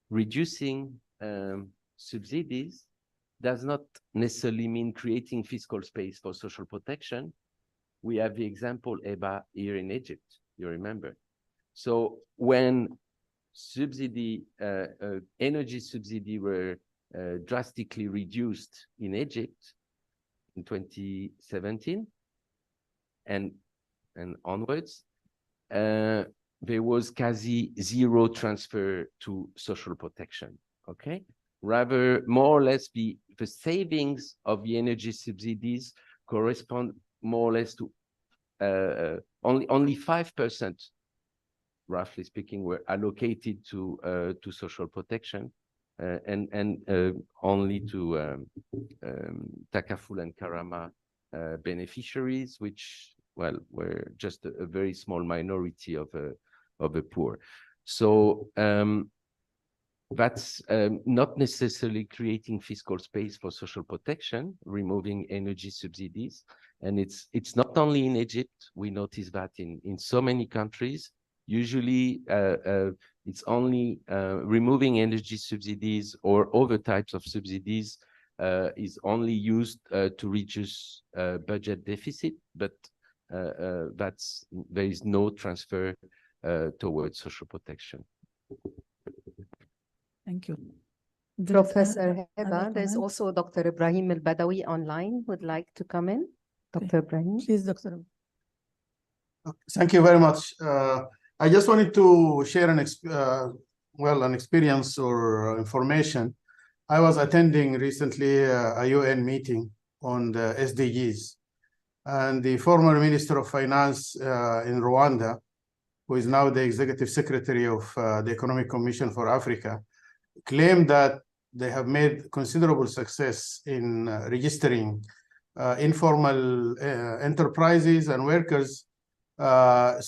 [SPEAKER 13] reducing subsidies does not necessarily mean creating fiscal space for social protection. We have the example EBA here in Egypt, you remember. So when energy subsidy were drastically reduced in Egypt in 2017 and onwards, there was quasi zero transfer to social protection. Okay, rather more or less the savings of the energy subsidies correspond more or less to only 5%. Roughly speaking, were allocated to social protection, and only to Takaful and Karama beneficiaries, which, well, were just a very small minority of the poor. So that's not necessarily creating fiscal space for social protection, removing energy subsidies, and it's not only in Egypt. We notice that in so many countries. Usually, it's only removing energy subsidies or other types of subsidies is only used to reduce budget deficit, but there is no transfer towards social protection.
[SPEAKER 9] Thank you.
[SPEAKER 2] Professor Heba,
[SPEAKER 9] other
[SPEAKER 2] there's
[SPEAKER 9] comment?
[SPEAKER 2] also Dr. Ibrahim Al-Badawi online would like to come in. Dr. Ibrahim.
[SPEAKER 9] Please, Dr.
[SPEAKER 1] Thank you very much. I just wanted to share an experience or information. I was attending recently a UN meeting on the SDGs, and the former Minister of Finance in Rwanda, who is now the Executive Secretary of the Economic Commission for Africa, claimed that they have made considerable success in registering informal enterprises and workers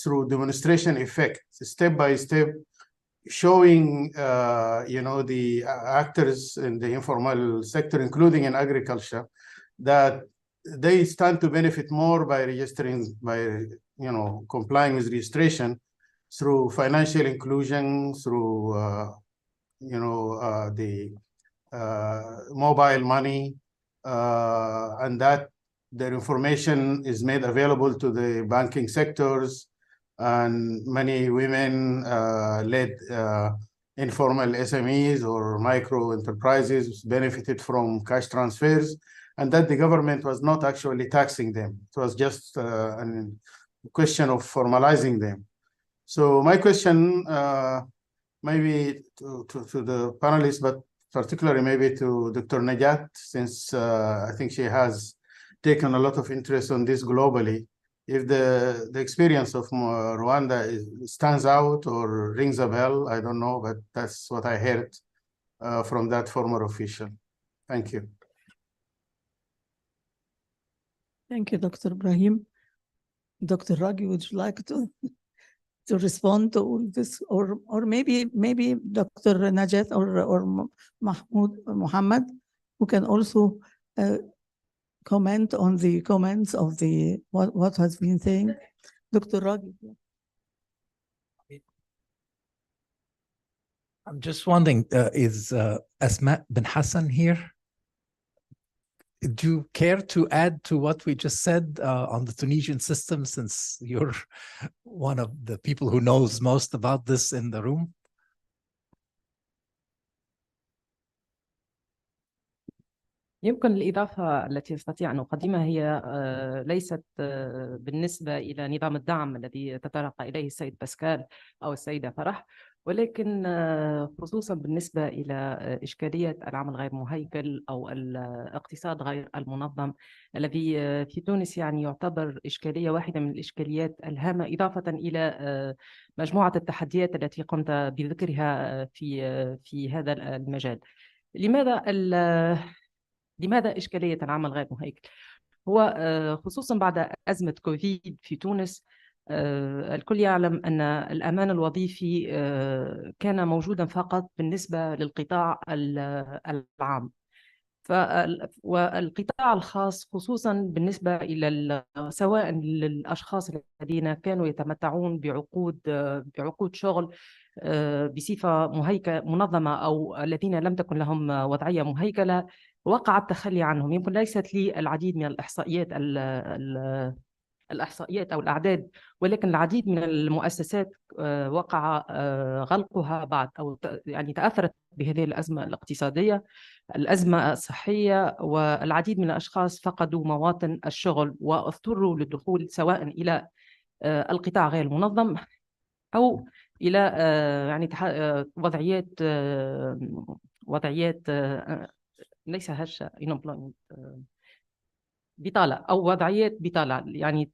[SPEAKER 1] through demonstration effect, step by step, showing the actors in the informal sector, including in agriculture, that they stand to benefit more by registering, by complying with registration through financial inclusion, through the mobile money, and that their information is made available to the banking sectors, and many women led informal SMEs or micro enterprises benefited from cash transfers, and that the government was not actually taxing them. It was just a question of formalizing them. So my question, maybe to the panelists, but particularly maybe to Dr. Najat, since I think she has taken a lot of interest on this globally, if the experience of Rwanda stands out or rings a bell, I don't know, but that's what I heard from that former official. Thank you.
[SPEAKER 9] Thank you, Dr. Ibrahim. Dr. Ragi, would you like to respond to all this, or maybe Dr. Najat or Muhammad, who can also comment on the comments of the what has been saying. Dr. Ragi.
[SPEAKER 10] I'm just wondering, is Asma bin Hassan here? Do you care to add to what we just said on the Tunisian system, since you're one of the people who knows most about this in the room?
[SPEAKER 15] يمكن الإضافة التي أستطيع أن أقدمها هي ليست بالنسبة إلى نظام الدعم الذي تطرق إليه السيد باسكال أو السيدة فرح، ولكن خصوصا بالنسبة إلى إشكالية العمل غير مهيكل أو الاقتصاد غير المنظم الذي في تونس يعني يعتبر إشكالية واحدة من الإشكاليات الهامة، إضافة إلى مجموعة التحديات التي قمت بذكرها في هذا المجال. لماذا إشكالية العمل غير مهيكل؟ هو خصوصا بعد أزمة كوفيد في تونس، الكل يعلم أن الأمان الوظيفي كان موجودا فقط بالنسبة للقطاع العام، والقطاع الخاص خصوصا بالنسبة إلى سواء للأشخاص الذين كانوا يتمتعون بعقود شغل بصفة منظمة أو الذين لم تكن لهم وضعية مهيكلة، وقع التخلي عنهم. يمكن ليست لي العديد من الإحصائيات أو الأعداد، ولكن العديد من المؤسسات وقع غلقها بعد أو يعني تأثرت بهذه الأزمة الاقتصادية، الأزمة الصحية، والعديد من الأشخاص فقدوا مواطن الشغل واضطروا للدخول سواء إلى القطاع غير المنظم أو إلى يعني وضعيات ليس هشة بطالة أو وضعيات بطالة، يعني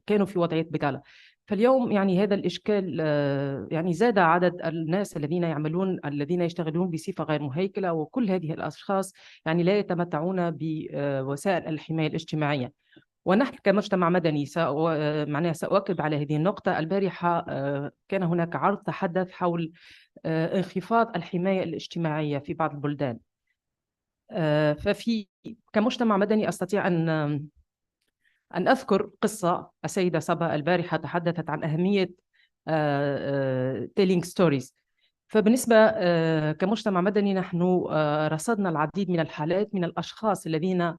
[SPEAKER 15] كانوا في وضعية بطالة. فاليوم يعني هذا الإشكال يعني زاد عدد الناس الذين يشتغلون بصفة غير مهيكلة، وكل هذه الأشخاص يعني لا يتمتعون بوسائل الحماية الاجتماعية. ونحن كمجتمع مدني سأؤكد على هذه النقطة. البارحة كان هناك عرض تحدث حول انخفاض الحماية الاجتماعية في بعض البلدان. كمجتمع مدني أستطيع أن أذكر قصة. السيدة صبا البارحة تحدثت عن أهمية telling stories. فبالنسبة كمجتمع مدني نحن رصدنا العديد من الحالات من الأشخاص الذين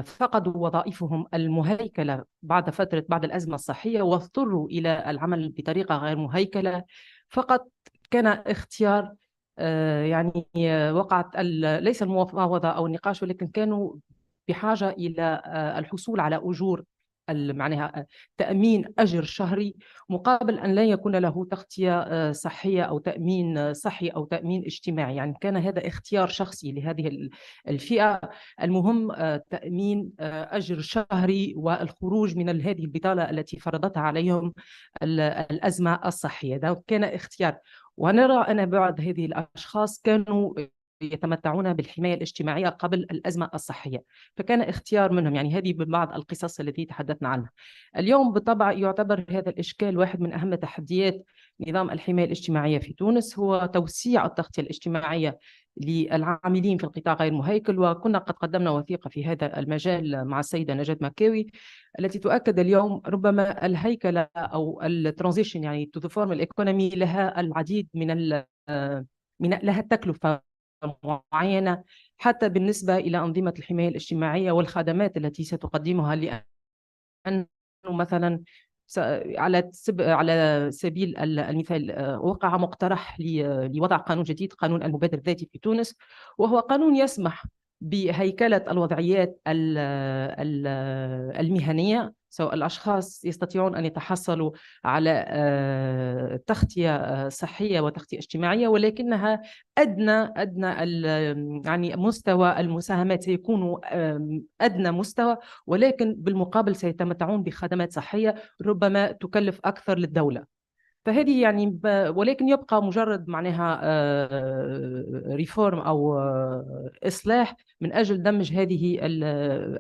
[SPEAKER 15] فقدوا وظائفهم المهيكلة بعد الأزمة الصحية واضطروا إلى العمل بطريقة غير مهيكلة. فقط كان اختيار يعني وقعت ليس المفاوضة أو النقاش، ولكن كانوا بحاجة إلى الحصول على أجور، معناها تأمين أجر شهري مقابل أن لا يكون له تغطية صحية أو تأمين صحي أو تأمين اجتماعي. يعني كان هذا اختيار شخصي لهذه الفئة. المهم تأمين أجر شهري والخروج من هذه البطالة التي فرضتها عليهم الأزمة الصحية. ده كان اختيار. ونرى أن بعض هذه الأشخاص كانوا يتمتعون بالحماية الاجتماعية قبل الأزمة الصحية، فكان اختيار منهم. يعني هذه بعض القصص التي تحدثنا عنها. اليوم بالطبع يعتبر هذا الإشكال واحد من أهم تحديات نظام الحماية الاجتماعية في تونس، هو توسيع التغطية الاجتماعية للعاملين في القطاع غير المهيكل. وكنا قد قدمنا وثيقة في هذا المجال مع السيدة نجاة مكاوي التي تؤكد اليوم ربما الهيكلة أو الترانزيشن يعني تو ذا فورمال ايكونومي لها العديد من لها تكلفة معينة حتى بالنسبة إلى أنظمة الحماية الاجتماعية والخدمات التي ستقدمها، لأن مثلا على سبيل المثال وقع مقترح لوضع قانون جديد، قانون المبادر الذاتي في تونس، وهو قانون يسمح بهيكلة الوضعيات المهنية، سواء الأشخاص يستطيعون أن يتحصلوا على تغطية صحية وتغطية اجتماعية، ولكنها أدنى يعني مستوى المساهمات سيكون أدنى مستوى، ولكن بالمقابل سيتمتعون بخدمات صحية ربما تكلف أكثر للدولة. فهذه يعني ولكن يبقى مجرد معناها ريفورم أو إصلاح من أجل دمج هذه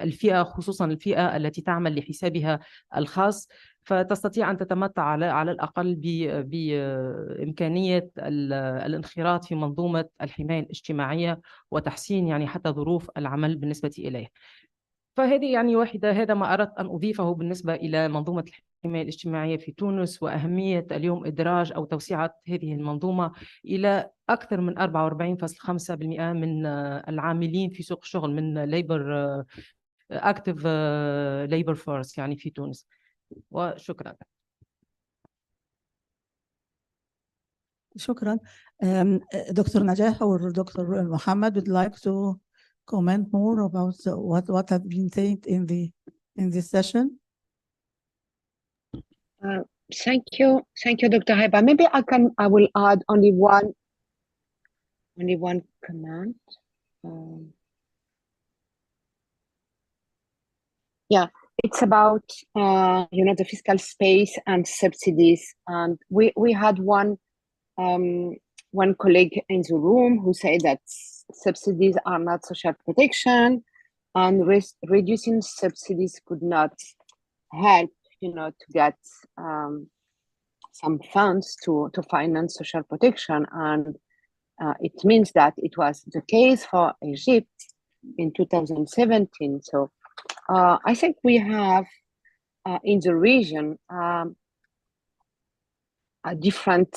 [SPEAKER 15] الفئة، خصوصا الفئة التي تعمل لحسابها الخاص، فتستطيع أن تتمتع على الأقل بإمكانية الانخراط في منظومة الحماية الاجتماعية وتحسين يعني حتى ظروف العمل بالنسبة إليه. فهذه يعني واحدة، هذا ما أردت أن أضيفه بالنسبة إلى منظومة الحماية الاجتماعية في تونس، وأهمية اليوم إدراج أو توسعة هذه المنظومة إلى أكثر من 44.5% من العاملين في سوق الشغل، من labor active labor force يعني في تونس. وشكرا.
[SPEAKER 9] شكرا. دكتور نجاح or Dr. Mohammed would like to comment more about what have been said in this session.
[SPEAKER 11] Thank you, Dr. Heba. Maybe I will add only one comment. Yeah, it's about the fiscal space and subsidies. And we had one colleague in the room who said that subsidies are not social protection, and reducing subsidies could not help to get some funds to finance social protection. And it means that it was the case for Egypt in 2017. So I think we have in the region a different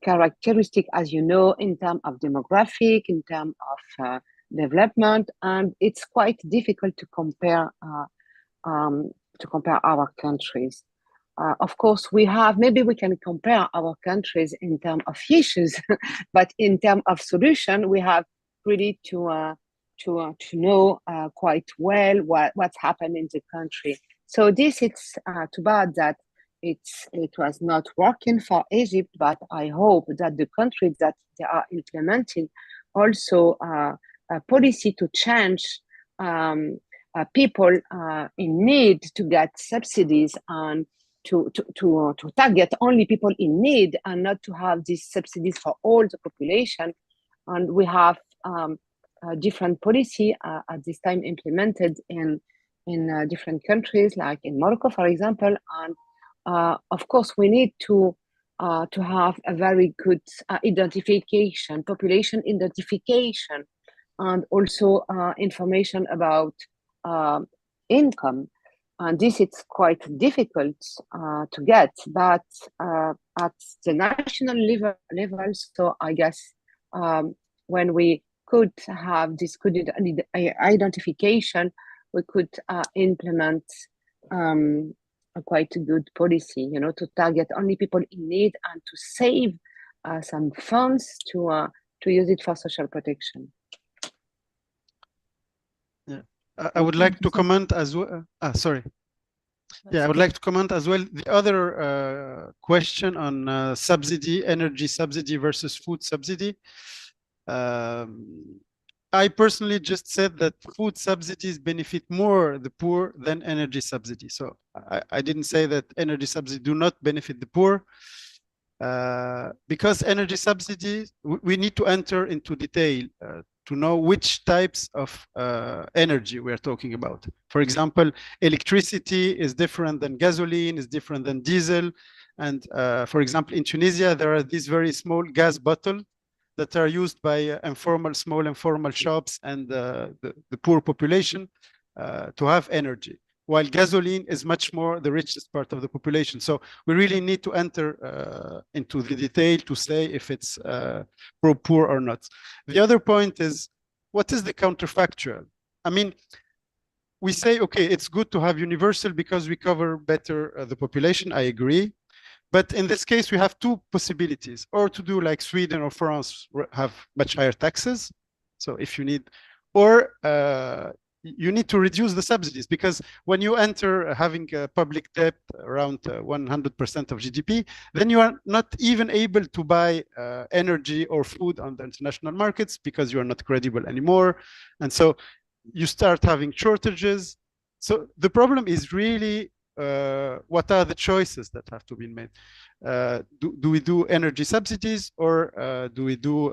[SPEAKER 11] characteristic, as you know, in terms of demographic, in terms of development, and it's quite difficult to compare our countries. Of course, maybe we can compare our countries in terms of issues, but in terms of solution, we have really to know quite well what's happened in the country. So this it's too bad that it was not working for Egypt, but I hope that the countries that they are implementing also a policy to change people in need to get subsidies, and to target only people in need and not to have these subsidies for all the population. And we have a different policy at this time implemented in different countries, like in Morocco, for example. And of course, we need to have a very good identification, population identification, and also information about income. And this is quite difficult to get, but at the national level, so I guess when we could have this good identification, we could implement a quite good policy, to target only people in need and to save some funds to to use it for social protection.
[SPEAKER 12] Yeah, I would like to comment as well. Sorry. Yeah, I would like to comment as well. The other question on subsidy, energy subsidy versus food subsidy. I personally just said that food subsidies benefit more the poor than energy subsidy. So I didn't say that energy subsidies do not benefit the poor. Because energy subsidies, we need to enter into detail to know which types of energy we are talking about. For example, electricity is different than gasoline, is different than diesel. And for example, in Tunisia, there are these very small gas bottles that are used by small informal shops and the poor population to have energy, while gasoline is much more the richest part of the population. So we really need to enter into the detail to say if it's pro-poor or not. The other point is, what is the counterfactual? I mean, we say, okay, it's good to have universal because we cover better the population. I agree. But in this case, we have two possibilities, or to do like Sweden or France, have much higher taxes. So if you need, or you need to reduce the subsidies, because when you enter having a public debt around 100% of GDP, then you are not even able to buy energy or food on the international markets because you are not credible anymore. And so you start having shortages. So the problem is really what are the choices that have to be made? Do we do energy subsidies, or do we do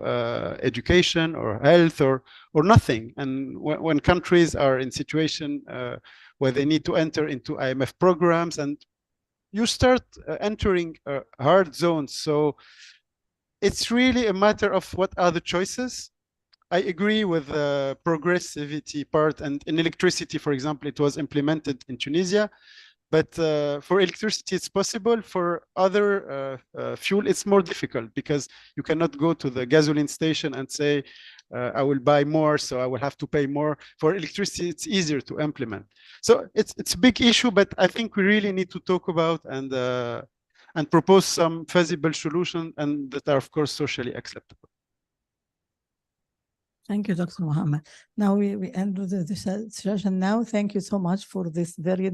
[SPEAKER 12] education or health, or nothing? And when countries are in situation where they need to enter into IMF programs, and you start entering hard zones. So it's really a matter of what are the choices. I agree with the progressivity part, and in electricity, for example, it was implemented in Tunisia. But for electricity, it's possible. For other fuel, it's more difficult because you cannot go to the gasoline station and say, I will buy more, so I will have to pay more. For electricity, it's easier to implement. So it's a big issue, but I think we really need to talk about and propose some feasible solutions, and that are, of course, socially acceptable.
[SPEAKER 9] Thank you, Dr. Mohammed. Now we end the session now. Thank you so much for this very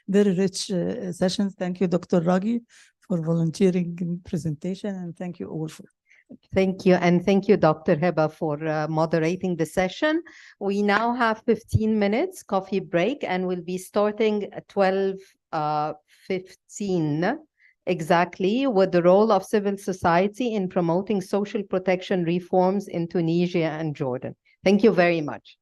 [SPEAKER 9] rich session. Thank you, Dr. Raghi, for volunteering in presentation, and thank you all for.
[SPEAKER 2] Thank you, and thank you, Dr. Heba, for moderating the session. We now have 15 minutes coffee break, and we'll be starting at 12:15 exactly, with the role of civil society in promoting social protection reforms in Tunisia and Jordan. Thank you very much.